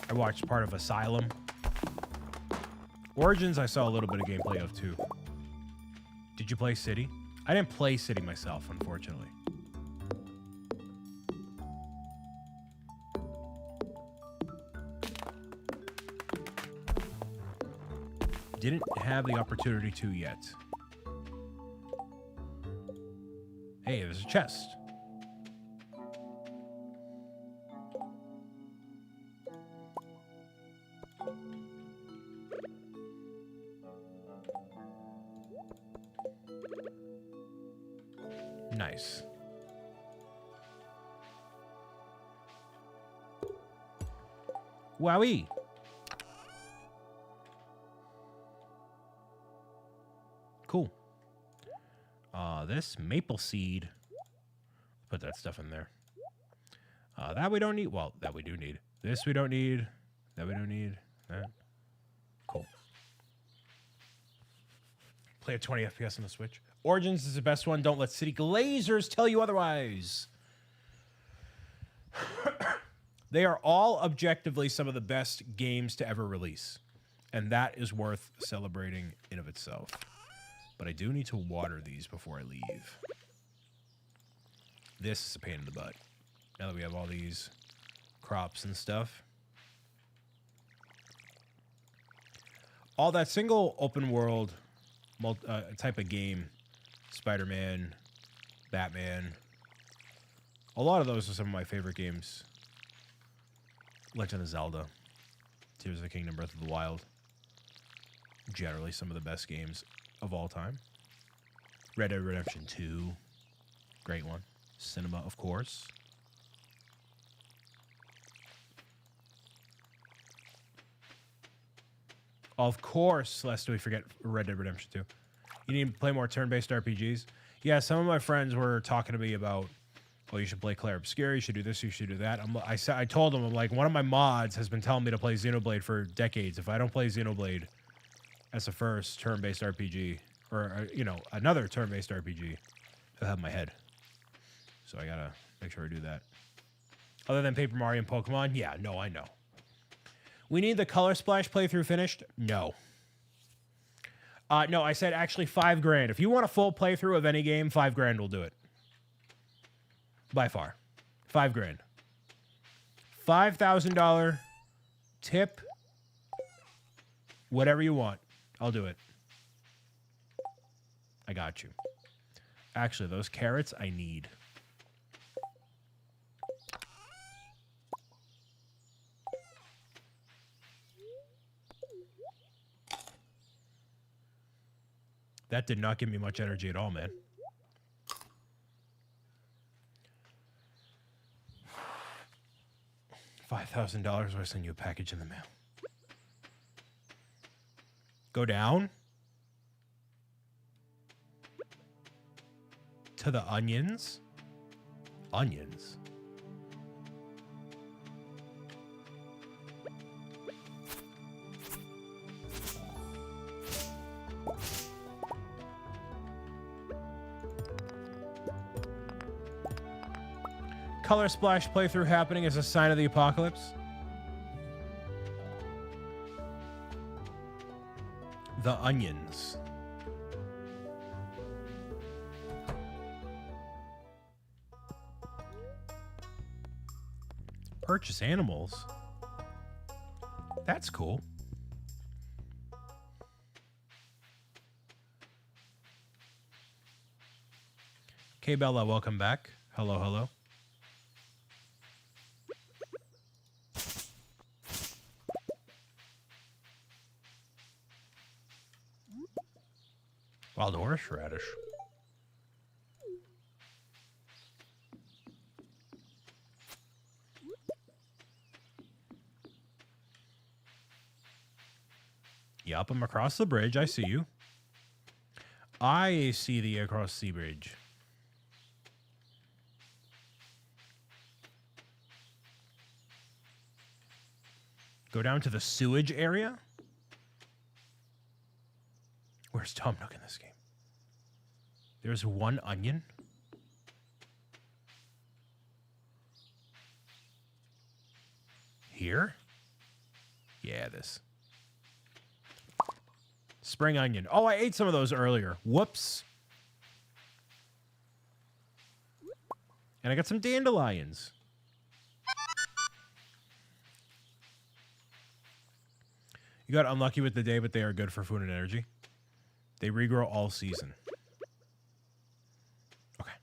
I watched part of Asylum. Origins, I saw a little bit of gameplay of, too. Did you play City? I didn't play City myself, unfortunately. Didn't have the opportunity to yet. Hey, there's a chest. Nice. Wowee. Cool. This maple seed. Put that stuff in there. That we don't need. Well, that we do need. This we don't need. That we don't need. That. Cool. Play at 20 FPS on the Switch. Origins is the best one. Don't let City Glazers tell you otherwise. They are all objectively some of the best games to ever release. And that is worth celebrating in of itself. But I do need to water these before I leave. This is a pain in the butt. Now that we have all these crops and stuff. All that single open world type of game. Spider-Man, Batman. A lot of those are some of my favorite games. Legend of Zelda. Tears of the Kingdom, Breath of the Wild. Generally some of the best games of all time. Red Dead Redemption 2. Great one. Cinema, of course. Of course, lest we forget Red Dead Redemption 2. You need to play more turn-based RPGs. Yeah, some of my friends were talking to me about, well, you should play Clair Obscur, you should do this, you should do that. I told them, I'm like, one of my mods has been telling me to play Xenoblade for decades. If I don't play Xenoblade as a first turn-based RPG, or, you know, another turn-based RPG, he'll have my head. So I gotta make sure I do that. Other than Paper Mario and Pokemon, yeah, no, I know. We need the Color Splash playthrough finished? No. No, I said actually $5,000. If you want a full playthrough of any game, $5,000 will do it. By far. $5,000. $5,000 tip. Whatever you want. I'll do it. I got you. Actually, those carrots I need. That did not give me much energy at all, man. $5,000 or I send you a package in the mail. Go down to the onions. Onions. Color Splash playthrough happening as a sign of the apocalypse. The onions. Purchase animals. That's cool. K Bella, welcome back. Hello, hello. Wild horseradish. Yup, I'm across the bridge. I see you. I see thee across the bridge. Go down to the sewage area. Where's Tom Nook in this game? There's one onion. Here? Yeah, this. Spring onion. Oh, I ate some of those earlier. Whoops. And I got some dandelions. You got unlucky with the day, but they are good for food and energy. They regrow all season. Okay.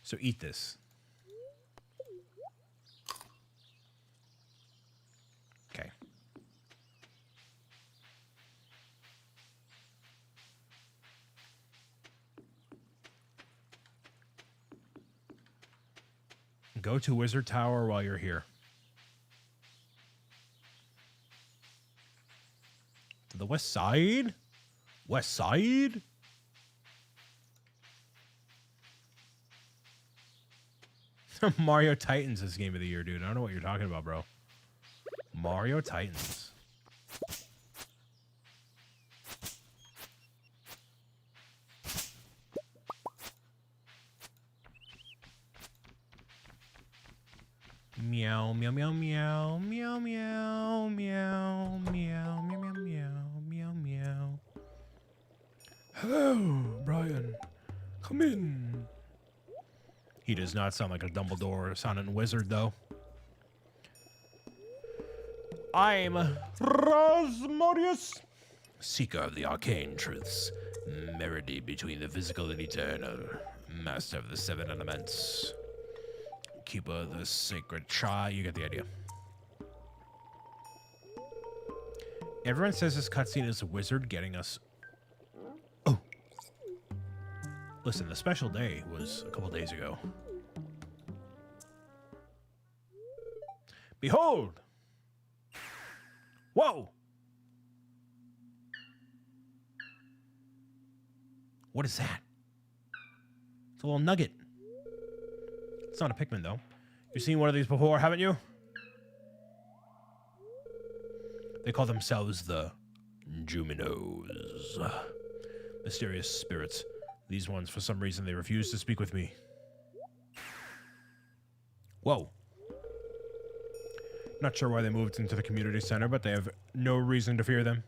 So eat this. Okay. Go to Wizard Tower while you're here. To the west side? West side? Mario Titans is game of the year, dude. I don't know what you're talking about, bro. Mario Titans. Meow, meow, meow, meow, meow, meow, meow, meow, meow, meow, meow, meow, meow. Hello, Brian. Come in. He does not sound like a Dumbledore sounding wizard, though. I'm Rosmodius, seeker of the arcane truths, merity between the physical and eternal, master of the seven elements, keeper of the sacred chai. You get the idea. Everyone says this cutscene is a wizard getting us. Oh. Listen, the special day was a couple days ago. Behold! Whoa! What is that? It's a little nugget. It's not a Pikmin, though. You've seen one of these before, haven't you? They call themselves the Juminos. Mysterious spirits. These ones, for some reason, they refuse to speak with me. Whoa. Not sure why they moved into the community center, but they have no reason to fear them.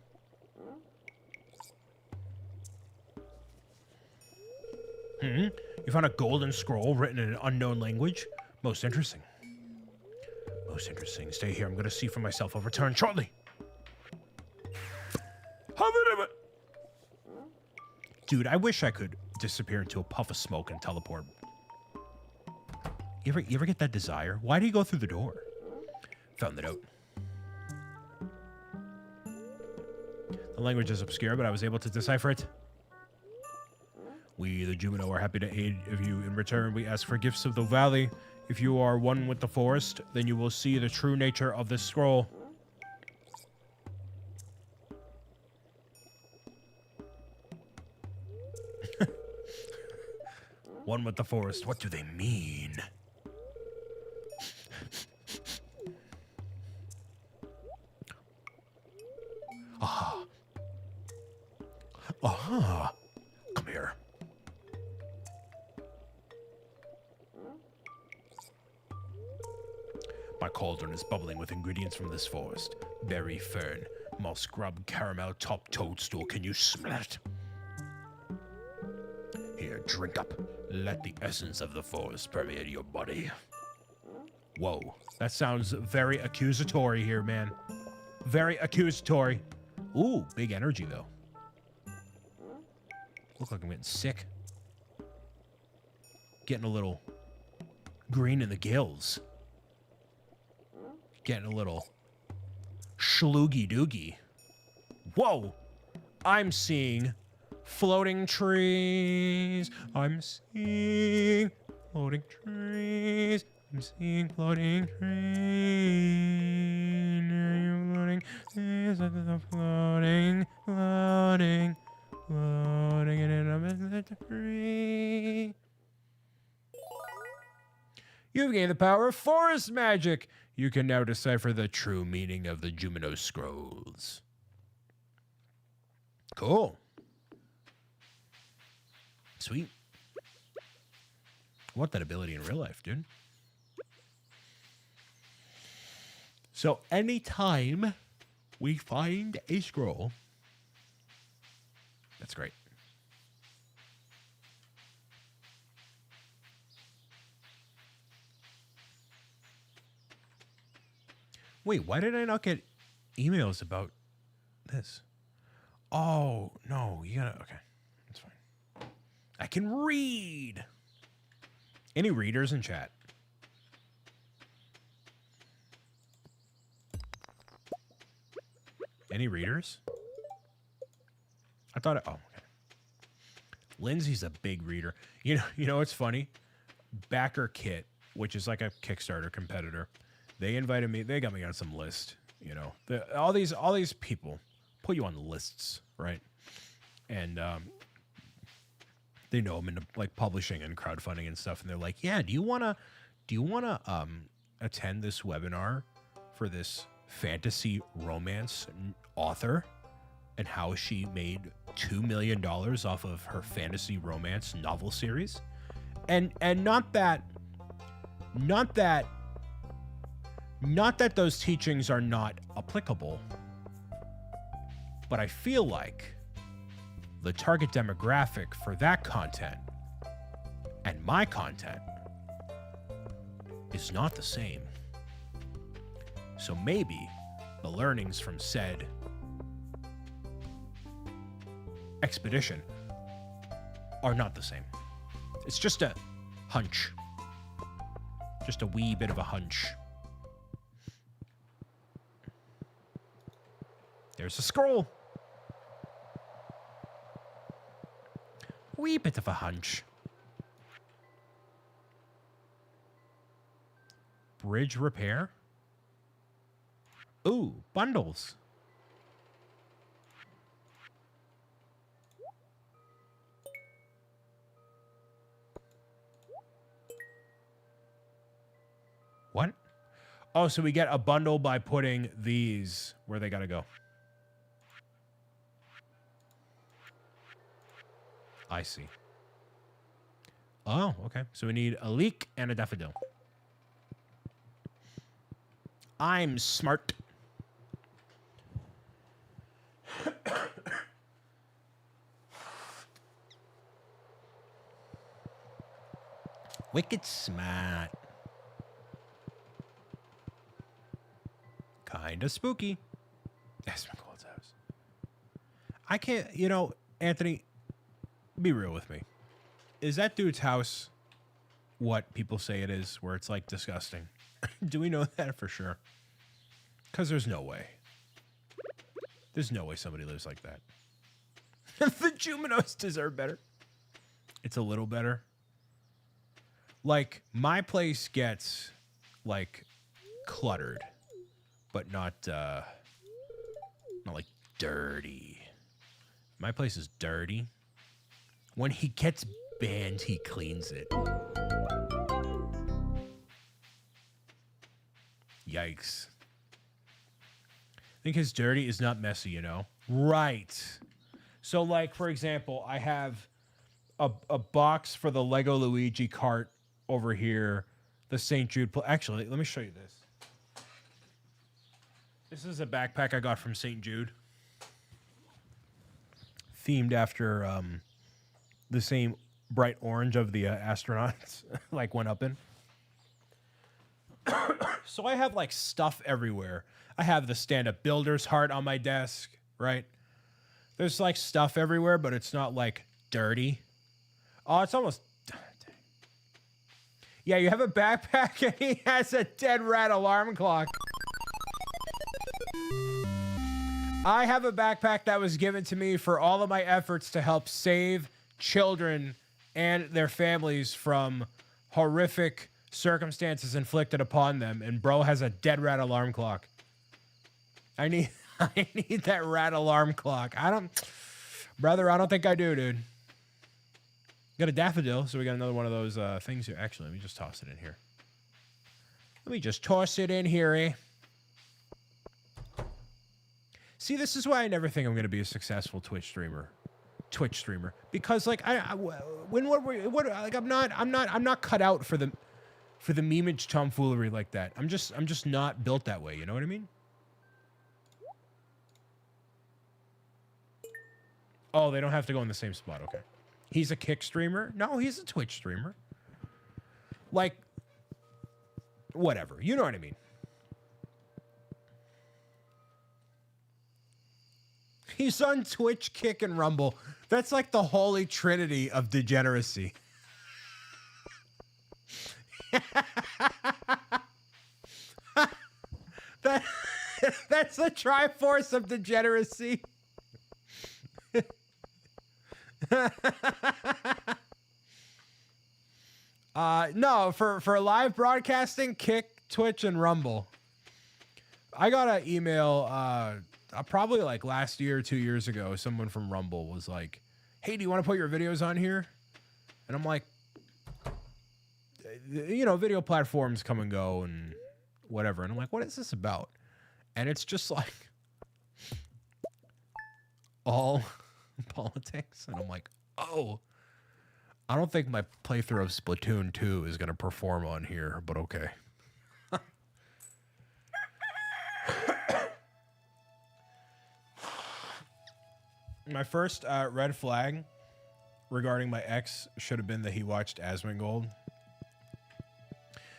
You found a golden scroll written in an unknown language? Most interesting. Most interesting. Stay here. I'm going to see for myself. I'll return shortly. Dude, I wish I could disappear into a puff of smoke and teleport. You ever get that desire? Why do you go through the door? Found the note. The language is obscure, but I was able to decipher it. We, the Jumino, are happy to aid of you. In return, we ask for gifts of the valley. If you are one with the forest, then you will see the true nature of this scroll. One with the forest. What do they mean? Aha. Aha. Come here. My cauldron is bubbling with ingredients from this forest. Berry, fern, moss grub, caramel, top toadstool. Can you smell it? Here, drink up. Let the essence of the forest permeate your body. Whoa. That sounds very accusatory here, man. Very accusatory. Ooh, big energy, though. Look like I'm getting sick. getting a little green in the gills. Getting a little shloogie doogie. Whoa! I'm seeing floating trees. I'm seeing floating trees. I'm seeing floating trees. Are you floating? Trees are floating, floating, floating in a tree. You've gained the power of forest magic. You can now decipher the true meaning of the Jumino scrolls. Cool. Sweet. I want that ability in real life, dude. So anytime we find a scroll, that's great. Wait, why did I not get emails about this? Oh, no, you gotta, okay, that's fine. I can read. Any readers in chat? Any readers? I thought, oh, okay. Lindsay's a big reader. You know what's funny? Backer Kit, which is like a Kickstarter competitor, they invited me. They got me on some list. You know, all these people put you on lists, right? And they know I'm into like publishing and crowdfunding and stuff. And they're like, "Yeah, do you wanna attend this webinar for this fantasy romance author and how she made $2 million off of her fantasy romance novel series?" And not that those teachings are not applicable, but I feel like the target demographic for that content and my content is not the same. So maybe the learnings from said expedition are not the same. It's just a hunch. Just a wee bit of a hunch. There's a scroll. Wee bit of a hunch. Bridge repair. Ooh, bundles. What? Oh, so we get a bundle by putting these where they gotta go. I see. Oh, okay. So we need a leek and a daffodil. I'm smart. Wicked smart. Kinda spooky. That's my cold house. I can't, Anthony, be real with me. Is that dude's house what people say it is, where it's like disgusting? Do we know that for sure? Because there's no way. There's no way somebody lives like that. The Juminos deserve better. It's a little better. Like, my place gets, like, cluttered, but not like dirty. My place is dirty. When he gets banned, he cleans it. Yikes. I think his dirty is not messy, Right. So, like, for example, I have a box for the Lego Luigi cart over here. The St. Jude... Actually, let me show you this. This is a backpack I got from St. Jude. Themed after the same bright orange of the astronauts, like, went up in. So I have, like, stuff everywhere. I have the stand-up builder's heart on my desk, right? There's, like, stuff everywhere, but it's not, like, dirty. Oh, it's almost... Yeah, you have a backpack and he has a dead rat alarm clock. I have a backpack that was given to me for all of my efforts to help save children and their families from horrific circumstances inflicted upon them. And bro has a dead rat alarm clock. I need that rat alarm clock. Brother, I don't think I do, dude. Got a daffodil, so we got another one of those things here. Actually, let me just toss it in here. Let me just toss it in here, eh? See, this is why I never think I'm going to be a successful Twitch streamer, because like I'm not cut out for the memeage tomfoolery like that. I'm just not built that way. You know what I mean? Oh, they don't have to go in the same spot. Okay. He's a Kick streamer? No, he's a Twitch streamer. Like, whatever. You know what I mean? He's on Twitch, Kick, and Rumble. That's like the holy trinity of degeneracy. That's the Triforce of degeneracy. No, for live broadcasting, Kick, Twitch, and Rumble. I got an email probably like last year or 2 years ago. Someone from Rumble was like, hey, do you want to put your videos on here? And I'm like, you know, video platforms come and go and whatever. And I'm like, what is this about? And it's just like all politics. And I'm like, oh, I don't think my playthrough of Splatoon 2 is going to perform on here, but okay. My first red flag regarding my ex should have been that he watched Asmongold.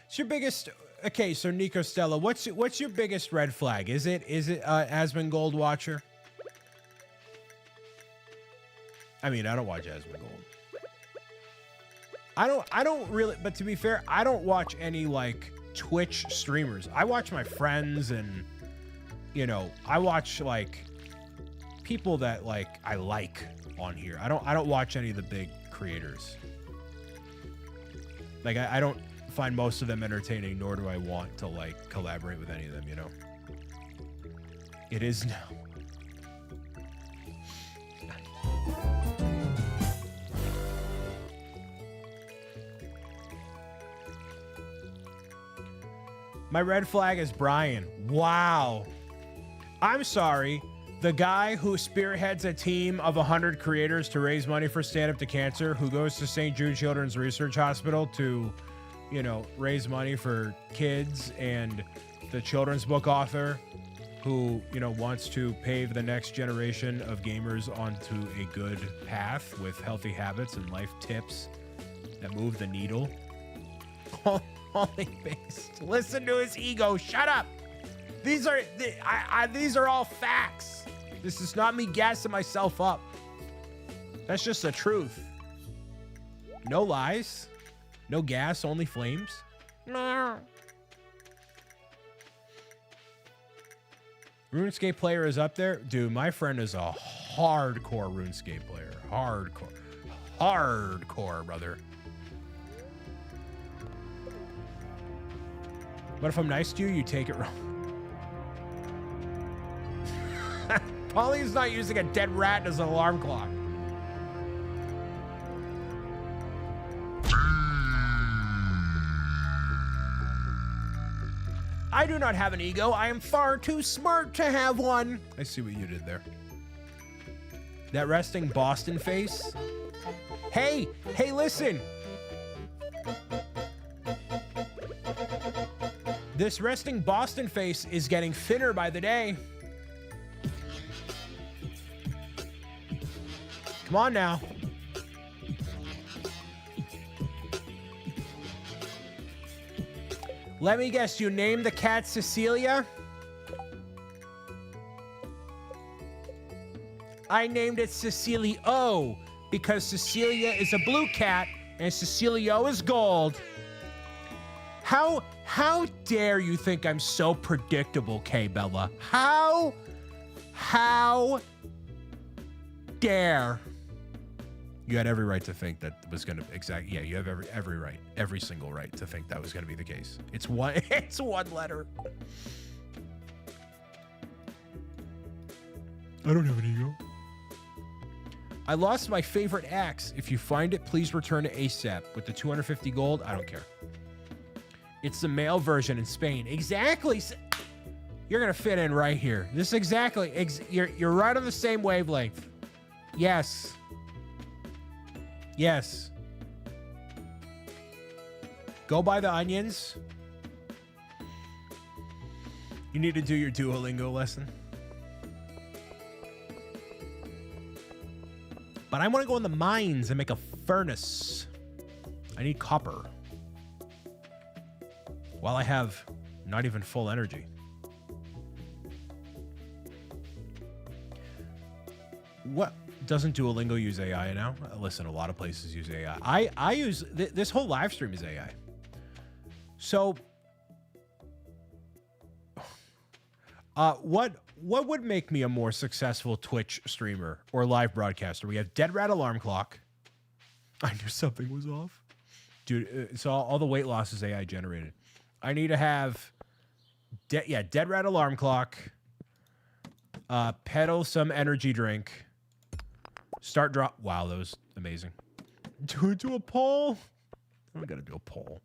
It's your biggest... Okay, so Nico Stella, what's your biggest red flag? Is it Asmongold watcher? I mean, I don't watch Asmongold. I don't really, but to be fair, I don't watch any like Twitch streamers. I watch my friends and, you know, I watch like people that like I like on here. I don't watch any of the big creators. Like I don't find most of them entertaining, nor do I want to like collaborate with any of them, you know. It is now. My red flag is Brian. Wow. I'm sorry. The guy who spearheads a team of 100 creators to raise money for Stand Up to Cancer, who goes to St. Jude Children's Research Hospital to, you know, raise money for kids, and the children's book author who, you know, wants to pave the next generation of gamers onto a good path with healthy habits and life tips that move the needle. Only based. Listen to his ego. Shut up. These are all facts. This is not me gassing myself up. That's just the truth. No lies. No gas, only flames. RuneScape player is up there. Dude, my friend is a hardcore RuneScape player. Hardcore, brother. But if I'm nice to you, you take it wrong. Polly's not using a dead rat as an alarm clock. I do not have an ego. I am far too smart to have one. I see what you did there. That resting Boston face. Hey, listen. This resting Boston face is getting thinner by the day. Come on now. Let me guess, you named the cat Cecilia? I named it Cecilio because Cecilia is a blue cat and Cecilio is gold. How dare you think I'm so predictable, K Bella? How dare? You had every right to think that was going to yeah, you have every right, every single right to think that was going to be the case. It's one letter. I don't have an ego. I lost my favorite axe. If you find it, please return it ASAP. With the 250 gold, I don't care. It's the male version in Spain. Exactly. You're going to fit in right here. This exactly. You're right on the same wavelength. Yes. Yes. Go buy the onions. You need to do your Duolingo lesson. But I want to go in the mines and make a furnace. I need copper. While I have not even full energy. What? Doesn't Duolingo use AI now? Listen, a lot of places use AI. I use... this whole live stream is AI. So... what would make me a more successful Twitch streamer or live broadcaster? We have Dead Rat Alarm Clock. I knew something was off. Dude, so all the weight loss is AI generated. I need to have... Dead Rat Alarm Clock. Pedal some energy drink. Start drop. Wow, that was amazing. Do a poll. I gotta do a poll.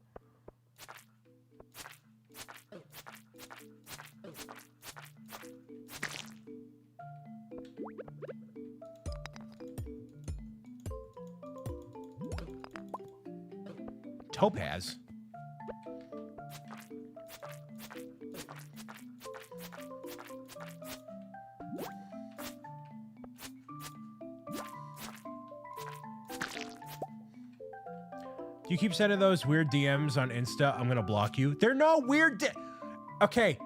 Topaz. You keep sending those weird DMs on Insta. I'm gonna block you. They're no weird. Okay.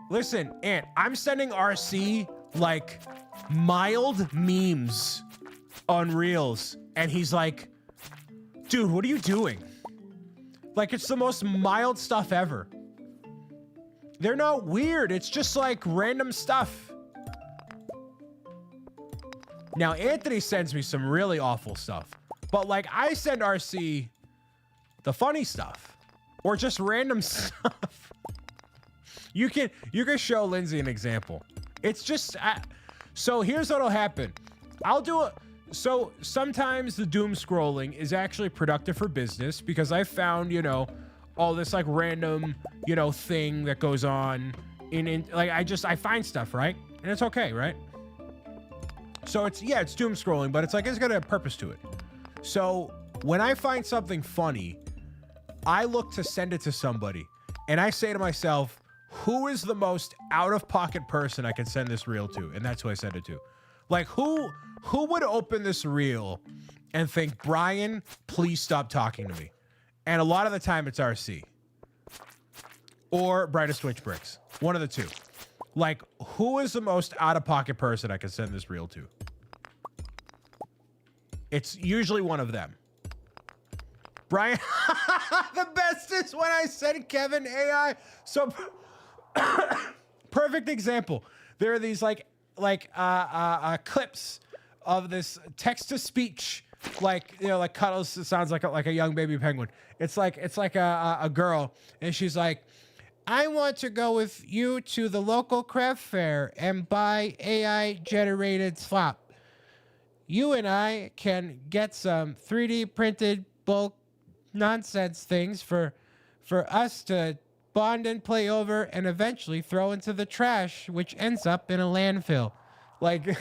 Listen, Ant. I'm sending RC like mild memes on Reels, and he's like, "Dude, what are you doing?" Like it's the most mild stuff ever. They're not weird. It's just like random stuff. Now Anthony sends me some really awful stuff, but like I send RC the funny stuff or just random stuff. You can show Lindsay an example. It's just so here's what'll happen. I'll do it. So sometimes the doom scrolling is actually productive for business because I found, all this like random, thing that goes on in like I find stuff, right? And it's okay, right? So it's doom scrolling, but it's got a purpose to it. So when I find something funny, I look to send it to somebody and I say to myself, who is the most out-of-pocket person I can send this reel to? And that's who I send it to. Like who would open this reel and think, Brian, please stop talking to me? And a lot of the time it's RC or Brightest Twitch Bricks. One of the two. Like, who is the most out-of-pocket person I can send this reel to? It's usually one of them. Brian, the best is when I said Kevin AI. So, perfect example. There are these clips of this text-to-speech, like Cuddles. It sounds like a young baby penguin. It's like a girl, and she's like, I want to go with you to the local craft fair and buy AI-generated slop. You and I can get some 3D printed bulk nonsense things for us to bond and play over and eventually throw into the trash, which ends up in a landfill. Like,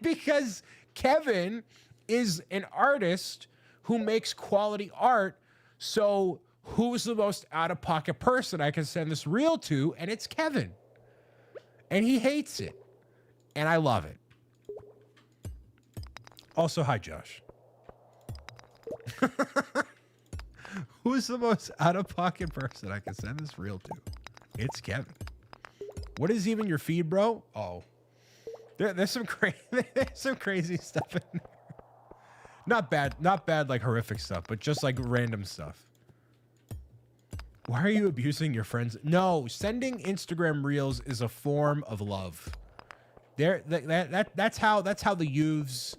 because Kevin is an artist who makes quality art, so who's the most out-of-pocket person I can send this reel to? And it's Kevin. And he hates it. And I love it. Also, hi, Josh. Who's the most out-of-pocket person I can send this reel to? It's Kevin. What is even your feed, bro? Oh. There's some crazy stuff in there. Not bad, like horrific stuff, but just like random stuff. Why are you abusing your friends? No, sending Instagram reels is a form of love. That's how the youths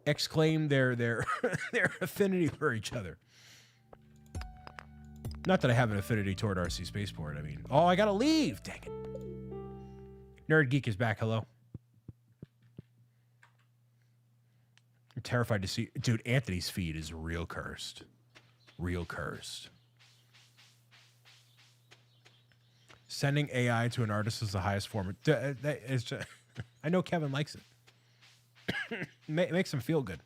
exclaim their their affinity for each other. Not that I have an affinity toward RC Spaceport. I mean, oh, I gotta leave. Dang it. Nerd Geek is back. Hello. I'm terrified to see. Dude, Anthony's feed is real cursed. Real cursed. Sending AI to an artist is the highest form. That is just, I know Kevin likes it. Makes him feel good.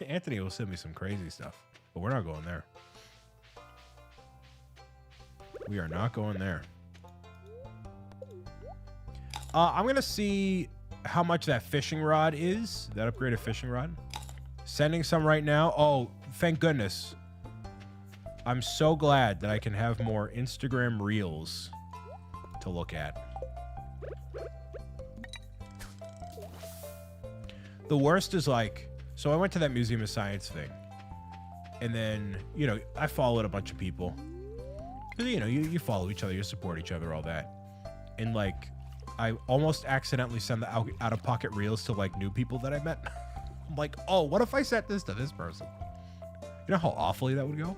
Anthony will send me some crazy stuff, but we're not going there. We are not going there. I'm going to see how much that fishing rod is, that upgraded fishing rod. Sending some right now. Oh, thank goodness. I'm so glad that I can have more Instagram reels to look at. The worst is like, so I went to that Museum of Science thing. And then, you know, I followed a bunch of people. You know, you follow each other, you support each other, all that. And like, I almost accidentally sent the out-of-pocket reels to like new people that I met. I'm like, oh, what if I sent this to this person? You know how awfully that would go?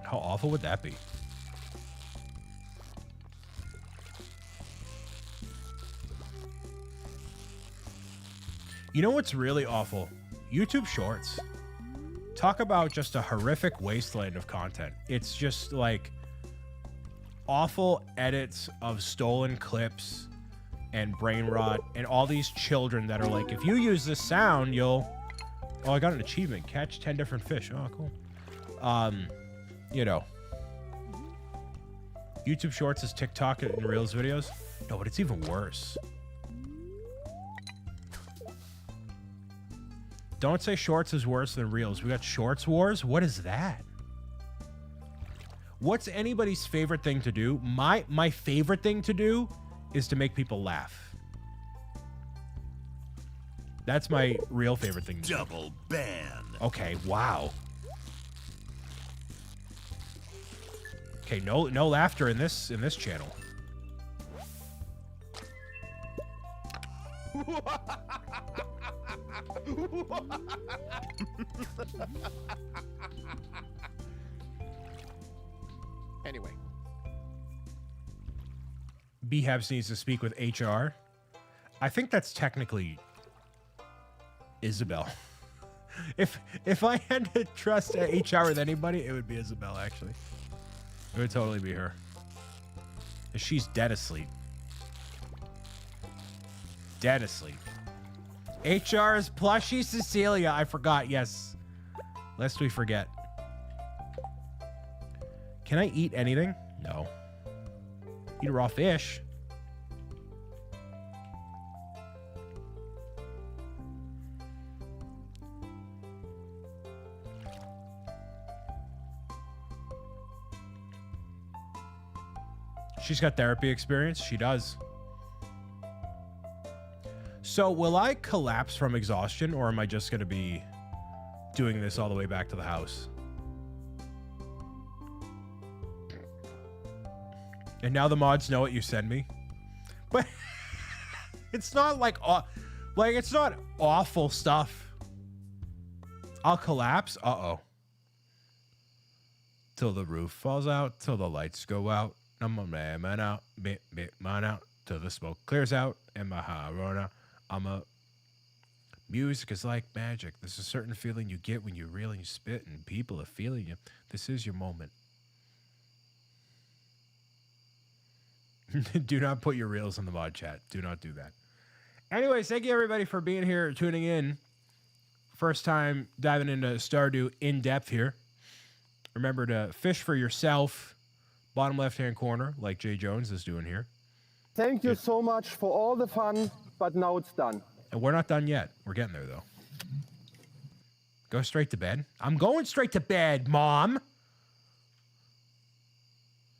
How awful would that be? You know what's really awful? YouTube Shorts. Talk about just a horrific wasteland of content. It's just like awful edits of stolen clips and brain rot and all these children that are like, if you use this sound, you'll... Oh, I got an achievement. Catch 10 different fish. Oh, cool. You know. YouTube Shorts is TikTok and Reels videos. No, but it's even worse. Don't say Shorts is worse than Reels. We got Shorts Wars. What is that? What's anybody's favorite thing to do? My favorite thing to do is to make people laugh. That's my real favorite thing to do. Double ban. Okay, wow. Okay, no laughter in this channel. Anyway. Behabs needs to speak with HR. I think that's technically Isabel. If I had to trust HR with anybody, it would be Isabel, actually. It would totally be her. She's dead asleep. Dead asleep. HR is plushy Cecilia. I forgot. Yes. Lest we forget. Can I eat anything? No. Eat a raw fish. She's got therapy experience. She does. So will I collapse from exhaustion, or am I just going to be doing this all the way back to the house? And now the mods know what you send me. But it's not like it's not awful stuff. I'll collapse. Uh-oh. Till the roof falls out, till the lights go out. I'm a man out, bit man out, till the smoke clears out, and my heart run out. Music is like magic. There's a certain feeling you get when you reel and you spit, and people are feeling you. This is your moment. Do not put your reels in the mod chat. Do not do that. Anyways, thank you everybody for being here, tuning in. First time diving into Stardew in depth here. Remember to fish for yourself. Bottom left-hand corner, like Jay Jones is doing here. Thank you so much for all the fun, but now it's done. And we're not done yet. We're getting there, though. Go straight to bed. I'm going straight to bed, Mom.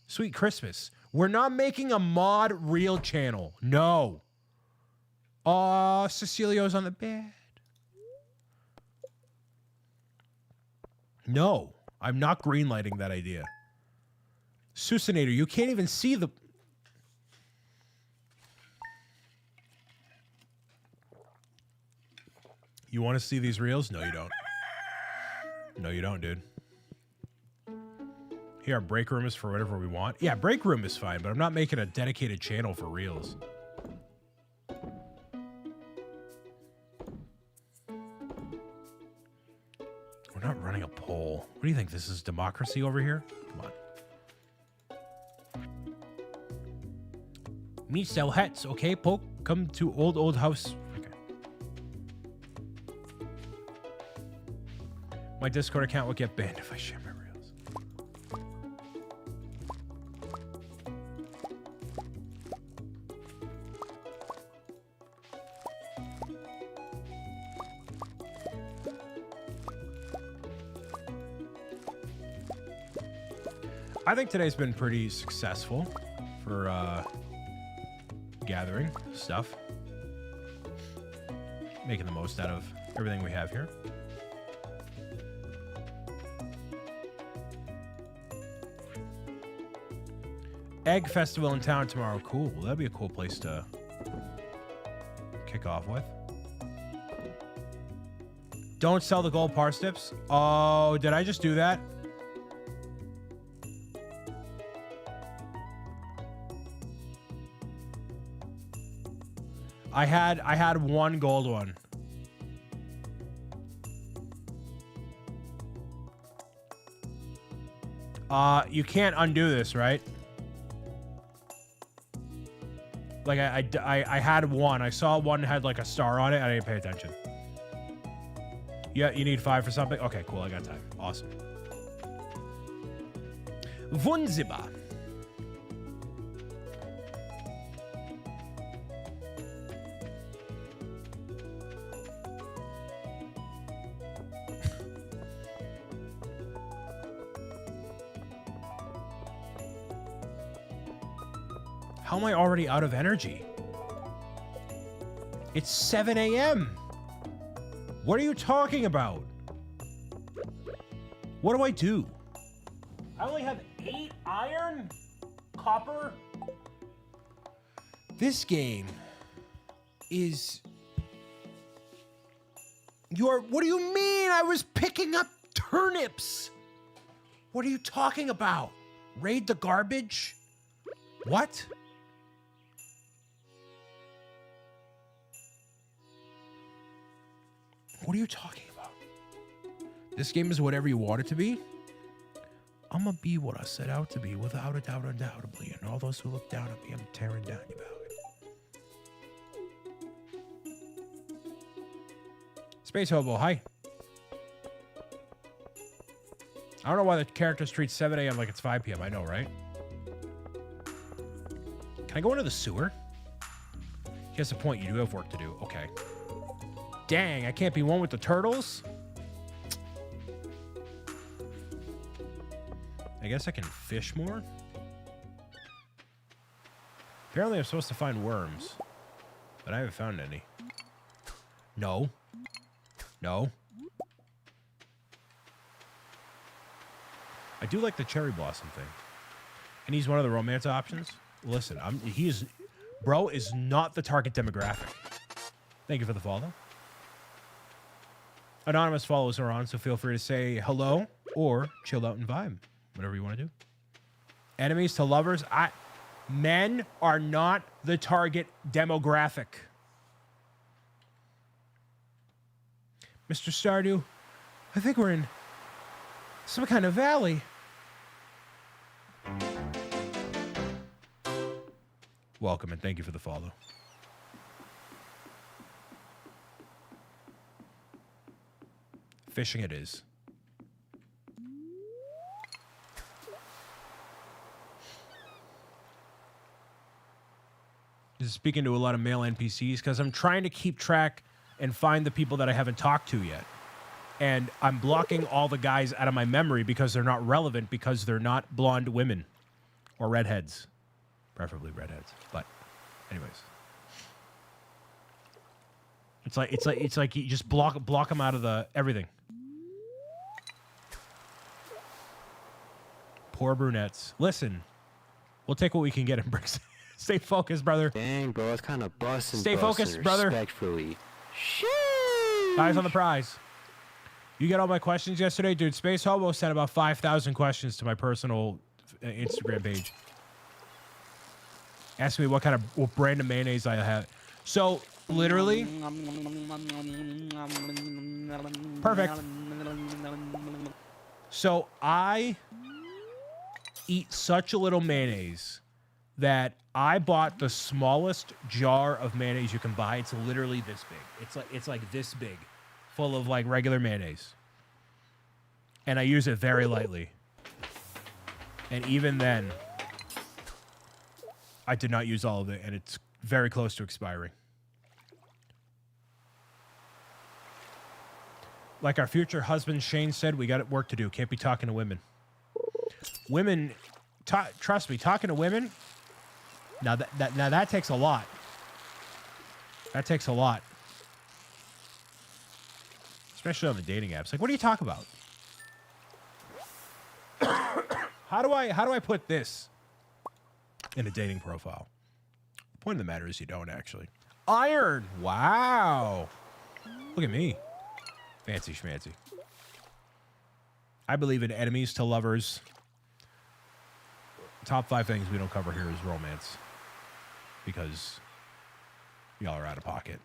Sweet Christmas. We're not making a mod reel channel. No. Oh, Cecilio's on the bed. No, I'm not greenlighting that idea. Susanator, you can't even see the... You want to see these reels? No, you don't. No, you don't, dude. Here, our break room is for whatever we want. Yeah, break room is fine, but I'm not making a dedicated channel for reels. We're not running a poll. What do you think? This is democracy over here? Come on. Me sell hats, okay, Poke? Come to old house. Okay. My Discord account will get banned if I share my reels. I think today's been pretty successful for gathering stuff. Making the most out of everything we have here. Egg Festival in town tomorrow. Cool. That'd be a cool place to kick off with. Don't sell the gold parsnips. Oh, did I just do that? I had one gold one. You can't undo this, right? Like I had one. I saw one had like a star on it. I didn't pay attention. Yeah, you need 5 for something? Okay, cool. I got time. Awesome. Wunderbar. How am I already out of energy? It's 7 a.m. What are you talking about? What do I do? I only have 8 iron? Copper? This game is... What do you mean? I was picking up turnips. What are you talking about? Raid the garbage? What? What are you talking about? This game is whatever you want it to be? I'm gonna be what I set out to be, without a doubt, undoubtedly. And all those who look down at me, I'm tearing down your belly. Space Hobo, hi. I don't know why the characters treat 7 a.m. like it's 5 p.m. I know, right? Can I go into the sewer? He has a point. You do have work to do. Okay. Dang, I can't be one with the turtles? I guess I can fish more? Apparently I'm supposed to find worms. But I haven't found any. No. No. I do like the cherry blossom thing. And he's one of the romance options. Listen, bro is not the target demographic. Thank you for the follow. Anonymous follows are on, so feel free to say hello or chill out and vibe. Whatever you want to do. Enemies to lovers. Men are not the target demographic. Mr. Stardew, I think we're in some kind of valley. Welcome and thank you for the follow. Fishing it is. Just speaking to a lot of male NPCs because I'm trying to keep track and find the people that I haven't talked to yet. And I'm blocking all the guys out of my memory because they're not relevant because they're not blonde women or redheads. preferably redheads. But, anyways, it's like you just block them out of the everything. Poor brunettes. Listen, we'll take what we can get in bricks. Stay focused, brother. Dang, bro, it's kind of busting. Stay focused, brother. Respectfully. Eyes on the prize. You get all my questions yesterday, dude. Space Hobo sent about 5,000 questions to my personal Instagram page. Ask me what brand of mayonnaise I have. So literally, perfect. So I eat such a little mayonnaise that I bought the smallest jar of mayonnaise you can buy. It's literally this big. It's like this big, full of like regular mayonnaise. And I use it very lightly. And even then, I did not use all of it, and it's very close to expiring. Like our future husband Shane said, we got work to do. Can't be talking to women. Women, trust me, talking to women. Now that takes a lot. That takes a lot, especially on the dating apps. Like, what do you talk about? How do I put this in a dating profile? The point of the matter is you don't actually. Iron. Wow. Look at me. Fancy schmancy. I believe in enemies to lovers. Top 5 things we don't cover here is romance. Because y'all are out of pocket.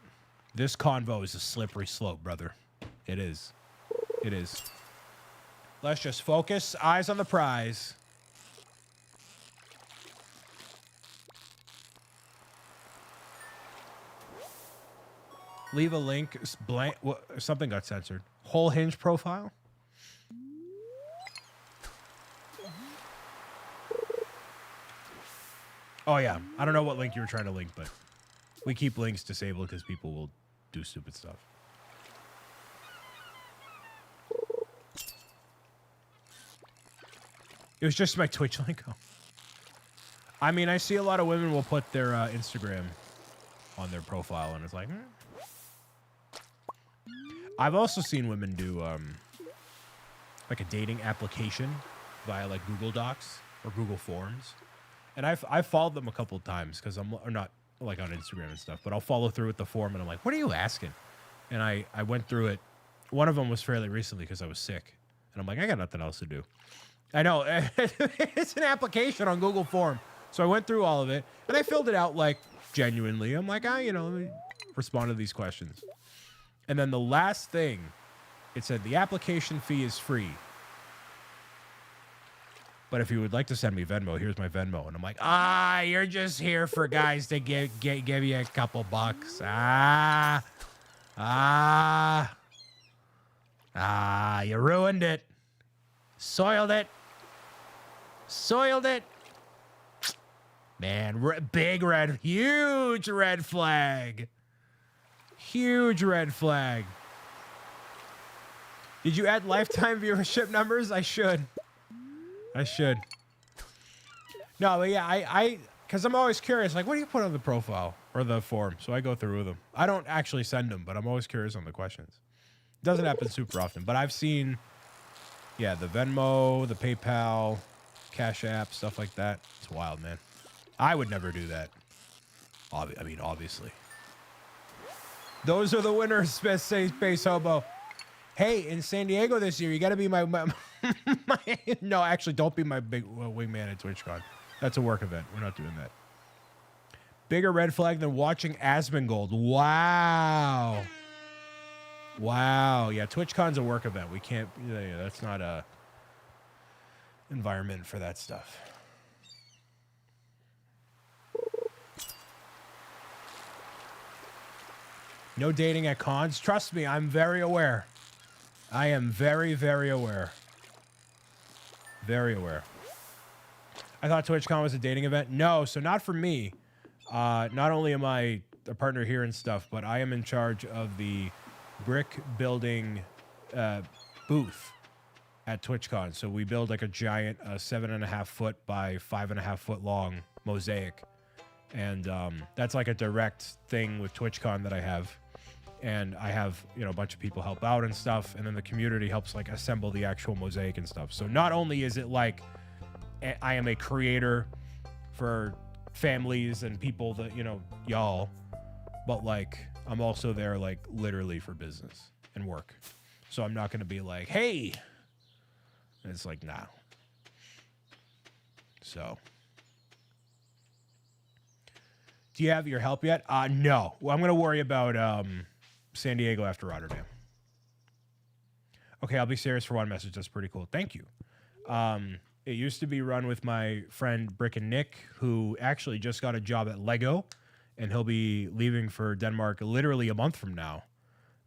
This convo is a slippery slope, brother. It is. It is. Let's just focus. Eyes on the prize. Leave a link. Blank. Something got censored. Whole Hinge profile. Oh, yeah. I don't know what link you were trying to link, but we keep links disabled because people will do stupid stuff. It was just my Twitch link. Oh. I mean, I see a lot of women will put their Instagram on their profile, and it's like, I've also seen women do like a dating application via like Google Docs or Google Forms. And I've followed them a couple of times because I'm not like on Instagram and stuff, but I'll follow through with the form and I'm like, what are you asking? And I went through it. One of them was fairly recently because I was sick. And I'm like, I got nothing else to do. I know. It's an application on Google Form. So I went through all of it and I filled it out like genuinely. I'm like, let me respond to these questions. And then the last thing, it said the application fee is free. But if you would like to send me Venmo, here's my Venmo. And I'm like, you're just here for guys to give you a couple bucks. You ruined it. Soiled it. Man, huge red flag. Huge red flag. Did you add lifetime viewership numbers? I should. No, but yeah, because I'm always curious, like, what do you put on the profile or the form? So I go through them. I don't actually send them, but I'm always curious on the questions. It doesn't happen super often, but I've seen, the Venmo, the PayPal, Cash App, stuff like that. It's wild, man. I would never do that. Obviously. Those are the winners, Space Hobo. Hey, in San Diego this year, you got to be my no, actually, don't be my big wingman at TwitchCon. That's a work event. We're not doing that. Bigger red flag than watching Asmongold. Wow. Yeah, TwitchCon's a work event. We can't. That's not a environment for that stuff. No dating at cons. Trust me, I'm very aware. I am very, very aware. Very aware. I thought TwitchCon was a dating event. No, so not for me. Not only am I a partner here and stuff, but I am in charge of the brick building booth at TwitchCon. So we build like a giant 7.5 foot by 5.5 foot long mosaic. And that's like a direct thing with TwitchCon that I have. And I have, you know, a bunch of people help out and stuff. And then the community helps like assemble the actual mosaic and stuff. So not only is it like I am a creator for families and people that, you know, y'all, but like I'm also there like literally for business and work. So I'm not going to be like, hey, and it's like, nah. So do you have your help yet? No. Well, I'm going to worry about San Diego after Rotterdam. Okay, I'll be serious for one message. That's pretty cool. Thank you. It used to be run with my friend Brick and Nick, who actually just got a job at Lego, and he'll be leaving for Denmark literally a month from now.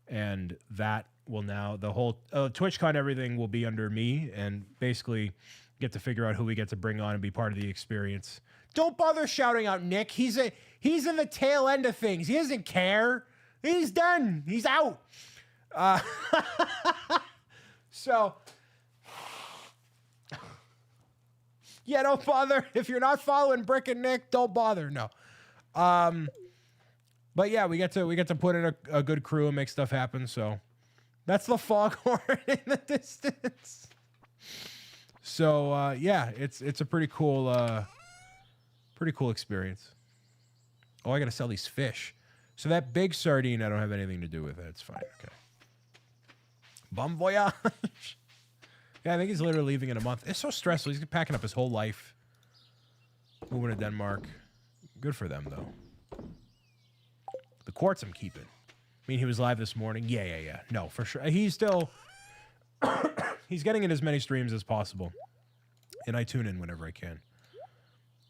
And that will now, the whole TwitchCon, everything will be under me, and basically get to figure out who we get to bring on and be part of the experience. Don't bother shouting out Nick. He's in the tail end of things. He doesn't care. He's done. He's out. So, yeah, don't bother. If you're not following Brick and Nick, don't bother. No. But yeah, we get to put in a good crew and make stuff happen. So that's the foghorn in the distance. So yeah, it's a pretty cool experience. Oh, I gotta sell these fish. So that big sardine, I don't have anything to do with it. It's fine. Okay. Bon voyage. Yeah, I think he's literally leaving in a month. It's so stressful. He's packing up his whole life, moving to Denmark. Good for them, though. The quartz I'm keeping. I mean, he was live this morning. Yeah. No, for sure. He's still... he's getting in as many streams as possible. And I tune in whenever I can.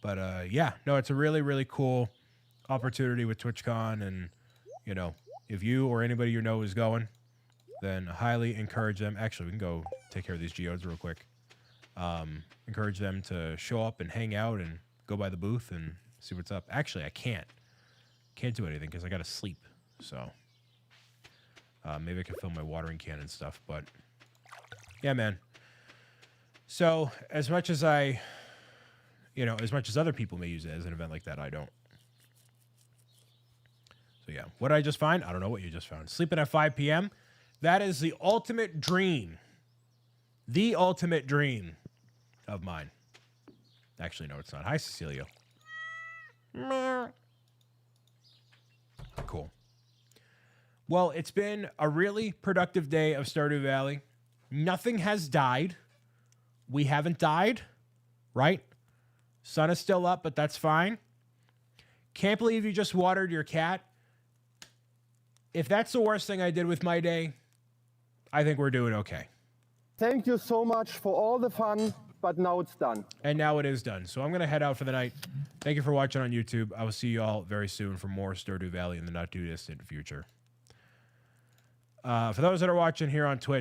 But, yeah. No, it's a really, really cool opportunity with TwitchCon. And, you know, if you or anybody you know is going, then highly encourage them. Actually, we can go take care of these geodes real quick. Encourage them to show up and hang out and go by the booth and see what's up. Actually, I can't do anything because I got to sleep. So maybe I can fill my watering can and stuff. But yeah, man. So as much as as much as other people may use it as an event like that, I don't. So yeah, what did I just find? I don't know what you just found. Sleeping at 5 p.m. That is the ultimate dream. The ultimate dream of mine. Actually, no, it's not. Hi, Cecilia. Cool. Well, it's been a really productive day of Stardew Valley. Nothing has died. We haven't died, right? Sun is still up, but that's fine. Can't believe you just watered your cat. If that's the worst thing I did with my day, I think we're doing okay. Thank you so much for all the fun, but now it's done. And now it is done. So I'm going to head out for the night. Thank you for watching on YouTube. I will see you all very soon for more Stardew Valley in the not too distant future. For those that are watching here on Twitch,